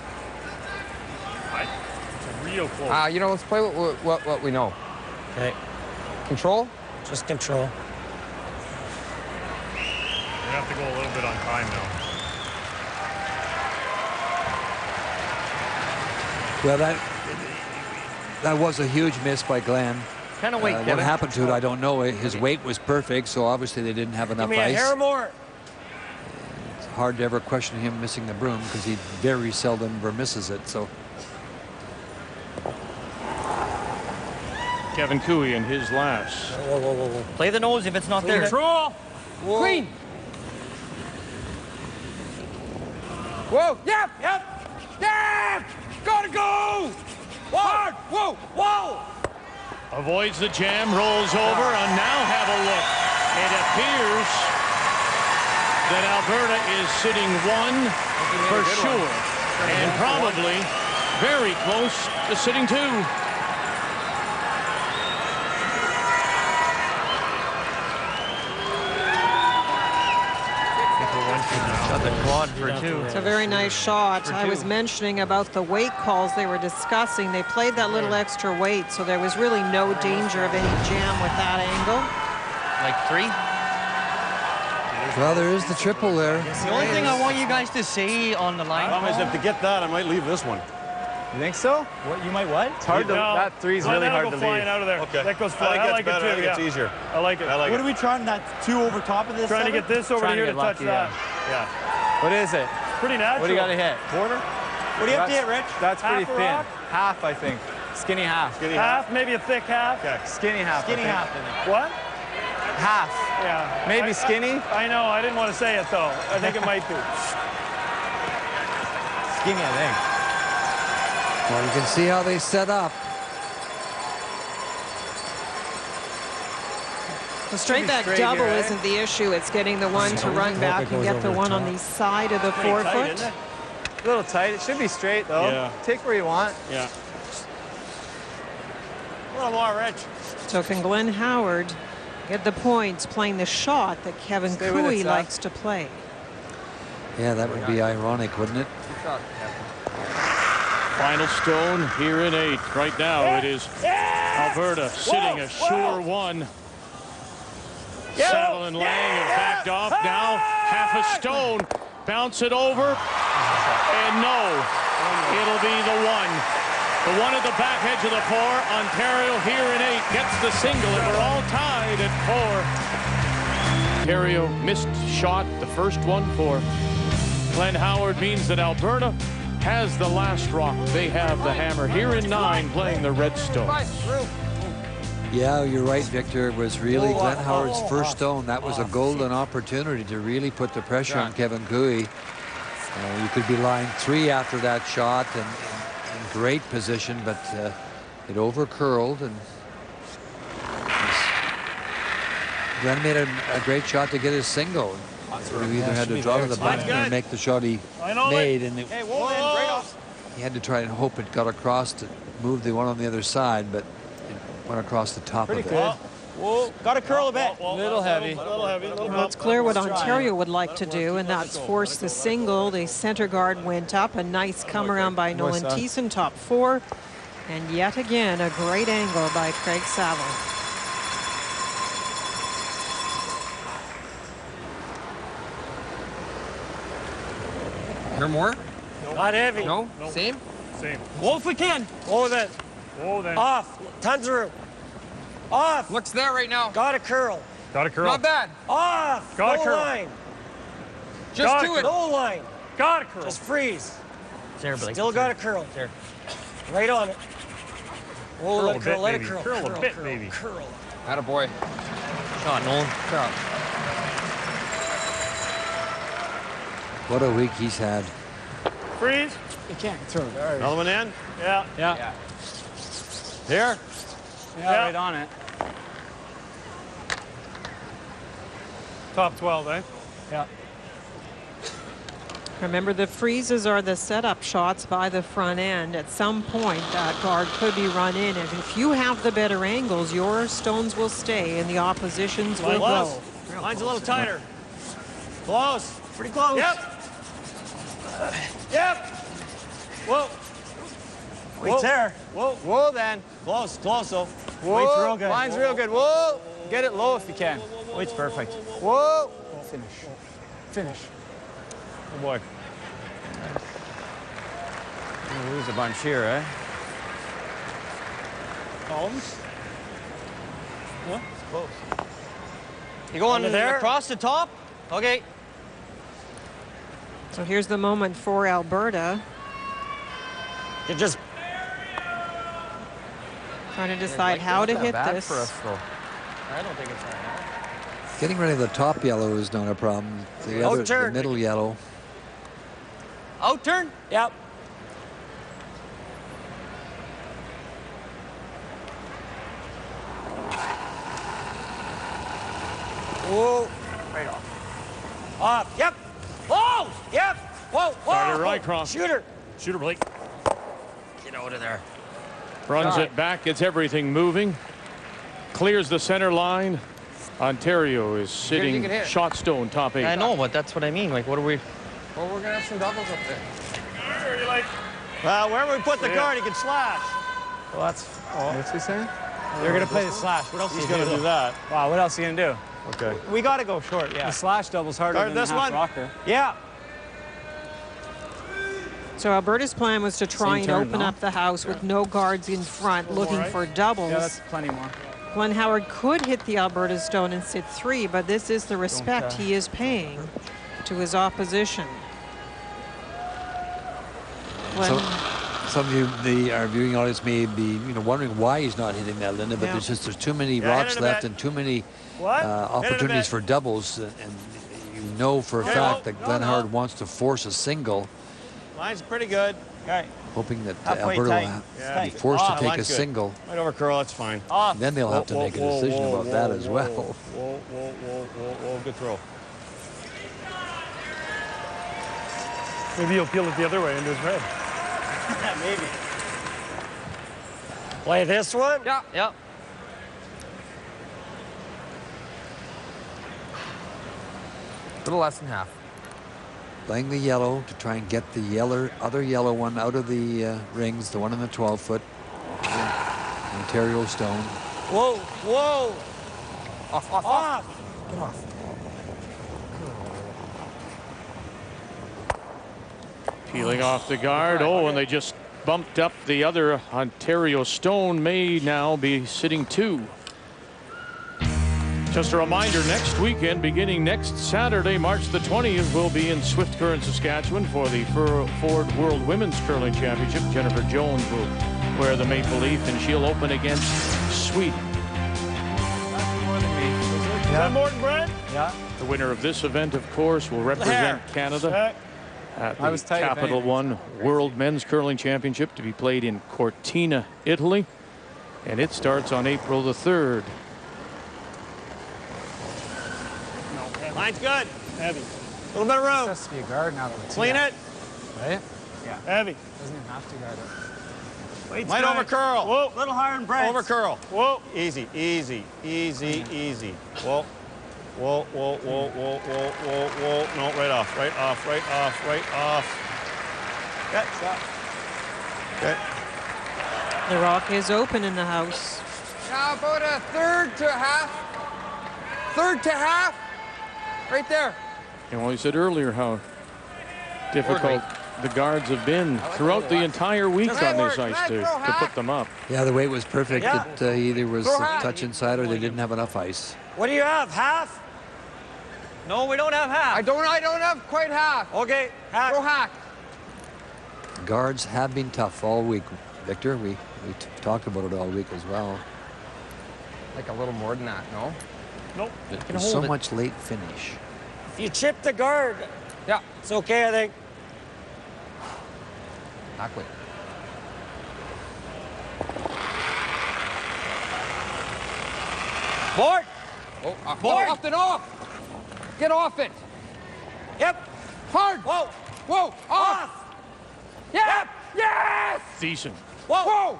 S10: It's real close.
S12: You know, let's play what we know.
S13: Okay.
S12: Control?
S13: Just control.
S10: We have to go a little bit on time now.
S1: Well, that was a huge miss by Glenn.
S14: Kind of weight,
S1: What happened to it, I don't know. His weight was perfect, so obviously they didn't have enough
S13: Give me
S1: ice.
S13: a hair more.
S1: It's hard to ever question him missing the broom because he very seldom ever misses it. So
S3: Kevin Cooey in his last.
S13: Whoa.
S14: Play the nose if it's not there.
S10: Control.
S12: Clean. Whoa.
S11: Yep. Gotta go. Hard. Whoa.
S3: Avoids the jam, rolls over, and now have a look. It appears that Alberta is sitting one for sure, and probably very close to sitting two.
S14: Got the quad for two.
S8: It's a very nice shot. I was mentioning about the weight calls they were discussing. They played that little extra weight, so there was really no danger of any jam with that angle.
S14: Like 3?
S1: well, there is the triple there.
S14: The only thing I want you guys to say on the line.
S5: If to get that, I might leave this one.
S18: You think so?
S10: What, you might what?
S18: It's hard to, that three's really hard to leave.
S10: Flying out of there.
S5: Okay.
S10: That goes flying. I like it too.
S5: I think it's easier.
S10: I like it.
S5: What
S10: are we trying? That 2 over top of this? Trying to get this over here to touch that. Yeah.
S18: What is it?
S10: Pretty natural.
S18: What do you got to hit?
S10: Quarter. What do you have to hit, Rich?
S18: That's pretty
S10: Half a
S18: thin.
S10: rock?
S18: Half, I think. Skinny half.
S10: Half, maybe a thick half.
S18: Okay. Skinny half.
S10: Skinny half. What?
S18: Half.
S10: Yeah.
S18: Maybe skinny?
S10: I know. I didn't want to say it, though. I think it might be.
S18: Skinny, I think.
S1: Well, you can see how they set up.
S8: The straight back double isn't the issue. It's getting the one to run back and get the one on the side of the forefoot.
S18: A little tight. It should be straight, though.
S10: Yeah.
S18: Take where you want.
S10: Yeah. A little more, Rich.
S8: So can Glenn Howard get the points playing the shot that Kevin Cooey likes to play?
S1: Yeah, that would be ironic, wouldn't it?
S3: Final stone here in 8. Right now it is Alberta sitting a sure one. Saville and Lang have backed off. Now half a stone. Bounce it over. And no, it'll be the one. The one at the back edge of the 4. Ontario here in 8 gets the single, and we're all tied at 4. Ontario missed shot, the first one for Glenn Howard, means that Alberta has the last rock. They have the hammer here in 9 playing the Redstone.
S1: Yeah, you're right, Victor. It was really Glenn Howard's first stone. That was a golden opportunity to really put the pressure on Kevin Cooey. You could be lying 3 after that shot and in great position, but it over-curled, and Glenn made a great shot to get his single. So he either had to draw to the button or make the shot he made, and he had to try and hope it got across to move the one on the other side, but it went across the top of it.
S10: Whoa, got to curl a bit.
S18: A little heavy.
S8: Well, it's clear what Ontario would like to do, and that's force the single. The center guard went up. A nice come around by Nolan Thiessen, top 4. And yet again, a great angle by Craig Saville.
S12: Here more?
S13: Not heavy.
S12: No? Same?
S10: Same.
S13: Whoa, if we can. Whoa, then.
S10: Whoa, then.
S13: Off. Tons of room. Off.
S12: Looks there right now.
S13: Got a curl.
S10: Got a curl.
S12: Not bad.
S13: Off.
S10: Got a
S13: no
S10: curl.
S13: line.
S12: Just do it.
S13: No line.
S10: Got a curl.
S13: Just freeze.
S14: There, Blake.
S13: Still got a curl.
S14: There.
S13: Right on it. Whoa,
S10: Curl
S13: let
S10: a
S13: it curl.
S10: bit,
S13: Let it
S10: maybe.
S13: curl.
S10: Curl a bit, maybe.
S13: Curl.
S12: Attaboy.
S14: Shot, Nolan.
S12: Shot.
S1: What a week he's had.
S10: Freeze.
S9: You can't throw it.
S4: Another one in?
S10: Yeah.
S9: Yeah.
S4: Here?
S9: Yeah, right on it.
S10: Top 12, eh?
S9: Yeah.
S8: Remember, the freezes are the setup shots by the front end. At some point, that guard could be run in, and if you have the better angles, your stones will stay and the opposition's will go.
S4: Line's a little tighter. Close.
S9: Pretty close.
S4: Yep. Yep. Whoa.
S9: Weight's there.
S4: Whoa. Whoa, then. Close, close, though.
S9: Whoa. Weight's real good. Line's real good. Whoa. Get it low if you can.
S10: Weight's perfect.
S9: Whoa. Finish. Finish.
S10: Oh, boy.
S14: We'll lose a bunch here, eh?
S10: Columns?
S4: It's close.
S14: You going
S10: Under there?
S14: across the top? Okay.
S8: So here's the moment for Alberta.
S13: You just
S8: trying to decide how to hit this.
S14: For us, though. I don't think it's that bad.
S7: Getting rid of the top yellow is not a problem. The middle yellow.
S14: Out turn?
S9: Yep. Whoa. Right off. Off. Yep. Whoa. Yep. Whoa. Whoa.
S3: Started right cross.
S9: Shooter.
S3: Shooter, Blake.
S14: Get out of there.
S3: Runs it back, gets everything moving. Clears the center line. Ontario is sitting shot stone, top 8.
S14: I know, but that's what I mean. Like, what are we... Well, we're going to have some doubles up there.
S4: Wherever we put the guard, he can slash.
S9: Well, that's... Oh.
S10: What's he saying?
S9: They're going to play the slash. What else
S4: He's
S9: are
S4: going to do that.
S9: Wow, what else are you going to do?
S4: Okay.
S9: We got to go short, yeah. The slash double's harder
S4: Guard
S9: than
S4: this
S9: the half
S4: one.
S9: rocker.
S4: Yeah.
S8: So Alberta's plan was to try
S9: Same
S8: and
S9: turn,
S8: open
S9: no?
S8: up the house with no guards in front, looking for doubles.
S9: Yeah, that's plenty more.
S8: Glenn Howard could hit the Alberta stone and sit 3, but this is the respect he is paying to his opposition.
S7: Some of you, our viewing audience, may be wondering why he's not hitting that, Linda. But there's too many rocks left and too many opportunities for doubles, and you know for a fact that Glenn Howard wants to force a single.
S4: Line's pretty good.
S9: Okay.
S7: Hoping that
S9: Halfway
S7: Alberta will be forced to take a single.
S4: Right over curl, that's fine.
S7: Then they'll have to make a decision about that as well.
S4: Whoa, good throw.
S10: Maybe he'll peel it the other way into his red.
S13: Yeah, maybe. Play this one?
S14: Yeah, yeah. A little less than half.
S7: Playing the yellow to try and get the other yellow one out of the rings, the one in the 12-foot. Ontario stone.
S9: Whoa, whoa.
S14: Off.
S9: Get off.
S3: Peeling off the guard. Oh, and they just bumped up the other Ontario stone. May now be sitting 2. Just a reminder, next weekend, beginning next Saturday, March the 20th, we'll be in Swift Current, Saskatchewan for the Ford World Women's Curling Championship. Jennifer Jones will wear the maple leaf, and she'll open against Sweden.
S10: That's more than me. Is that more than Brent?
S9: Yeah.
S3: The winner of this event, of course, will represent Canada at the Capital One World Men's Curling Championship to be played in Cortina, Italy. And it starts on April the 3rd.
S4: Line's good.
S10: Heavy.
S4: A little bit of room.
S9: It has to be a guard now.
S4: Clean it.
S9: Right?
S10: Yeah. Heavy.
S9: Doesn't even have to guard it.
S4: Light over curl.
S10: Whoa.
S9: Little higher than Brent.
S4: Over curl.
S10: Whoa.
S4: Easy. Whoa. Whoa. No, right off. Okay.
S8: The rock is open in the house.
S14: Now about a third to half. Right there.
S3: And well, you said earlier how difficult the guards have been throughout the entire week on this ice to put them up.
S7: Yeah, the weight was perfect.
S9: Yeah.
S7: It either was a touch inside or they didn't have enough ice.
S9: What do you have? Half?
S14: No, we don't have half. I don't have quite half.
S9: Okay, half.
S14: Go hack.
S7: Guards have been tough all week, Victor. We talked about it all week as well.
S14: Like a little more than that, no?
S10: Nope.
S7: There's so much late finish.
S9: If you chip the guard,
S14: yeah,
S9: it's okay, I think.
S12: Hackway.
S9: Board!
S12: Oh,
S9: Board!
S12: Off and off! Get off it!
S9: Yep!
S12: Hard!
S9: Whoa!
S12: Whoa! Off!
S9: Yep! Yes!
S3: Decent.
S9: Whoa!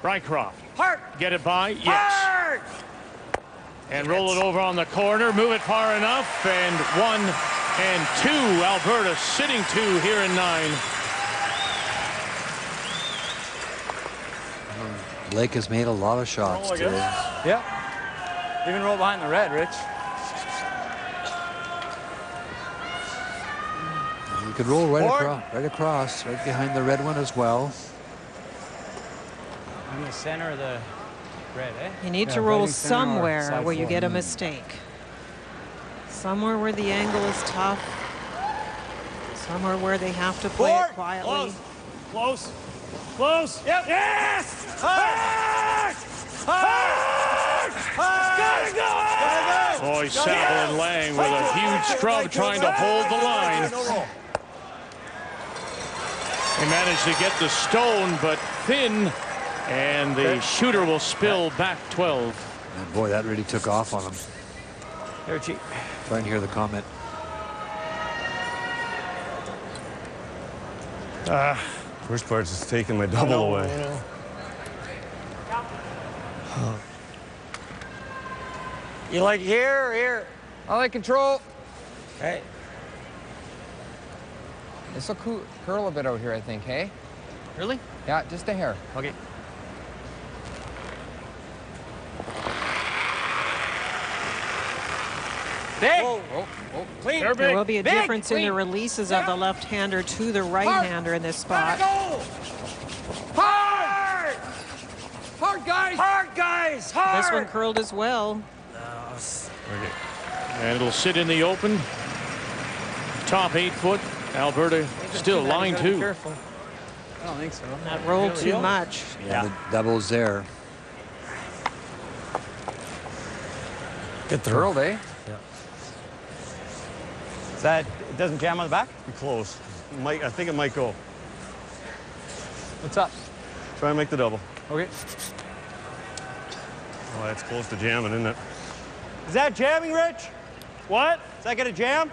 S3: Rycroft.
S9: Hard!
S3: Get it by? Yes.
S9: Hard!
S3: And roll it over on the corner. Move it far enough. And 1 and 2. Alberta sitting 2 here in 9.
S7: Blake has made a lot of shots today.
S9: Yep. Even roll behind the red, Rich.
S7: You could roll right across, right behind the red one as well.
S9: In the center of the red, eh?
S8: You need to roll somewhere where you get a mistake. Somewhere where the angle is tough. Somewhere where they have to play it quietly.
S10: Close. Close.
S9: Yep.
S10: Yes!
S9: Hard! Hard! Hard! Gotta go!
S3: Boy, Saville and Lang with a huge scrub trying to hold the line. They managed to get the stone, but thin, and the shooter will spill back 12.
S7: And boy, that really took off on him.
S9: There, Chief.
S7: Try and hear the comment.
S5: Worst part is taking my double away.
S9: You like here or here?
S12: I like control.
S9: Hey.
S12: This will curl a bit out here, I think, hey?
S9: Really?
S12: Yeah, just a hair.
S9: Okay. Big.
S12: Oh.
S9: Clean.
S8: There will be a
S9: Big.
S8: difference in the releases of the left-hander to the right-hander in this spot.
S9: Hard!
S12: Hard, guys!
S9: Hard, guys! Hard!
S8: This one curled as well.
S3: And it'll sit in the open. Top 8 foot. Alberta still line 2.
S9: Careful. I don't think so.
S8: That rolled too much.
S7: Yeah, the double's there.
S12: Get the curled, eh?
S9: Yeah. Is that, it doesn't jam on the back?
S5: Close. I think it might go.
S9: What's up?
S5: Try and make the double.
S9: Okay.
S5: Oh, that's close to jamming, isn't it?
S9: Is that jamming, Rich? What? Is that gonna jam?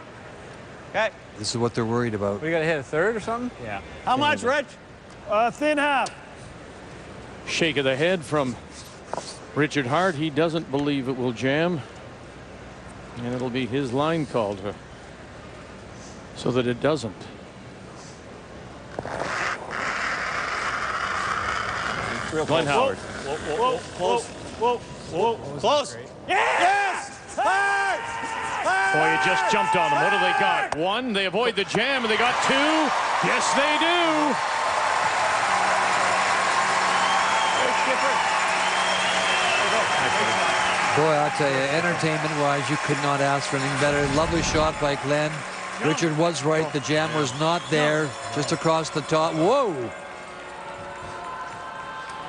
S9: Okay.
S7: This is what they're worried about.
S9: We gotta hit a third or something? Yeah. How much, Rich?
S10: Thin half.
S3: Shake of the head from Richard Hart. He doesn't believe it will jam. And it'll be his line call so that it doesn't. Glenn Howard.
S10: Whoa.
S9: Close. Yes! Hard!
S3: Boy, it just jumped on them. What do they got? 1. They avoid the jam, and they got 2. Yes, they do.
S7: Boy, I'll tell you, entertainment-wise, you could not ask for anything better. Lovely shot by Glenn. Richard was right. The jam was not there. Just across the top. Whoa!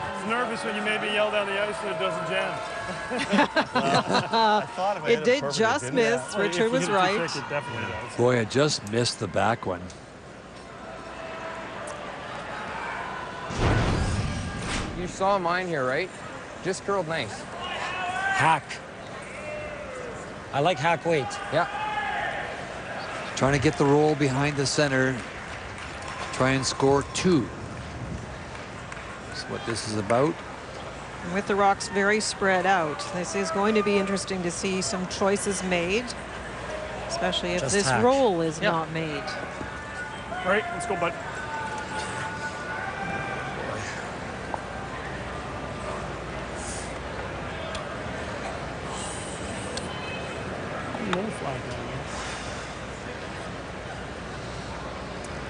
S10: I was nervous when you made me yell down the ice so it doesn't jam.
S8: It did just miss. Richard was right.
S10: It definitely does.
S7: Boy, I just missed the back one.
S12: You saw mine here, right? Just curled nice.
S13: Hack. I like hack weight.
S12: Yeah.
S7: Trying to get the roll behind the center. Try and score 2. That's what this is about.
S8: With the rocks very spread out, this is going to be interesting to see some choices made, especially if this roll is not made.
S10: All right, let's go, bud.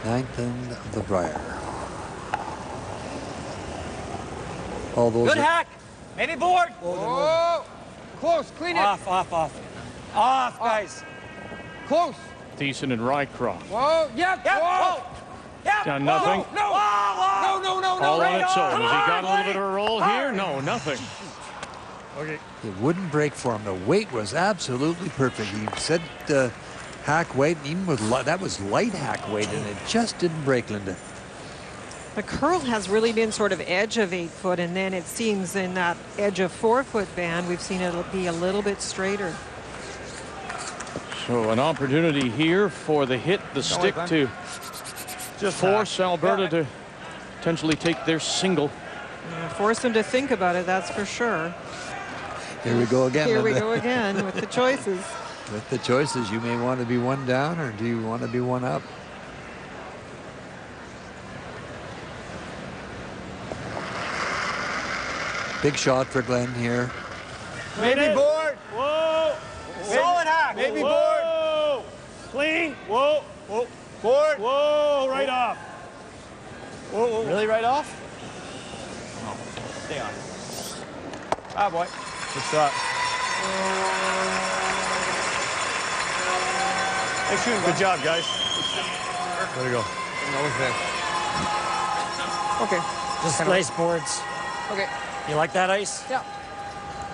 S7: Ninth end of the Brier. All those
S9: Good hack. Maybe board.
S12: Oh, close. Clean it.
S9: Off, guys.
S12: Close.
S3: Thiessen and Rycroft.
S12: Whoa. Yep.
S9: Whoa. Yep.
S3: Done nothing.
S12: No.
S3: All on its own. Has he got a little bit of a roll here? No, nothing.
S10: Okay.
S7: It wouldn't break for him. The weight was absolutely perfect. He said hack weight, even with that was light hack weight, and it just didn't break, Linda.
S8: The curl has really been sort of edge of 8 foot, and then it seems in that edge of 4 foot band, we've seen it be a little bit straighter.
S3: So an opportunity here for the hit, the stick to just force Alberta to potentially take their single.
S8: Force them to think about it, that's for sure.
S7: Here we go again.
S8: Here we
S7: Linda.
S8: go again with the choices.
S7: With the choices, you may want to be one down, or do you want to be one up? Big shot for Glenn here.
S10: Maybe board.
S9: Whoa.
S10: Solid hack.
S9: Maybe
S10: board. Clean. Whoa. Whoa. Board. Whoa. Right off. Whoa. Whoa.
S14: Really right off?
S10: No. Stay on.
S14: Ah, boy.
S10: Good shot. Nice shooting, good job, guys. Way to go.
S13: Okay. Just nice boards.
S14: Okay.
S13: You like that ice?
S14: Yeah.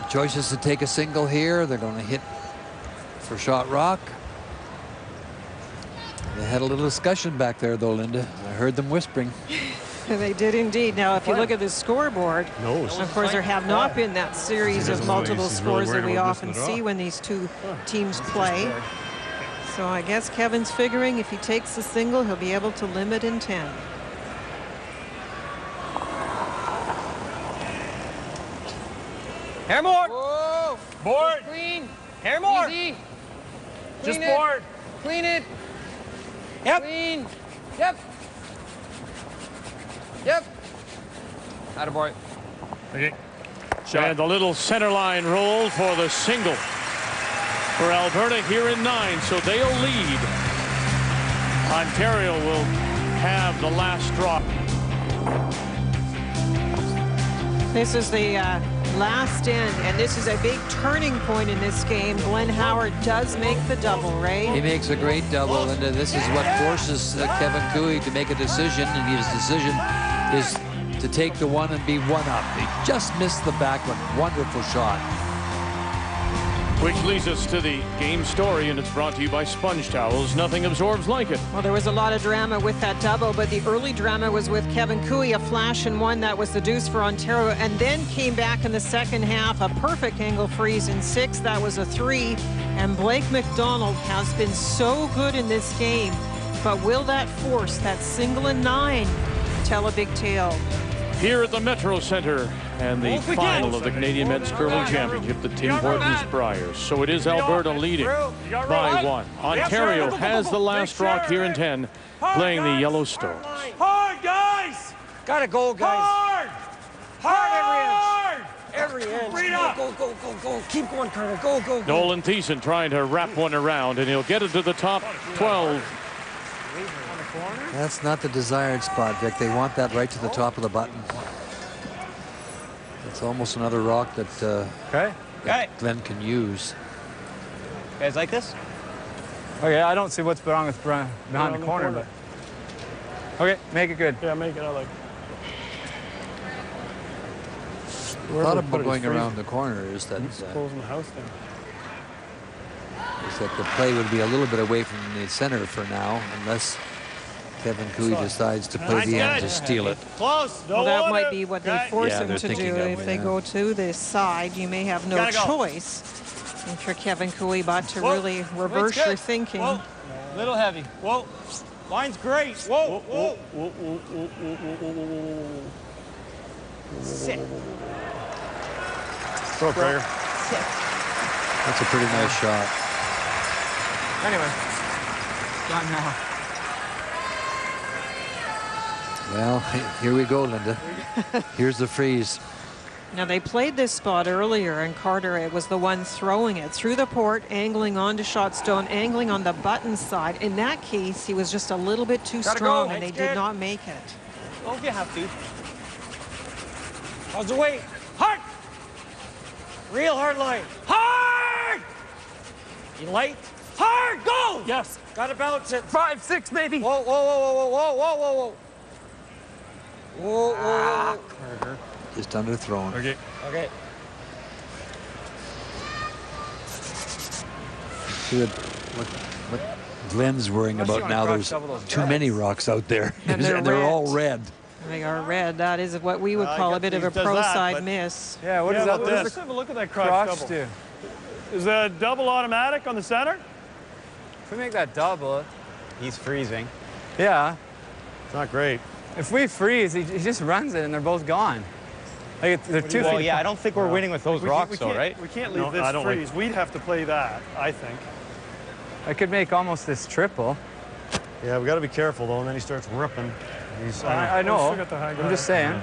S7: The choice is to take a single here. They're going to hit for shot rock. They had a little discussion back there, though, Linda. I heard them whispering.
S8: They did indeed. Now, if you look at the scoreboard, of course, there have not been that series of multiple scores that we often see when these two teams play. So I guess Kevin's figuring if he takes the single, he'll be able to limit in 10.
S14: Hair more.
S9: Whoa.
S10: Board.
S14: Just clean. Hair more. Easy.
S10: Just
S14: Clean it.
S10: board.
S14: Clean it.
S10: Yep.
S14: Clean. Yep. Yep. Attaboy.
S10: Okay.
S3: And the little center line roll for the single for Alberta here in 9. So they'll lead. Ontario will have the last drop.
S8: This is the last end, and this is a big turning point in this game. Glenn Howard does make the double, Ray.
S7: He makes a great double, and this is what forces Kevin Cooey to make a decision, and his decision is to take the one and be one up. He just missed the back one. Wonderful shot.
S3: Which leads us to the game story, and it's brought to you by Sponge Towels. Nothing absorbs like it.
S8: Well, there was a lot of drama with that double, but the early drama was with Kevin Cooey, a flash and one that was the deuce for Ontario, and then came back in the second half, a perfect angle freeze in 6. That was a 3, and Blake McDonald has been so good in this game, but will that force that single in 9 tell a big tale?
S3: Here at the Metro Center and the final of the Canadian Men's Curling Championship, the Tim Hortons Brier. So it is Alberta leading by 1. Ontario has the last rock here in 10, playing the Yellowstones.
S9: Hard, guys!
S13: Gotta go, guys.
S9: Hard! Hard!
S13: Every inch.
S9: Read up.
S13: Go, go, go, go. Keep going, Colonel. Go, go, go.
S3: Nolan Thiessen trying to wrap one around, and he'll get it to the top 12.
S7: That's not the desired spot, Vic. They want that right to the top of the button. It's almost another rock that, that Glenn can use.
S14: You guys like this?
S18: Okay, I don't see what's wrong with behind the corner, but okay, make it good.
S10: Yeah, make it. I like.
S7: A lot about going around the corner is that
S10: Closing the house down.
S7: is that the play would be a little bit away from the center for now, unless Kevin Cooey decides to play the end to steal it.
S10: Close.
S8: Well, that might be what they force
S7: Yeah,
S8: him
S7: they're
S8: to
S7: thinking
S8: do.
S7: that
S8: If
S7: way,
S8: they
S7: yeah.
S8: go to this side, you may have no
S10: Gotta go.
S8: choice. And for Kevin Cooey, but to
S10: Whoa.
S8: really reverse
S10: Good.
S8: your thinking.
S10: Whoa.
S14: Little heavy.
S10: Whoa. Line's great. Whoa. Whoa. Whoa. Whoa. Whoa. Whoa. Whoa.
S8: Sit.
S10: Throw it, Prayer.
S7: That's a pretty nice shot.
S14: Anyway. Done now.
S7: Well, here we go, Linda. Here's the freeze.
S8: Now, they played this spot earlier, and Carter, it was the one throwing it through the port, angling onto shot stone, angling on the button side. In that case, he was just a little bit too strong, and they did not make it.
S14: Go if you have to.
S13: How's the weight?
S9: Hard!
S13: Real hard line.
S9: Hard!
S13: You light?
S9: Hard! Go!
S10: Yes.
S13: Gotta balance it.
S9: 5, 6, maybe.
S13: Whoa, whoa, whoa, whoa, whoa, whoa, whoa, whoa. Whoa, whoa, whoa.
S7: Just underthrown.
S10: Okay.
S13: Okay.
S7: See what Glenn's worrying about now. There's too many rocks out there,
S8: And
S7: and they're all
S8: red.
S7: red.
S8: They are red. That is what we would call a bit of a pro side miss.
S10: Yeah, what is that? Let's have a look at that crotch double. Do? Is the double automatic on the center?
S18: If we make that double, he's freezing. Yeah.
S5: It's not great.
S18: If we freeze, he just runs it and they're both gone. Like they're 2 feet.
S4: Yeah, I don't think we're winning with those rocks, though, right?
S10: We can't leave this freeze. We'd have to play that, I think.
S18: I could make almost this triple.
S5: Yeah, we got to be careful though, and then he starts ripping.
S18: I know. I'm just saying.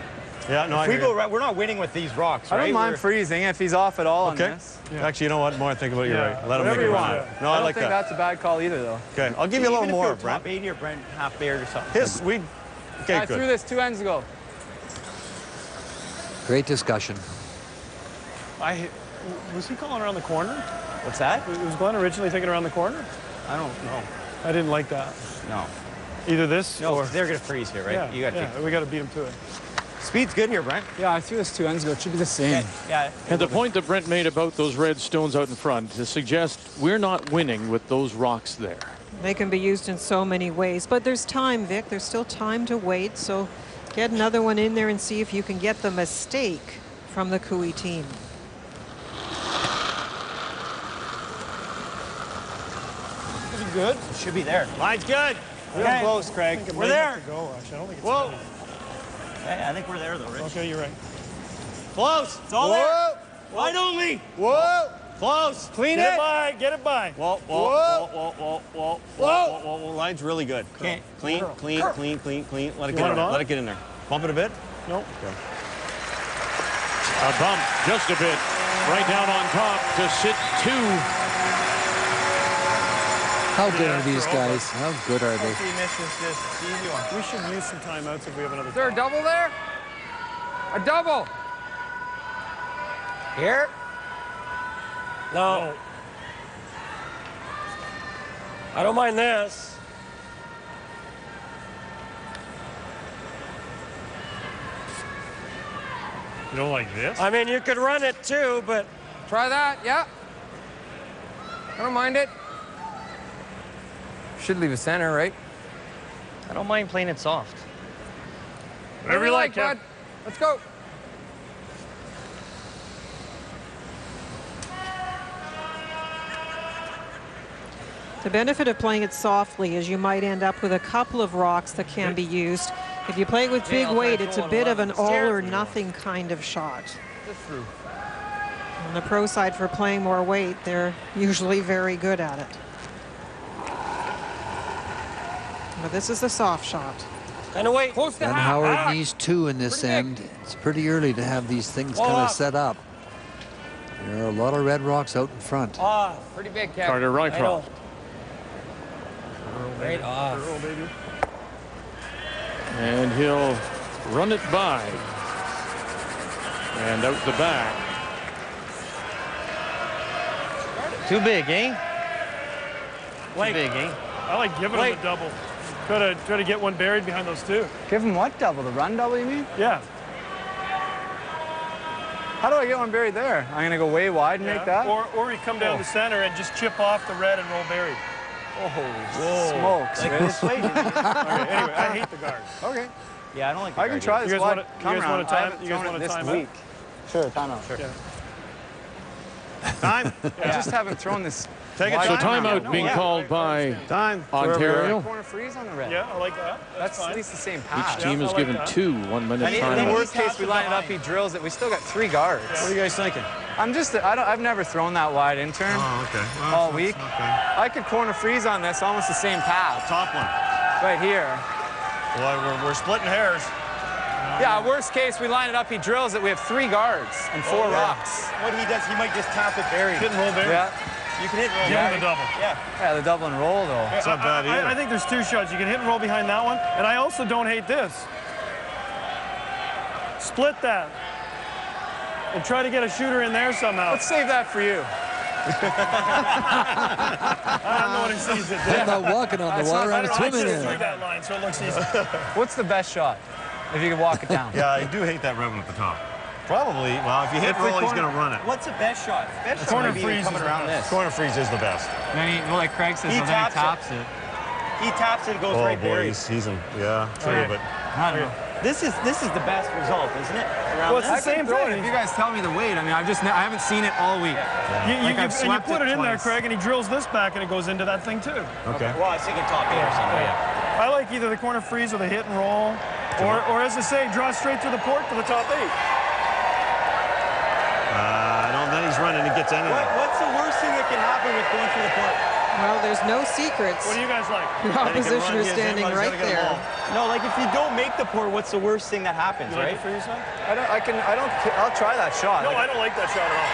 S5: Yeah, no,
S4: if we go right, we're not winning with these rocks, right?
S18: I don't mind freezing if he's off at all on this.
S5: Yeah. Actually, you know what? The more I think about it, you're right. Let him make it run. No,
S18: I don't
S5: like
S18: think that's a bad call either, though.
S5: Okay, I'll give you a little more, Brent.
S4: Top 80 or Brent half bared or something.
S5: Okay,
S18: I threw this 2 ends ago.
S7: Great discussion.
S10: Was he calling around the corner?
S4: What's that?
S10: Was Glenn originally thinking around the corner?
S4: I don't know.
S10: I didn't like that.
S4: No.
S10: Either this
S4: or...
S10: No,
S4: they're going to freeze here, right?
S10: Yeah,
S4: you gotta
S10: we got to beat him to it.
S4: Speed's good here, Brent.
S18: Yeah, I threw this 2 ends ago. It should be the same.
S4: Yeah.
S3: And the point that Brent made about those red stones out in front to suggest we're not winning with those rocks there.
S8: They can be used in so many ways, but there's time, Vic. There's still time to wait, so get another one in there and see if you can get the mistake from the Cooey team.
S10: Is it good?
S4: It should be there.
S16: Line's good.
S10: Real
S16: close, Craig.
S10: We're
S16: there.
S10: To go, actually. I don't think it's
S16: Whoa.
S10: good.
S16: Hey, I think we're there, though, Rich.
S10: Okay, you're right.
S16: Close. It's all there. Wide only.
S10: Whoa.
S16: Close.
S10: Clean
S16: Get
S10: it. By. Get it by.
S16: Whoa, whoa, whoa, whoa, whoa, whoa, whoa, whoa. Line's really good. Okay. Clean. Let it get in there. Let it get in there. Bump it a bit?
S10: Nope.
S16: Okay.
S3: A bump just a bit. Right down on top to sit 2.
S7: How good are these guys? How good are they?
S10: We should use some timeouts if we have another.
S18: Is there a double there? A double.
S13: Here? No. I don't mind this.
S10: You don't like this?
S13: I mean, you could run it too, but...
S18: Try that, yeah. I don't mind it. Should leave a center, right?
S14: I don't mind playing it soft.
S10: Whatever you like,
S18: bud. Let's go.
S8: The benefit of playing it softly is you might end up with a couple of rocks that can be used. If you play with big weight, it's a bit of an all or nothing kind of shot.
S18: Just through.
S8: On the pro side, for playing more weight, they're usually very good at it. But this is the soft shot.
S13: And away.
S7: And Howard needs 2 in this end. It's pretty early to have these things kind of set up. There are a lot of red rocks out in front.
S18: Pretty big, Cap.
S3: Carter Rycroft.
S13: Right off.
S3: And he'll run it by. And out the back.
S14: Too big, eh?
S10: Too
S14: big, eh?
S10: I like giving him a double. Try to get one buried behind those 2.
S18: Give him what double? The run double, you mean?
S10: Yeah.
S18: How do I get one buried there? I'm going to go way wide and make that?
S10: Or you come down the center and just chip off the red and roll buried.
S18: Oh, holy smokes.
S10: Like this way? Okay, anyway, I hate the guard.
S18: Okay.
S16: Yeah, I don't like the
S18: I can try this
S10: you
S18: wide.
S10: guys want to time? You guys want to
S18: this
S10: time
S18: week? Sure, timeout. Sure.
S10: Yeah.
S16: Time?
S18: I just haven't thrown this.
S3: Take it. So timeout being called by Ontario.
S18: Corner freeze on the red.
S10: Yeah, I like that.
S18: That's at least the same pass.
S3: Each team is given 2 1-minute
S18: In
S3: timeouts.
S18: the worst case, we line it up, he drills it. We still got 3 guards.
S5: What are you guys thinking?
S18: I've never thrown that wide intern all week. I could corner freeze on this, almost the same path.
S5: Top one.
S18: Right here.
S5: Well, we're splitting hairs.
S18: Yeah, worst case, we line it up, he drills it. We have 3 guards and 4 rocks.
S16: What he does, he might just tap it buried.
S10: Hit and roll buried?
S18: Yeah.
S16: You can hit and roll.
S10: Give him the double.
S18: Yeah, the double and roll, though.
S5: It's not bad either.
S10: I think there's 2 shots. You can hit and roll behind that one, and I also don't hate this. Split that. And try to get a shooter in there somehow.
S18: Let's save that for you.
S10: I don't know what he sees it.
S7: I'm not walking on the water, I'm swimming in it.
S10: That line, so it looks easy.
S18: What's the best shot? If you can walk it down.
S5: Yeah, I do hate that red one at the top. Probably, well, if you hit roll, he's going to run it.
S16: What's the best shot? Best
S10: Corner
S16: shot
S10: freeze
S16: coming around this.
S5: Corner freeze is the best.
S18: Then he, like Craig says,
S16: He
S18: then he
S16: taps
S18: taps it.
S16: He taps it, it goes right buried.
S5: He's in. Yeah, true, but
S18: I don't know.
S20: This is the best result, isn't it?
S10: Well, it's the same thing.
S18: If you guys tell me the weight, I mean, I haven't seen it all week.
S10: And you put it in there, Craig, and he drills this back, and it goes into that thing too.
S20: Okay. Well, I was thinking top 8 or something. Yeah.
S10: I like either the corner freeze or the hit and roll, or as I say, draw straight through the port for the top 8.
S5: No, then he's running and gets anything.
S20: What's the worst thing that can happen with going through the port?
S8: Well, there's no secrets.
S10: What do you guys like?
S8: Your opposition is standing right there.
S20: No, like if you don't make the port, what's the worst thing that happens, right?
S10: For yourself?
S18: I'll try that shot.
S10: No, I don't like that shot at all.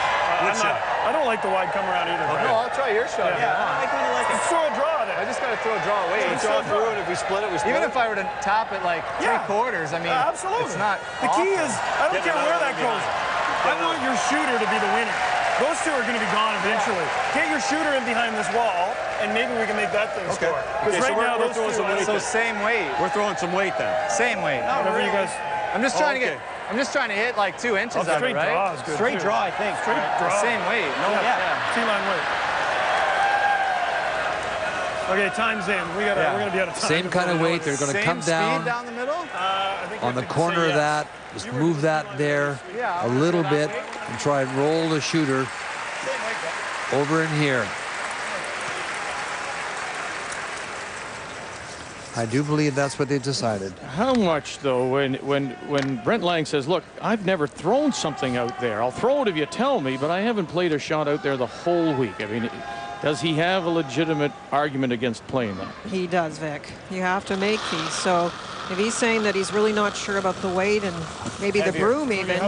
S10: I don't like the wide come around either.
S18: Okay. No, I'll try your shot.
S20: Yeah, I kind of like it.
S10: Throw a draw there.
S18: I just got to throw a draw away.
S10: It's so
S5: through it. If we split it, we split it.
S18: Even if I were to tap it like 3/4, I mean,
S10: absolutely.
S18: It's not.
S10: The key is, I don't care where that goes. I want your shooter to be the winner. Those two are going to be gone eventually. Get your shooter in behind this wall, and maybe we can make that thing score. Because right now, those two are
S18: so same weight.
S5: We're throwing some weight then.
S18: Same weight.
S10: Whatever you guys.
S18: I'm just trying to get. I'm just trying to hit like 2 inches of it, right?
S10: Draw is good
S20: Straight
S10: too.
S20: draw, I think.
S10: Straight draw.
S18: Same weight. No,
S10: T-line weight. Okay, time's in. We're going to be out of time.
S7: Same kind of weight. They're going to come down
S18: the middle.
S7: on the corner of that. Just move that there a little bit and try and roll the shooter over in here. I do believe that's what they decided.
S3: How much, though, when Brent Lang says, look, I've never thrown something out there. I'll throw it if you tell me, but I haven't played a shot out there the whole week. I mean, does he have a legitimate argument against playing that?
S8: He does, Vic. You have to make these. So if he's saying that he's really not sure about the weight and maybe the broom even,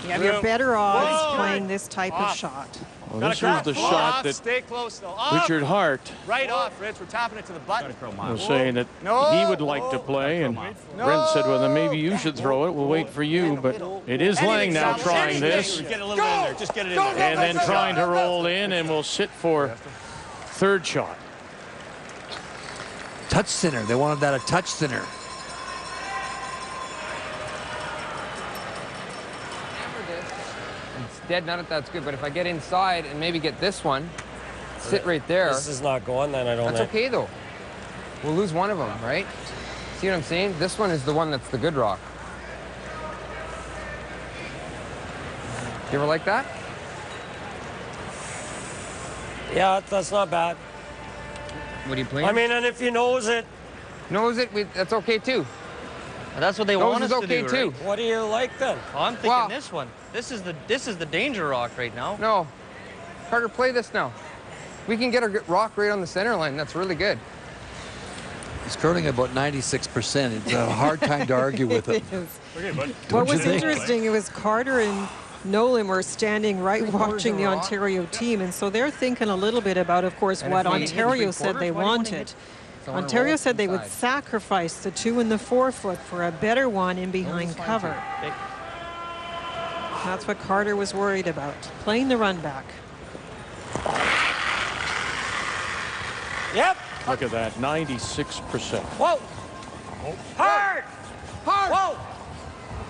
S8: you're better off playing this type of shot.
S3: Well, this was the shot that
S18: Stay close, though.
S3: Richard Hart
S18: Right off, Rich. We're tapping it to the butt.
S3: was saying that he would like to play, and Brent said, well, then maybe you should throw it. We'll wait for you, but it is Lang now trying this.
S20: Get a little in there. Just get it in there.
S3: And then trying to roll in, and we'll sit for third shot.
S7: Touch center. They wanted that a touch center.
S12: Dead nut, that's good. But if I get inside and maybe get this one, sit right there.
S13: This is not going then, I don't think.
S12: That's okay, though. We'll lose one of them, right? See what I'm saying? This one is the one that's the good rock. You ever like that?
S13: Yeah, that's not bad.
S12: What are you playing?
S13: I mean, and if he knows it.
S12: Knows it, that's okay, too.
S14: Well, that's what they want us to do,
S12: okay, too.
S14: right?
S13: What do you like, then?
S14: Oh, I'm thinking this one. This is the danger rock right now.
S12: No. Carter, play this now. We can get a rock right on the center line. That's really good.
S7: He's curling about 96%. It's a hard time to argue with him.
S10: Okay, buddy.
S8: What was interesting, it was Carter and Nolan were standing right watching the Ontario team, and so they're thinking a little bit about, of course, what Ontario said they wanted. Ontario said they would sacrifice the 2 and the 4 foot for a better one in behind cover. That's what Carter was worried about, playing the run back.
S3: Yep. Look at that, 96%.
S9: Whoa! Hard! Hard! Whoa!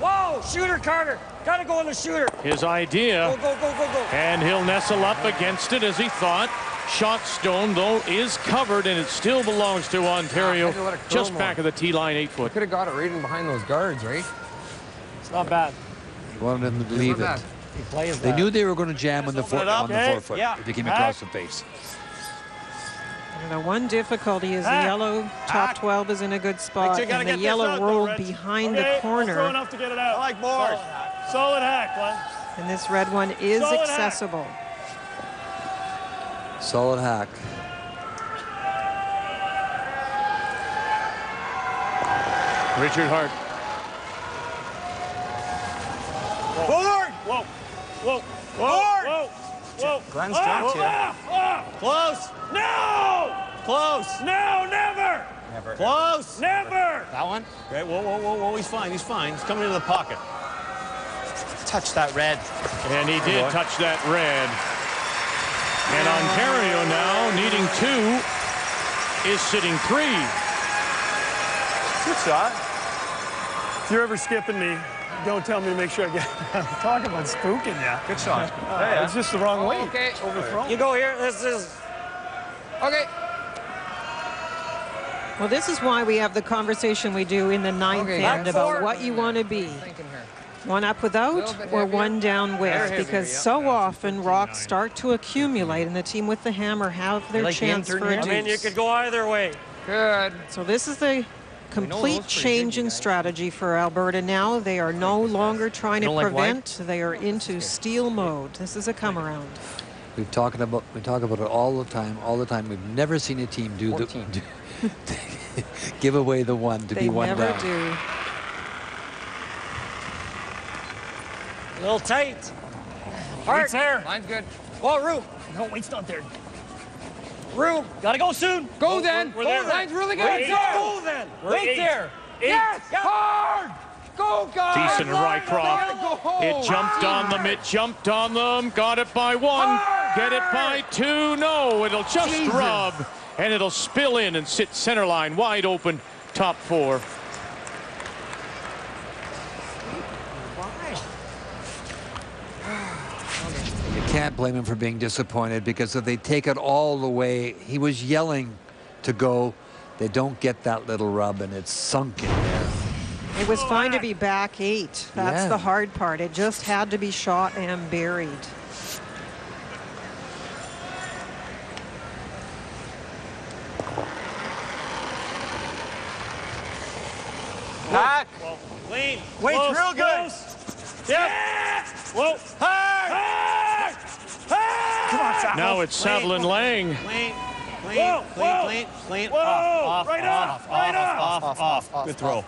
S9: Whoa! Shooter, Carter! Gotta go on the shooter!
S3: His idea.
S9: Go, go, go, go, go!
S3: And he'll nestle up against it as he thought. Shot stone, though, is covered, and it still belongs to Ontario. Just back of the T-line, 8 foot.
S12: Could have got it right in behind those guards, right?
S13: It's not bad.
S7: He wanted him to leave it.
S13: He plays
S7: They
S13: that.
S7: knew they were going to jam on the 4 foot if they came across the face.
S8: And the one difficulty is the yellow top 12 is in a good spot, and the yellow rolled behind the corner.
S10: Throw enough to get it out. I like more. Solid hack, Glenn.
S8: And this red one is accessible.
S7: Solid hack.
S3: Richard Hart.
S9: Forward!
S10: Whoa! Whoa!
S9: Forward!
S10: Whoa! Whoa!
S18: Glenn's dropped you.
S9: Close! No! Close! No, never!
S20: Never.
S9: Close! Never!
S20: That one?
S5: Okay, whoa, whoa, whoa, whoa, he's fine, he's fine. He's coming into the pocket.
S20: Touch that red.
S3: And he did touch that red. And Ontario now, needing 2, is sitting 3.
S10: Good shot. If you're ever skipping me, don't tell me to make sure I get I'm talking about spooking you.
S18: Good shot.
S10: It's just the wrong way.
S12: Okay.
S10: Overthrown.
S13: You go here. This is.
S12: Okay.
S8: Well, this is why we have the conversation we do in the ninth end about what you want to be. One up without or one down with, because so often rocks start to accumulate and the team with the hammer have their chance for a deuce.
S13: I mean, you could go either way.
S12: Good.
S8: So this is the complete change in strategy for Alberta now. They are no longer trying to prevent. They are into steal mode. This is a come around.
S7: We talk about it all the time. We've never seen a team give away the one to be one down.
S8: They never do.
S13: A little tight.
S14: Wait's there.
S12: Line's good.
S14: Oh, Rue.
S13: No, Wait's not there. Rue, gotta go soon.
S14: Go then.
S13: We're there.
S14: Line's really good.
S13: Let's go then.
S14: Wait there. Yes. Hard. Go, guys.
S3: Decent Rycroft. It jumped on them. It jumped on them. Got it by one. Get it by two. No, it'll just rub. And it'll spill in and sit center line wide open. Top four.
S7: You can't blame him for being disappointed, because if they take it all the way, he was yelling to go. They don't get that little rub, and it's sunk in there.
S8: It was fine to be back 8. That's the hard part. It just had to be shot and buried.
S20: Back.
S13: Clean.
S20: Wait's real good.
S13: Yep. Whoa. Hard.
S20: Come on, Sal.
S3: Now it's Savelin Lang.
S13: Clean.
S20: Off.
S13: Right off.
S20: Good throw.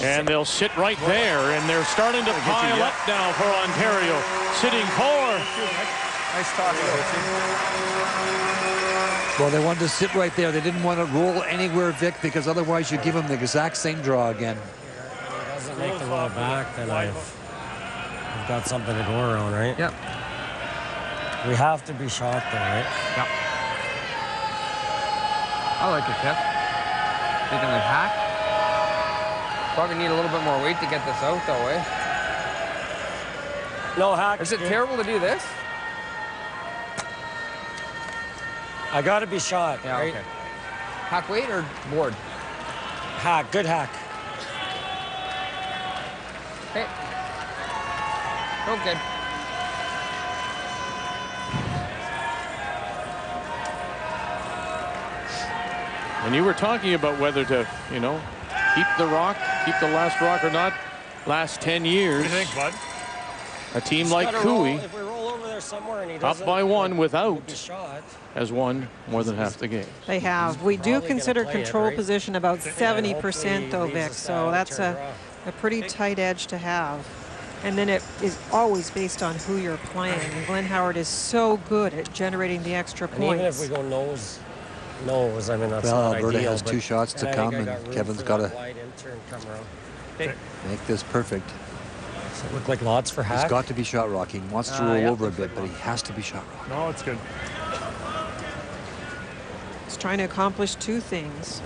S3: And they'll sit right there, and they're starting to pile up now for Ontario. Sitting 4.
S20: Nice talk,
S7: Well, they wanted to sit right there. They didn't want to roll anywhere, Vic, because otherwise you give them the exact same draw again.
S13: If it doesn't make the roll back, then I've got something to go around, right?
S12: Yep.
S13: We have to be shot though, right?
S12: Yep. I like it, Kev. Thinking like hack. Probably need a little bit more weight to get this out, though, eh?
S13: No hack.
S12: Is it terrible to do this?
S13: I got to be shot,
S12: Yeah,
S13: right?
S12: okay. Hack weight or board?
S13: Hack, good hack.
S12: Okay. Okay.
S3: And you were talking about whether to, you know, keep the rock, keep the last rock or not. Last 10 years.
S10: What do you think, bud?
S3: A team like Cooey,
S13: If we roll over there somewhere and he
S3: up
S13: doesn't,
S3: by 1 without,
S13: be shot.
S3: has won more than half the game.
S8: They have. We do
S13: probably
S8: consider
S13: gonna play it,
S8: control
S13: right?
S8: position about
S13: Hopefully
S8: 70% though,
S13: leaves
S8: Vic.
S13: us
S8: So
S13: down,
S8: that's
S13: turn
S8: a pretty tight edge to have. And then it is always based on who you're playing. And Glenn Howard is so good at generating the extra
S13: And even if
S8: points.
S13: we go nose, I mean, that's
S7: Well,
S13: not
S7: Alberta
S13: ideal,
S7: has
S13: but
S7: 2 shots to
S13: I
S7: come,
S13: think I
S7: and
S13: room
S7: Kevin's
S13: for
S7: got
S13: that
S7: to
S13: wide intern come around.
S7: make this perfect.
S13: Does it look like lots for hack?
S7: He's got to be shot rocking. He wants to roll over a bit, but he has to be shot rock.
S10: No, it's good.
S8: He's trying to accomplish 2 things.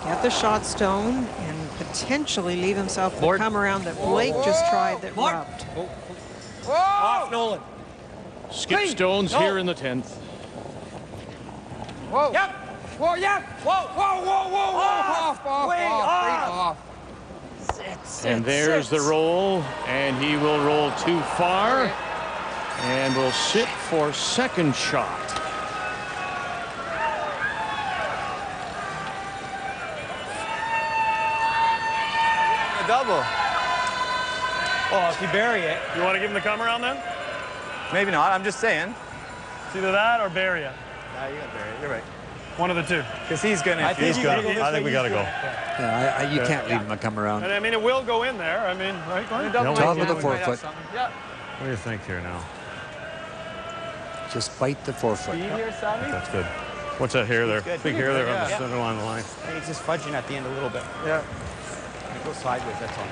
S8: Get the shot stone and potentially leave himself the come around that Blake just tried that rubbed.
S13: Off, Nolan.
S3: Skip Stones here in the 10th.
S14: Whoa.
S9: Yep.
S14: Whoa, yep. Whoa. Off.
S9: Way
S14: off.
S3: And there's the roll, and he will roll too far and will sit for second shot.
S20: A double.
S13: Oh, if you bury it.
S10: You want to give him the come around then?
S20: Maybe not. I'm just saying.
S10: It's either that or bury it.
S20: Nah, you got to bury it. You're right.
S10: One of the two.
S20: Because he's going to.
S10: I think we got to go.
S7: Yeah, you can't leave him a come around.
S10: And I mean, it will go in there. I mean, right, Glenn?
S7: Top of the forefoot.
S10: Yeah.
S19: What do you think here now?
S7: Just bite the forefoot.
S19: That's good. What's that hair there? Big hair there on the center line of the line.
S20: I think it's just fudging at the end a little bit.
S10: Yeah.
S20: It goes sideways, that's all.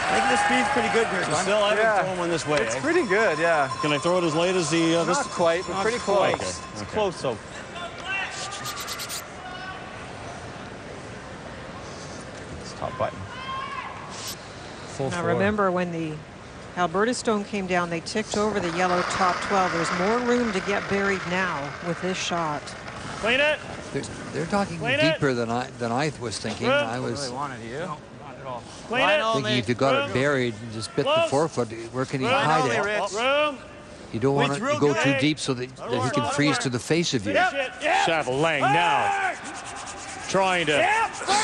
S20: I think the speed's pretty good here, Glenn.
S10: Still, I haven't thrown one this way.
S20: It's pretty good, yeah.
S10: Can I throw it as late as the...
S20: Not quite, but pretty close.
S10: Okay.
S20: It's close, so. It's top button.
S7: full
S8: Now
S7: floor.
S8: remember, when the Alberta Stone came down, they ticked over the yellow top 12. There's more room to get buried now with this shot.
S10: Clean it.
S7: They're talking
S10: Clean
S7: deeper than I was thinking.
S10: Room.
S7: I was
S18: Really wanted you.
S10: Not at all. Clean it.
S7: thinking if you got it buried and just bit the
S10: Close.
S7: forefoot, where can he
S10: Room.
S7: hide
S10: Only,
S7: it?
S10: Rich. Room.
S7: You don't want to
S10: threw
S7: go
S10: good.
S7: too deep so that he can freeze to the face of you.
S3: Saville Lang now trying to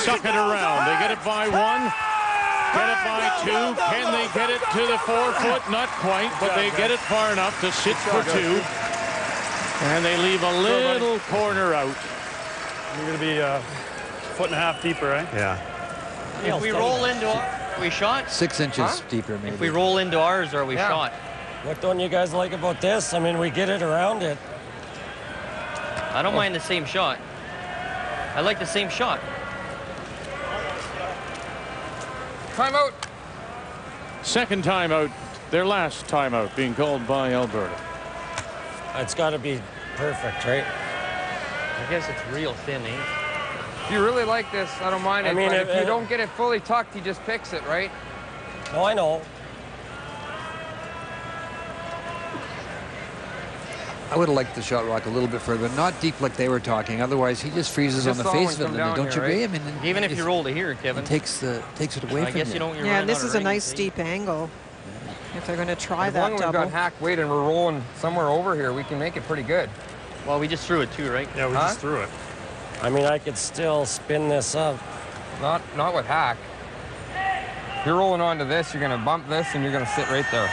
S3: suck it around. They get it by one, get it by two. Can they get it to the forefoot? Not quite, but they get it far enough to sit for two. And they leave a little corner out.
S10: You're going to be a foot and a half deeper, right?
S5: Yeah.
S14: If we roll into our, are we shot?
S7: 6 inches deeper, maybe.
S14: If we roll into ours, are we shot?
S13: What don't you guys like about this? I mean, we get it around it.
S14: I don't mind the same shot. I like the same shot.
S3: Timeout. Second timeout, their last timeout being called by Alberta.
S13: It's got to be perfect, right?
S14: I guess it's real thin, eh?
S12: If you really like this, I don't mind it.
S13: I mean,
S12: but if you don't get it fully tucked, he just picks it, right?
S13: No, I know.
S7: I would have liked the shot rock a little bit further, but not deep like they were talking. Otherwise, he just freezes on the face of it. And don't you agree? I mean,
S14: even if you roll to here, Kevin,
S7: takes it away
S14: I
S7: from
S14: guess you don't.
S8: Yeah, and this is a nice steep angle. If they're going to try that
S12: We've
S8: double.
S12: got hack weight and we're rolling somewhere over here, we can make it pretty good.
S14: Well, we just threw it too, right?
S10: Yeah, we just threw it.
S13: I mean, I could still spin this up.
S12: Not with hack. If you're rolling onto this, you're going to bump this and you're going to sit right there.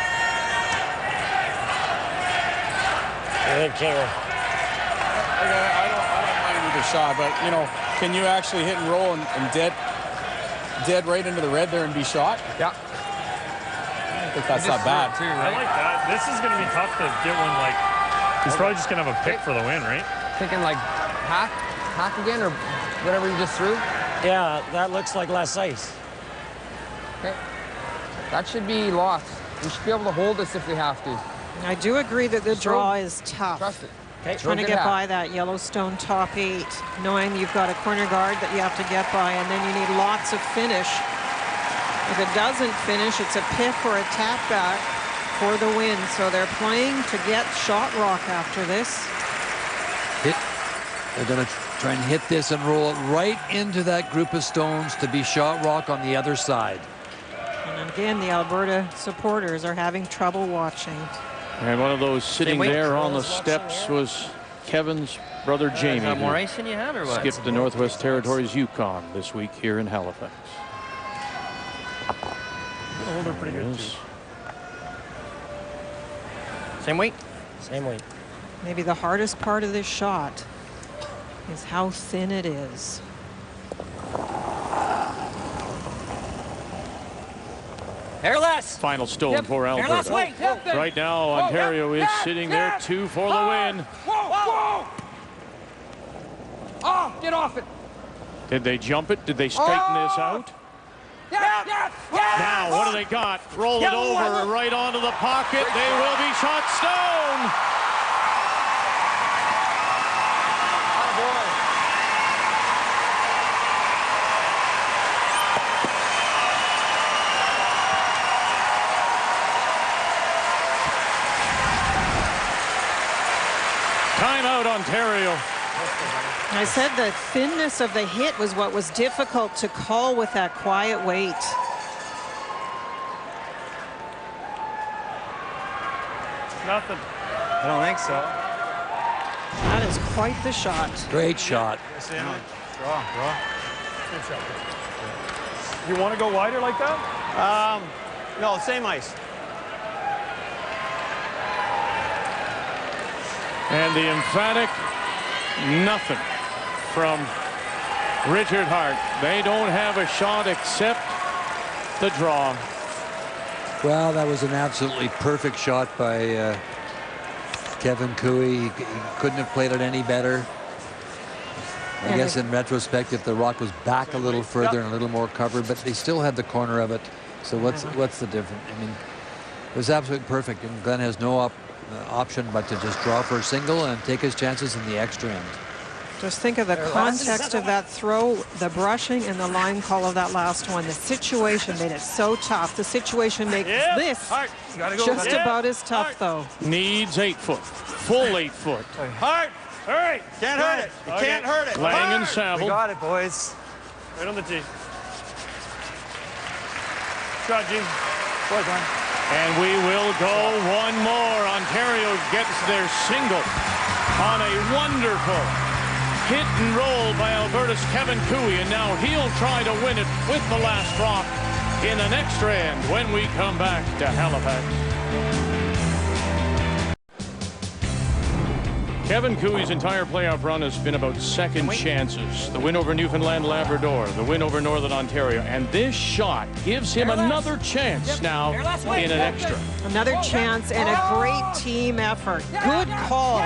S13: I don't
S19: mind either shot, but you know, can you actually hit and roll and dead right into the red there and be shot?
S12: Yeah.
S19: I think that's not bad.
S12: Too,
S10: I
S12: right?
S10: like that. This is going to be tough to get one like. He's probably just going to have a pick for the win, right?
S12: Thinking like hack again or whatever you just threw?
S13: Yeah, that looks like less ice.
S12: Okay. That should be lost. We should be able to hold this if we have to.
S8: I do agree that the draw is tough.
S12: Trust it.
S8: Okay, trying to get by that Yellowstone top 8, knowing you've got a corner guard that you have to get by, and then you need lots of finish. If it doesn't finish, it's a piff or a tap back for the win. So they're playing to get shot rock after this.
S7: They're going to try and hit this and roll it right into that group of stones to be shot rock on the other side.
S8: And again, the Alberta supporters are having trouble watching.
S3: And one of those sitting there on the steps was Kevin's brother Jamie.
S14: Got more ice than you had, or what?
S3: Skipped the Northwest Territories Yukon this week here in Halifax.
S10: Oh, they're pretty good too.
S14: Same weight?
S13: Same weight.
S8: Maybe the hardest part of this shot is how thin it is.
S14: Hairless.
S3: Final stone for Alberta. Right now, Ontario is sitting there 2 for the win.
S11: Whoa!
S14: Oh, get off it.
S3: Did they jump it? Did they straighten this out? Now, what do they got? Roll it over right onto the pocket. They will be shot stone. Timeout, Ontario.
S8: I said the thinness of the hit was what was difficult to call with that quiet weight.
S10: Nothing.
S18: I don't think so.
S8: That is quite the shot.
S7: Great shot.
S18: Draw.
S10: Good shot. You want to go wider like that?
S18: No, same ice.
S3: And the emphatic nothing from Richard Hart. They don't have a shot except the draw.
S7: Well, that was an absolutely perfect shot by Kevin Cooey. He couldn't have played it any better. I guess in retrospect, if the rock was back a little further and a little more covered, but they still had the corner of it. So what's the difference? I mean, it was absolutely perfect, and Glenn has no option but to just draw for a single and take his chances in the extra end.
S8: Just think of the context of that throw, the brushing, and the line call of that last one. The situation made it so tough. The situation makes this just about as tough, though.
S3: Needs 8 foot. Full 8 foot.
S4: Hard. All right. Can't hurt it. You can't hurt it.
S3: Lang and Saville.
S20: We got it, boys.
S10: Right on the tee. Shot, G. Boys, man.
S3: And we will go one more. Ontario gets their single on a wonderful hit and roll by Alberta's Kevin Cooey, and now he'll try to win it with the last drop in an extra end when we come back to Halifax. Kevin Cooey's entire playoff run has been about second chances. The win over Newfoundland Labrador, the win over Northern Ontario, and this shot gives him another chance now in an extra.
S8: Another chance and a great team effort. Good call.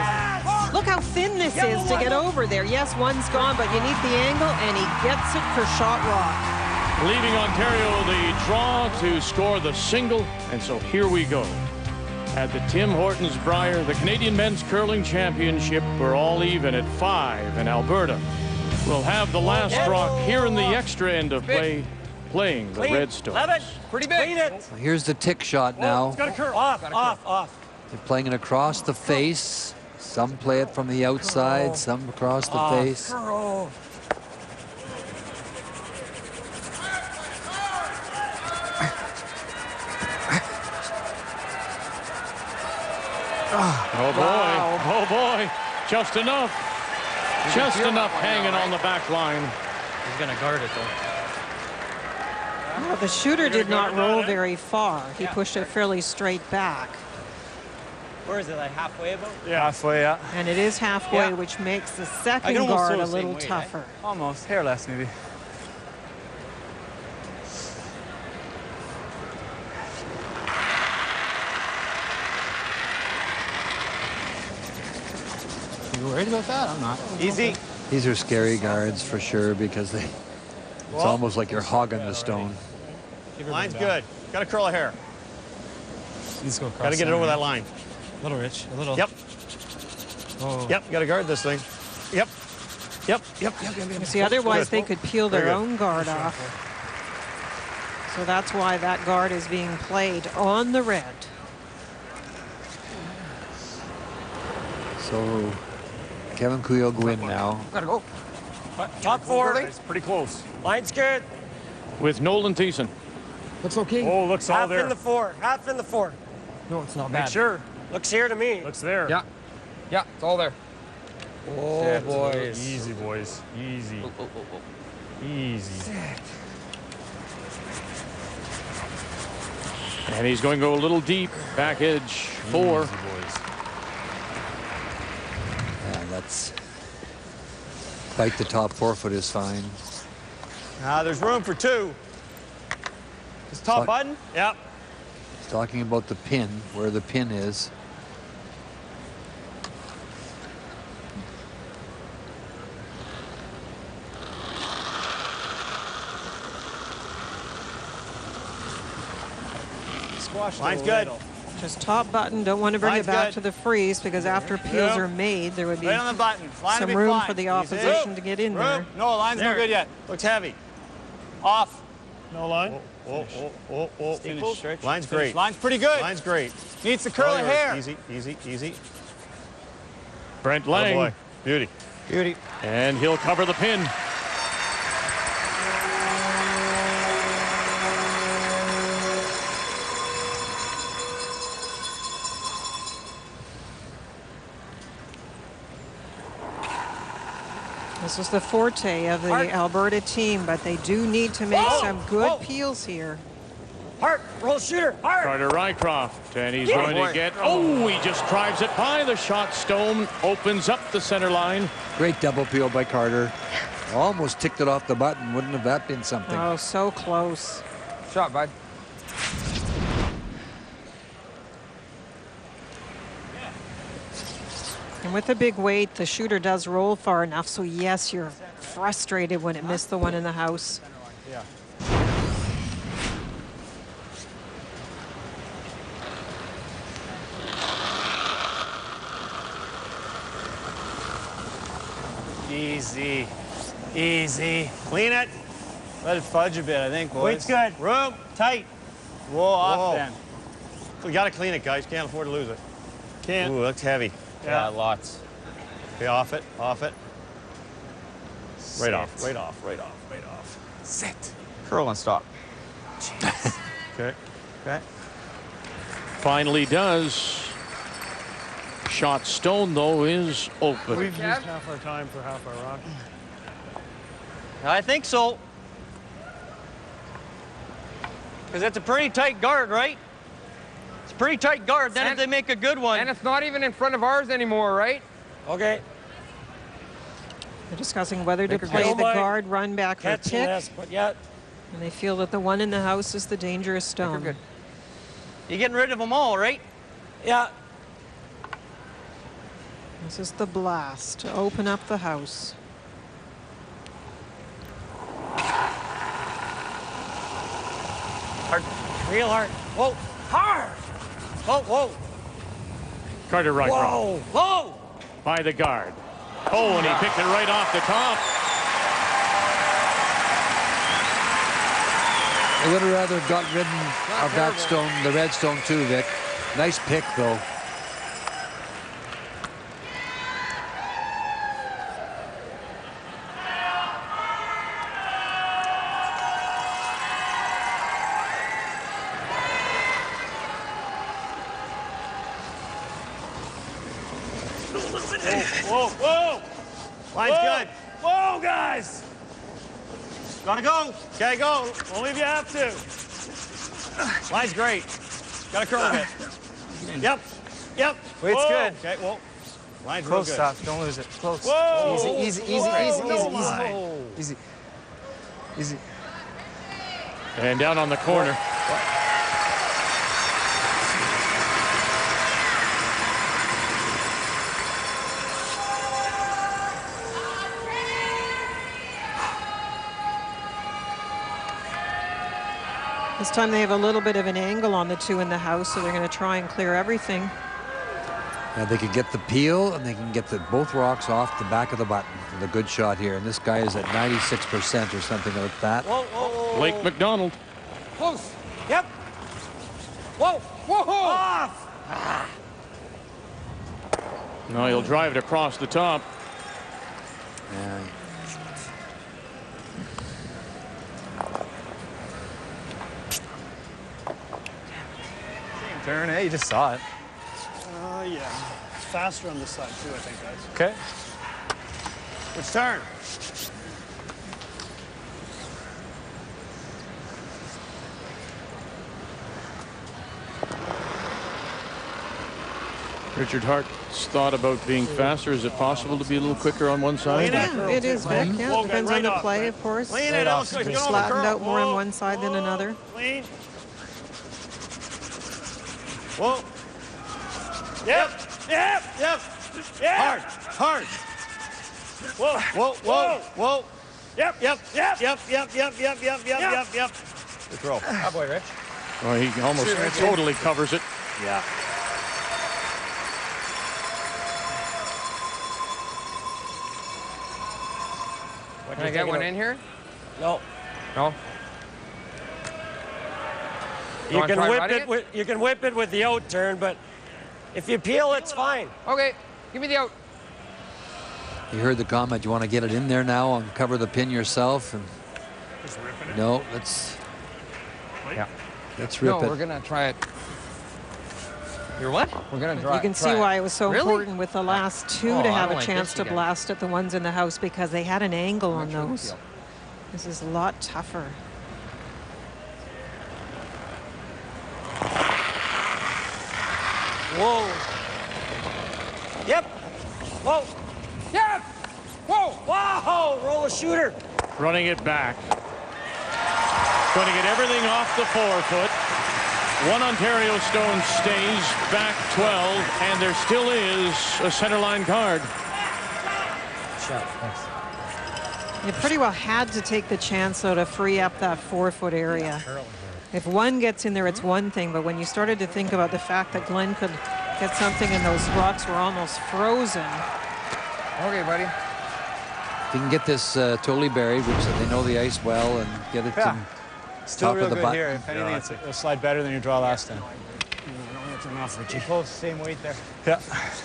S8: Look how thin this is to get over there. Yes, one's gone, but you need the angle, and he gets it for shot rock.
S3: Leaving Ontario the draw to score the single, and so here we go. At the Tim Hortons Brier, the Canadian Men's Curling Championship, we're all even at 5, and Alberta will have the last rock here in the extra end of play, playing the Redstones.
S4: Pretty big.
S7: Well, here's the tick shot now.
S10: It's got a curl.
S4: Off.
S7: They're playing it across the face. Some play it from the outside, some across the face.
S3: Oh boy, oh boy, just enough. Just enough hanging on the back line.
S14: He's going to guard it, though.
S8: Well, the shooter did not roll very far. He pushed it fairly straight back.
S20: Where is it, like halfway about?
S10: Yeah, halfway, yeah.
S8: And it is halfway, which makes the second guard a little tougher.
S20: Almost, hair less maybe.
S14: You worried about that? I'm not.
S20: Easy.
S7: These are scary guards for sure because it's almost like you're hogging the stone.
S4: Line's good. Got to curl a hair.
S14: Let's go across.
S4: Got to get it over that line.
S14: A little, Rich. A little.
S4: Yep.
S14: Oh.
S4: Yep. Got to guard this thing. Yep.
S8: See, otherwise they could peel their own guard off. So that's why that guard is being played on the red.
S7: So Kevin Cooey will go in now.
S10: Gotta go.
S20: Top 4.
S10: It's pretty close.
S20: Line's good.
S3: With Nolan Thiessen.
S14: Looks okay.
S10: Oh, looks all there.
S20: Half in the 4. Half in the 4.
S14: No, it's not
S10: Make
S14: bad.
S10: sure.
S20: Looks here to me.
S10: Looks there.
S12: Yeah. Yeah, it's all there.
S14: Oh, boys.
S10: Easy, boys. Easy. Easy.
S3: And he's going to go a little deep. Back edge 4.
S10: Easy, boys.
S7: Yeah, that's... Bite the top 4 foot is fine.
S4: There's room for 2. This top button? Yep.
S7: He's talking about the pin, where the pin is.
S4: Line's good.
S8: Just top button. Don't want to bring it back to the freeze because after peels are made, there would be
S4: right on the button.
S8: some room for the opposition to get in there.
S4: No, line's not good yet. Looks heavy. Off.
S10: No line.
S4: Finish, line's great. Line's pretty good. Line's great. Needs to curl the hair. Easy.
S3: Brent Lang.
S4: Oh boy. Beauty.
S3: And he'll cover the pin.
S8: This is the forte of the Alberta team, but they do need to make some good peels here.
S20: Hart, roll shooter. Hart.
S3: Carter Rycroft, and he's going to get. Oh, he just drives it by the shot stone, opens up the center line.
S7: Great double peel by Carter. Almost ticked it off the button. Wouldn't have that been something?
S8: Oh, so close.
S12: Shot, bud.
S8: And with the big weight, the shooter does roll far enough. So yes, you're frustrated when it missed the one in the house.
S4: Yeah. Easy. Easy. Clean it. Let it fudge a bit, I think, boys.
S10: Weight's good.
S4: Room. Tight. Whoa, off then.
S5: We got to clean it, guys. Can't afford to lose it.
S4: Can't.
S5: Ooh, that's heavy.
S4: Yeah, lots.
S5: Okay, off it, off it. Right off,
S4: Right off, right off, right off.
S20: Sit. Curl and stop.
S5: Okay.
S4: Okay.
S3: Finally does. Shot stone, though, is open.
S10: We've used half our time for half our rock.
S4: I think so. Because it's a pretty tight guard, right? It's a pretty tight guard. Then if they make a good one.
S12: And it's not even in front of ours anymore, right?
S10: Okay.
S8: They're discussing whether to play the guard run back or pick.
S10: This, but yeah.
S8: And they feel that the one in the house is the dangerous stone.
S4: Good. You're getting rid of them all, right?
S10: Yeah.
S8: This is the blast to open up the house.
S4: Hard. Real hard. Whoa. Hard. Whoa, whoa.
S3: Carter right.
S4: Whoa. Whoa.
S3: By the guard. Oh, and he picked it right off the top.
S7: I would have rather got rid of that stone, the red stone too, Vic. Nice pick, though.
S4: Whoa, whoa. Line's good.
S10: Whoa, guys.
S4: Gotta go.
S10: Okay, go. Only if you have to.
S4: Line's great. Gotta curl a bit. Yep. Yep.
S20: Weight's good.
S4: Okay, whoa. Line's
S20: Close
S4: real good.
S20: stuff. Don't lose it. Close.
S10: Whoa.
S20: Easy, easy, easy,
S10: Whoa.
S20: easy,
S10: No
S20: easy,
S10: line.
S20: easy. Easy.
S3: And down on the corner.
S8: This time they have a little bit of an angle on the two in the house, so they're going to try and clear everything.
S7: And they can get the peel, and they can get both rocks off the back of the button with a good shot here. And this guy is at 96% or something like that.
S4: Whoa, whoa, whoa.
S3: Blake McDonald.
S10: Close. Yep. Whoa. Whoa. Off.
S3: No, he'll drive it across the top.
S7: Yeah.
S20: Turn, eh? You just saw it.
S10: Yeah. It's faster on this side, too, I think, guys.
S20: Okay.
S4: Which turn?
S3: Richard Hart's thought about being faster. Is it possible to be a little quicker on one side?
S8: Yeah, it is, Vic. Yeah, depends on the play, of course.
S4: Clean it out.
S8: Flattened out more on one side than another.
S4: Clean. Whoa. Yep. Yep. Yep. Yep. Hard. Hard. Whoa. Whoa. Whoa. Whoa. Yep. Yep. Yep. Yep. Yep. Yep. Yep. Yep. Yep. Yep. Yep.
S5: Good throw.
S20: Ah, boy, Rich.
S3: Oh, he almost totally covers it.
S5: Yeah.
S12: Can I get one in here?
S10: No.
S12: No?
S10: You can whip it with the out turn, but if you peel, it's fine.
S12: Okay, give me the out.
S7: You heard the comment. You want to get it in there now and cover the pin yourself? And
S10: Just ripping it.
S7: no, let's
S12: Yeah.
S7: rip
S12: No,
S7: it.
S12: we're gonna try it.
S14: You're what?
S12: We're gonna try.
S8: You can see why it was so important with the last two
S12: Oh,
S8: to
S12: I
S8: have
S12: don't
S8: a
S12: like
S8: chance
S12: this
S8: to
S12: again.
S8: blast at the ones in the house because they had an angle on
S12: sure we
S8: those.
S12: feel.
S8: This is a lot tougher.
S10: Whoa. Yep. Whoa. Yep. Whoa. Wow. Roll a shooter.
S3: Running it back. Going to get everything off the forefoot. One Ontario stone stays back 12, and there still is a centerline card.
S10: Shot. Thanks.
S8: You pretty well had to take the chance, though, to free up that 4-foot area. If one gets in there, it's one thing, but when you started to think about the fact that Glenn could get something and those rocks were almost frozen.
S12: Okay, buddy.
S7: If you can get this totally buried, which they know the ice well, and get it to
S20: Still
S7: top
S20: real
S7: of the
S20: good
S7: button.
S20: here. If anything, it'll slide better than your draw last time. You pull the same weight there.
S19: Yeah.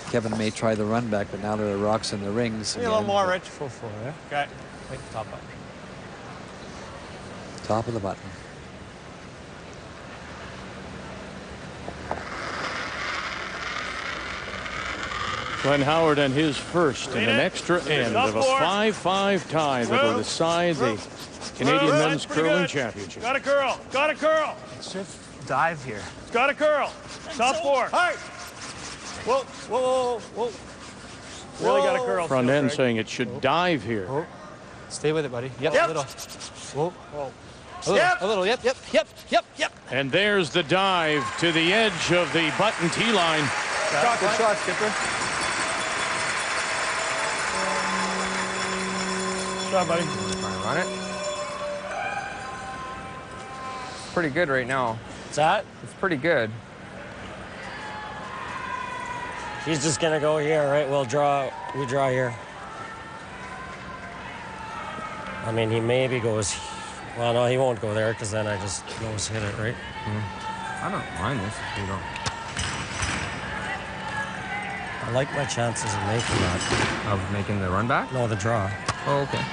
S7: Kevin may try the run back, but now there are rocks in the rings.
S20: A little
S7: again.
S20: more, Rich. Full floor, yeah? Okay. Wait, top up.
S7: Top of the button.
S3: Glenn Howard and his first in an extra end of a 5-5 tie that will decide the Canadian Men's Curling Championship.
S10: Got a curl. Got a curl.
S20: It's just dive here.
S10: Got a curl. Top four.
S20: Hey! Whoa, whoa, whoa, whoa.
S10: Really got a curl.
S3: Front
S10: still,
S3: end
S10: Greg.
S3: saying it should dive here.
S20: Oh. Stay with it, buddy. Yep,
S10: Yep.
S20: a little. Whoa.
S10: Whoa.
S20: A little, yep, yep, yep, yep, yep.
S3: And there's the dive to the edge of the button tee line.
S20: Good shot, Skipper.
S10: Good job, buddy.
S12: Run it. Pretty good right now.
S13: What's that?
S12: It's pretty good.
S13: He's just gonna go here, right? We draw here. I mean, he maybe goes. Well, no, he won't go there because then I just nose hit it, right?
S12: I don't mind this if you don't.
S13: I like my chances of making that.
S12: Of making the run back?
S13: No, the draw.
S12: Oh, okay.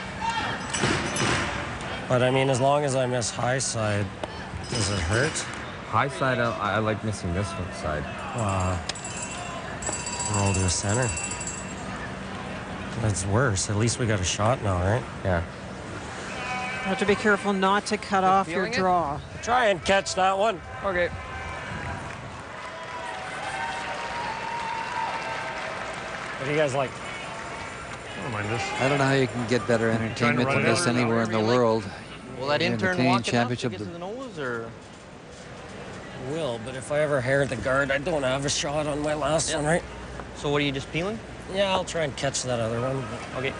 S13: But I mean, as long as I miss high side, does it hurt?
S12: High side, I like missing this one side.
S13: Roll to a center. That's worse. At least we got a shot now, right?
S12: Yeah.
S8: You have to be careful not to cut off your draw.
S13: Try and catch that one.
S12: Okay.
S13: What do you guys like?
S19: I don't mind this.
S7: I don't know how you can get better entertainment than this anywhere in the world.
S14: Will that
S7: In the
S14: intern
S7: Canadian
S14: walk enough to
S7: Championship,
S14: get to the nose, or?
S13: Will, but if I ever hair the guard, I don't have a shot on my last one, right?
S14: So what are you just peeling?
S13: Yeah, I'll try and catch that other one.
S14: Okay.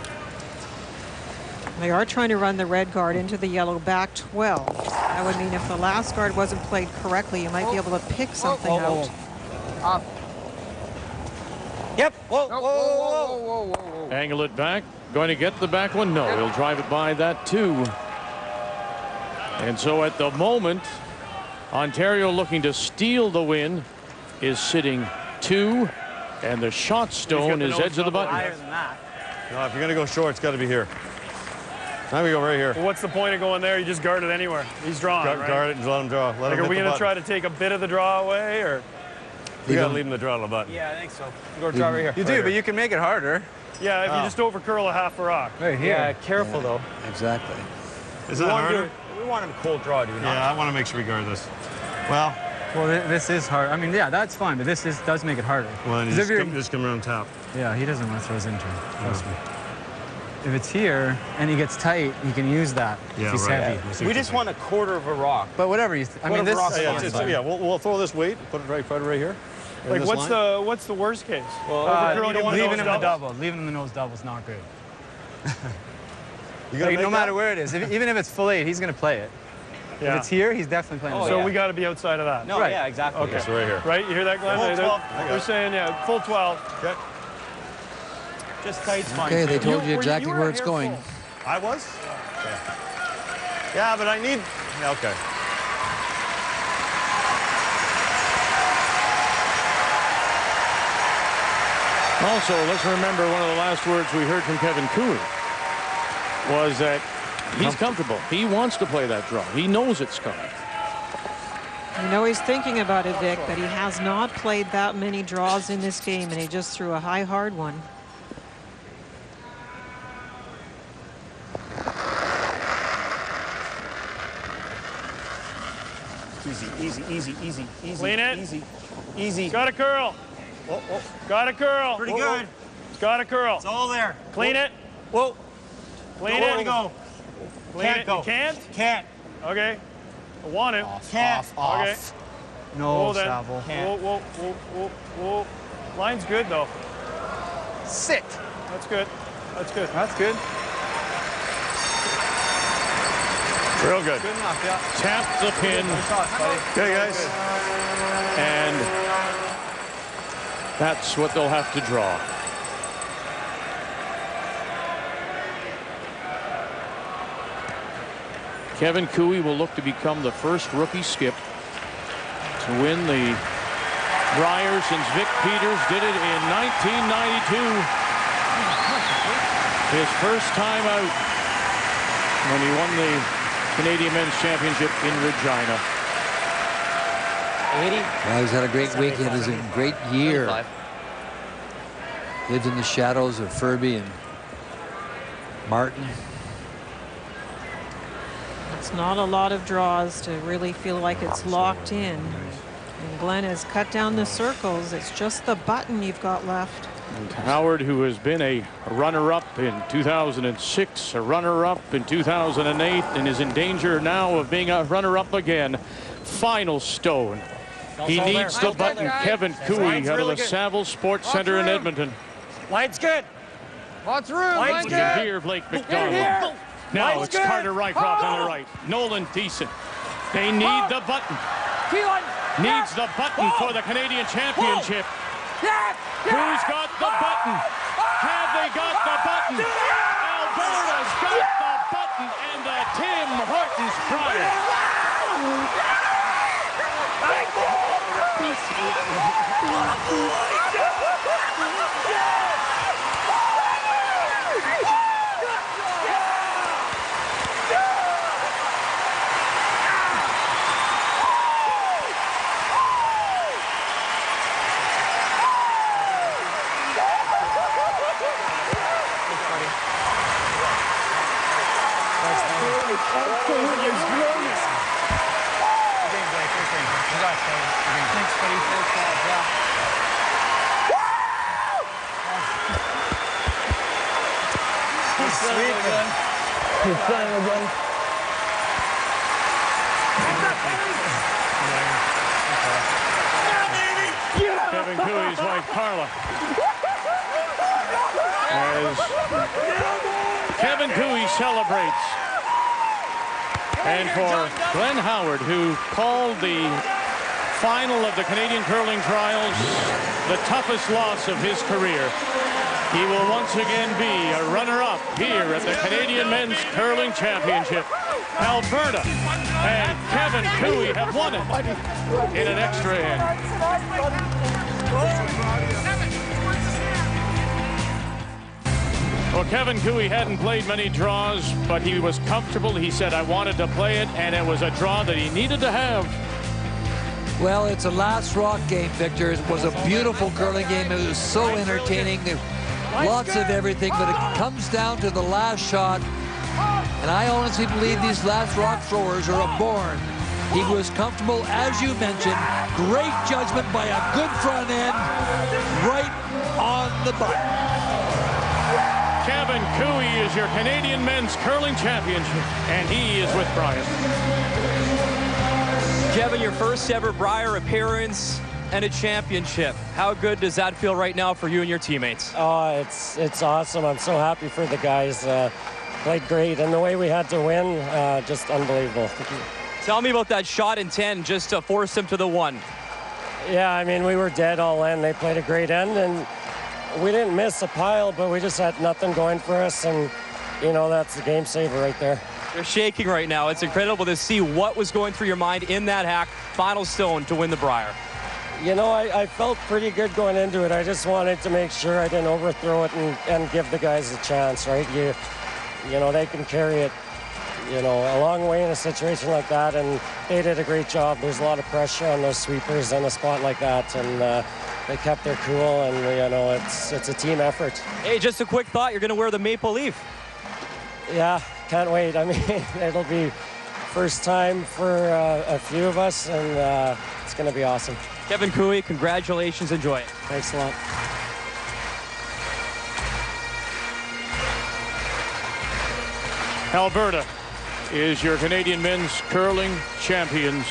S8: They are trying to run the red guard into the yellow back 12. That would mean if the last guard wasn't played correctly, you might be able to pick something out.
S14: Up.
S20: Yep. Whoa, whoa, whoa, whoa, whoa.
S3: Angle it back. Going to get the back one? No, he'll drive it by that too. And so at the moment, Ontario looking to steal the win is sitting 2, and the shot stone is edge of the button.
S20: Higher than that.
S5: No, if you're going to go short, it's got to be here. Now we go right here.
S10: Well, what's the point of going there? You just guard it anywhere. He's drawing, right?
S5: Guard it and let him draw. Let him
S10: Are
S5: hit
S10: we
S5: the
S10: going to
S5: button.
S10: try to take a bit of the draw away, or?
S5: We got to leave him the draw on the button.
S20: Yeah, I think so.
S10: Go draw right here.
S20: You do, but you can make it harder.
S10: Yeah, if you just over curl a half a rock.
S20: Right here. Yeah, careful though.
S7: Exactly.
S5: Is that harder?
S20: We want him cold draw, do we not?
S5: Yeah, I want to make sure we guard this. Well,
S21: this is hard. I mean, yeah, that's fine, but this does make it harder.
S5: well, and just come around top.
S21: Yeah, he doesn't want to throw his intern. Trust me. If it's here and he gets tight, he can use that.
S5: Yeah,
S21: if he's
S5: right.
S21: heavy.
S20: We just want a quarter of a rock.
S21: But whatever you. I mean, this.
S5: We'll throw this weight. Put it right here.
S10: Like, what's the worst case?
S21: Leaving him the double. Leaving him the nose double is not good. Like, no matter where it is, even if it's full 8, he's going to play it.
S10: Yeah.
S21: If it's here, he's definitely playing.
S10: So we got to be outside of that.
S20: No,
S21: right.
S20: Yeah, exactly.
S10: Okay.
S5: So right here.
S10: Right, you hear that, Glenn?
S20: Full 12.
S10: They're saying, yeah, full 12.
S5: Okay.
S20: Just tight's fine.
S7: Okay, they told you exactly where it's going.
S5: I was? Okay. Yeah, but I need... Yeah, okay.
S3: Also, let's remember one of the last words we heard from Kevin Cooley was that he's comfortable. He wants to play that draw. He knows it's coming.
S8: You know he's thinking about it, Vic, but he has not played that many draws in this game, and he just threw a high, hard one.
S20: Easy.
S10: Clean it.
S20: Easy.
S10: Got a curl. Got a curl.
S20: Pretty good.
S10: Got a curl.
S20: It's all there.
S10: Clean it.
S20: Whoa.
S10: Clean
S20: Where
S10: it.
S20: go?
S10: Clean
S20: Can't
S10: it.
S20: go.
S10: You can't?
S20: Can't.
S10: Okay. I want it.
S20: Can't.
S10: Okay.
S21: No,
S10: then.
S21: Saville.
S10: Whoa. Line's good, though.
S21: Sit.
S10: That's good.
S21: That's good.
S3: Real good.
S20: Good enough, yeah.
S3: Tap the pin.
S5: Okay, guys.
S3: And that's what they'll have to draw. Kevin Cooey will look to become the first rookie skip to win the Brier since Vic Peters did it in 1992. His first time out when he won the Canadian Men's Championship in Regina.
S7: 80. Well, he's had a great week. He had a great year. 75. Lived in the shadows of Furby and Martin.
S8: It's not a lot of draws to really feel like it's locked in. And Glenn has cut down the circles. It's just the button you've got left.
S3: And Howard, who has been a runner-up in 2006, a runner-up in 2008, and is in danger now of being a runner-up again. Final stone. He needs the button. Kevin Cooey out of the Saville Sports Center in Edmonton.
S10: Light's good.
S14: Lots of room.
S3: Light's good. You can hear Blake McDonald. Now it's Carter Rycroft on the right. Nolan Thiessen. They need the button. Needs the button for the Canadian Championship. Who's got the button? Have they got the button? Alberta's got the button and the Tim Hortons Brier. Kevin Cooey's wife Carla. As Kevin Cooey celebrates. And for Glenn Howard, who called the final of the Canadian curling trials the toughest loss of his career, he will once again be a runner-up here at the Canadian Men's Curling Championship. Alberta and Kevin Cooey have won it in an extra end. Well, Kevin Cooey hadn't played many draws, but he was comfortable. He said, I wanted to play it, and it was a draw that he needed to have.
S7: Well, it's a last rock game, Victor. It was a beautiful curling game. It was so entertaining. Lots of everything, but it comes down to the last shot. And I honestly believe these last rock throwers are born. He was comfortable, as you mentioned. Great judgment by a good front end, right on the button.
S3: Kevin Cooey is your Canadian Men's Curling Championship, and he is with Brier.
S15: Kevin, your first ever Brier appearance and a championship. How good does that feel right now for you and your teammates?
S13: Oh, it's awesome. I'm so happy for the guys. Played great, and the way we had to win, just unbelievable.
S15: Tell me about that shot in 10 just to force them to the one.
S13: Yeah, I mean, we were dead all in. They played a great end, and we didn't miss a pile, but we just had nothing going for us, and, you know, that's the game saver right there.
S15: You're shaking right now. It's incredible to see what was going through your mind in that hack. Final stone to win the Brier.
S13: You know, I felt pretty good going into it. I just wanted to make sure I didn't overthrow it and give the guys a chance, right? You know, they can carry it, you know, a long way in a situation like that, and they did a great job. There's a lot of pressure on those sweepers in a spot like that, and they kept their cool, and, you know, it's a team effort.
S15: Hey, just a quick thought. You're going to wear the maple leaf.
S13: Yeah, can't wait. I mean, it'll be first time for a few of us, and it's going to be awesome.
S15: Kevin Cooey, congratulations. Enjoy it.
S13: Thanks a lot.
S3: Alberta is your Canadian Men's Curling Champions,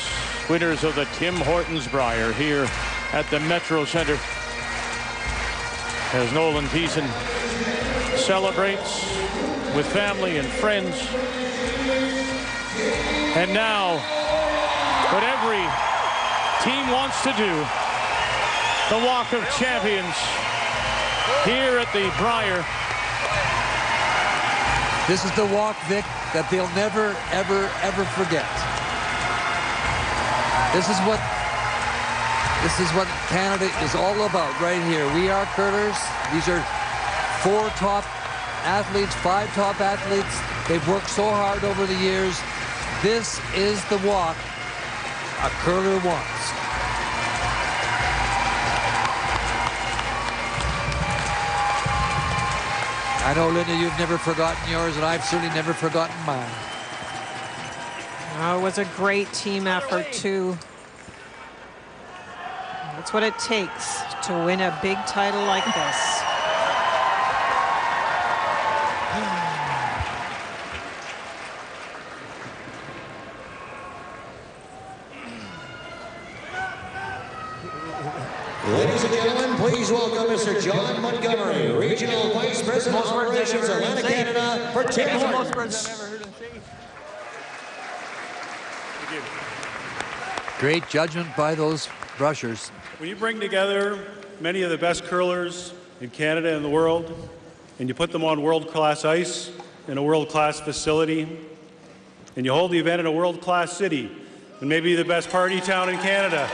S3: winners of the Tim Hortons Brier here at the Metro Center. As Nolan Thiessen celebrates with family and friends. And now, what every team wants to do, the Walk of Champions here at the Brier.
S7: This is the walk, Vic, that they'll never, ever, ever forget. This is what Canada is all about right here. We are curlers. These are 4 top athletes, 5 top athletes. They've worked so hard over the years. This is the walk a curler wants. I know, Linda, you've never forgotten yours, and I've certainly never forgotten mine.
S8: Oh, it was a great team effort, too. That's what it takes to win a big title like this.
S2: Ladies and gentlemen, please welcome Mr. John Montgomery, Regional Vice President of Operations, Atlantic Canada, for Tim Hortons.
S7: Great judgment by those brushers.
S22: When you bring together many of the best curlers in Canada and the world, and you put them on world-class ice in a world-class facility, and you hold the event in a world-class city, and maybe the best party town in Canada,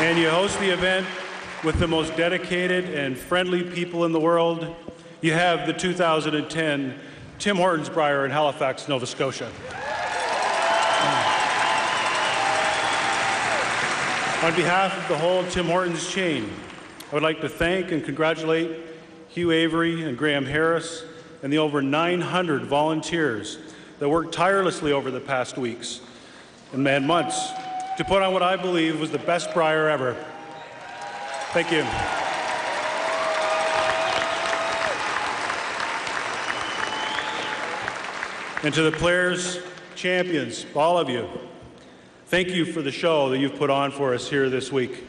S22: and you host the event with the most dedicated and friendly people in the world, you have the 2010 Tim Hortons Brier in Halifax, Nova Scotia. On behalf of the whole Tim Hortons chain, I would like to thank and congratulate Hugh Avery and Graham Harris and the over 900 volunteers that worked tirelessly over the past weeks and months to put on what I believe was the best Brier ever. Thank you. And to the players, champions, all of you, thank you for the show that you've put on for us here this week.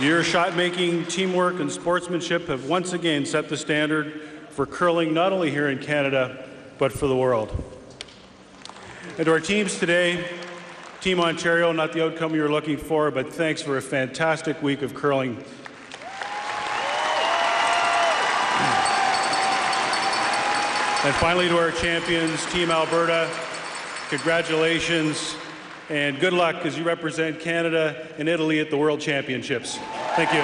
S22: Your shot-making, teamwork, and sportsmanship have once again set the standard for curling not only here in Canada, but for the world. And to our teams today, Team Ontario, not the outcome you were looking for, but thanks for a fantastic week of curling. And finally, to our champions, Team Alberta, congratulations and good luck as you represent Canada and Italy at the World Championships. Thank you.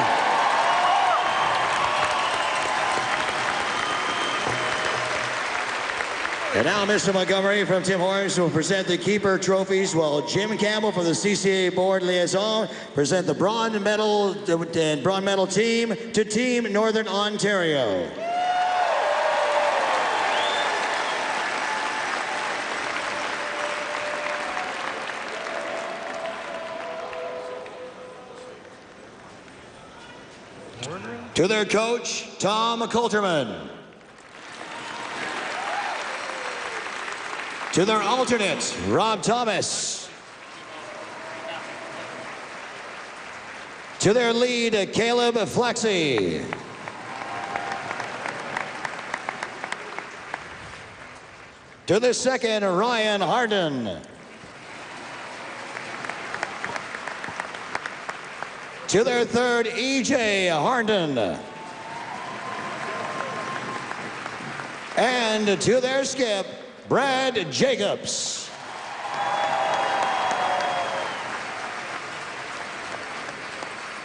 S2: And now Mr. Montgomery from Tim Hortons will present the keeper trophies, while Jim Campbell from the CCA Board Liaison present the bronze medal and bronze medal team to Team Northern Ontario. To their coach, Tom Coulterman. To their alternate, Rob Thomas. To their lead, Caleb Flexi. To the second, Ryan Harden. To their third, E.J. Harden. And to their skip, Brad Jacobs.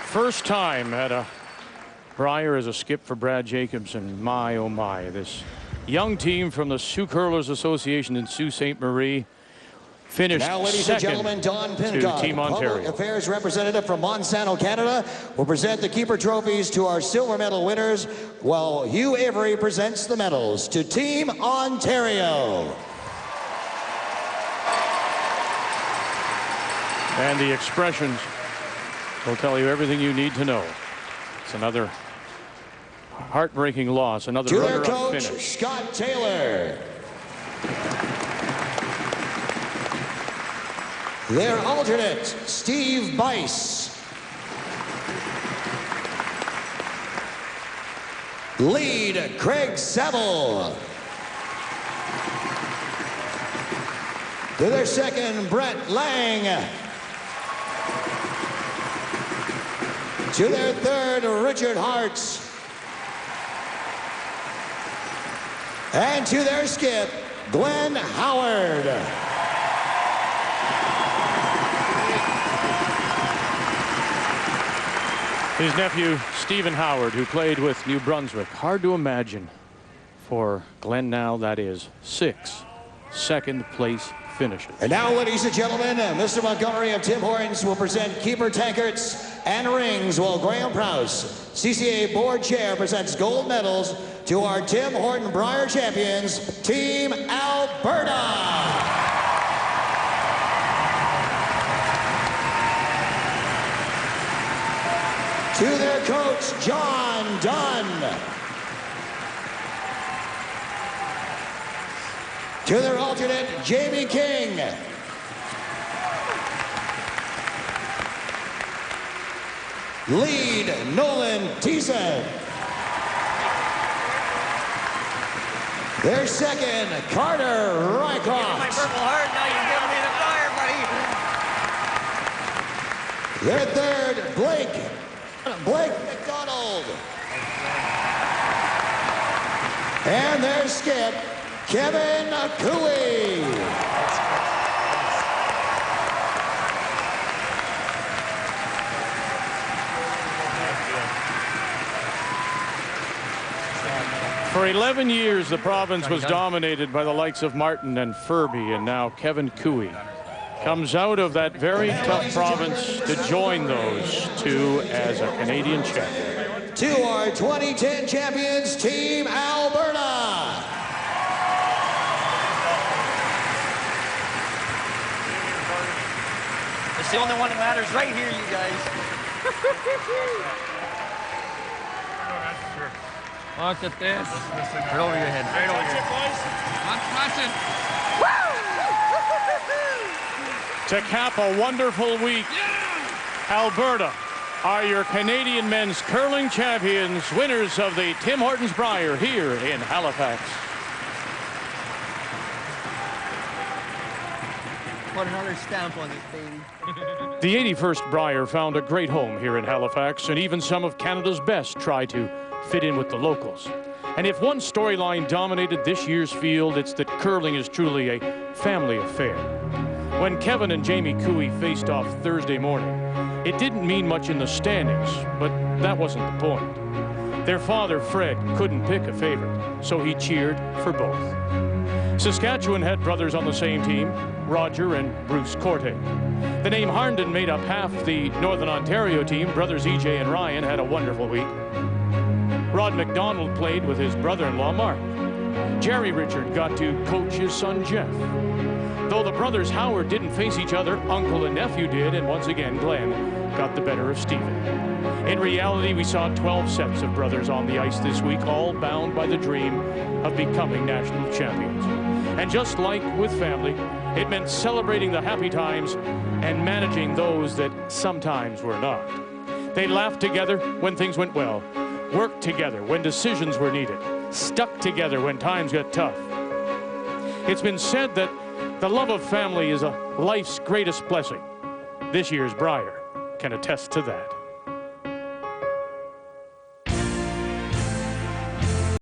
S3: First time at a Brier as a skip for Brad Jacobs, and my, oh my, this young team from the Sioux Curlers Association in Sault Ste. Marie finished
S2: now, ladies
S3: second
S2: and gentlemen, Don
S3: to
S2: Pincock,
S3: Team Ontario.
S2: Public Affairs representative from Monsanto, Canada, will present the keeper trophies to our silver medal winners, while Hugh Avery presents the medals to Team Ontario.
S3: And the expressions will tell you everything you need to know. It's another heartbreaking loss, another
S2: to their
S3: runner-up
S2: coach,
S3: finish.
S2: Scott Taylor. Their alternate, Steve Bice. Lead, Craig Saville. To their second, Brett Lang. To their third, Richard Hartz. And to their skip, Glenn Howard.
S3: His nephew, Stephen Howard, who played with New Brunswick. Hard to imagine for Glenn now, that is 6 second-place finishes.
S2: And now, ladies and gentlemen, Mr. Montgomery of Tim Hortons will present keeper tankards and rings, while Graham Prowse, CCA Board Chair, presents gold medals to our Tim Horton Brier champions, Team Alberta. To their coach, John Dunn. To their alternate, Jamie King. Lead, Nolan Thiessen. Their second, Carter Rycroft.
S9: My purple heart, now you're giving me the fire, buddy.
S2: Their third, Blake McDonald. And their skip, Kevin Cooey.
S3: For 11 years, the province was dominated by the likes of Martin and Furby, and now Kevin Cooey comes out of that very tough province to join those two as a Canadian champion.
S2: To our 2010 champions, Team Alberta.
S9: It's the only one that matters right here, you guys.
S14: Look at this. Right over your head.
S9: Right over your head.
S3: To cap a wonderful week, Alberta are your Canadian men's curling champions, winners of the Tim Hortons Brier here in Halifax.
S14: Put another stamp on this, baby.
S3: The 81st Brier found a great home here in Halifax, and even some of Canada's best try to fit in with the locals. And if one storyline dominated this year's field, it's that curling is truly a family affair. When Kevin and Jamie Cooey faced off Thursday morning, it didn't mean much in the standings, but that wasn't the point. Their father, Fred, couldn't pick a favorite, so he cheered for both. Saskatchewan had brothers on the same team, Roger and Bruce Corte. The name Harnden made up half the Northern Ontario team. Brothers EJ and Ryan had a wonderful week. Rod McDonald played with his brother-in-law, Mark. Jerry Richard got to coach his son, Jeff. Though the brothers Howard didn't face each other, uncle and nephew did, and once again, Glenn got the better of Stephen. In reality, we saw 12 sets of brothers on the ice this week, all bound by the dream of becoming national champions. And just like with family, it meant celebrating the happy times and managing those that sometimes were not. They laughed together when things went well, worked together when decisions were needed, stuck together when times got tough. It's been said that the love of family is a life's greatest blessing. This year's Brier can attest to that.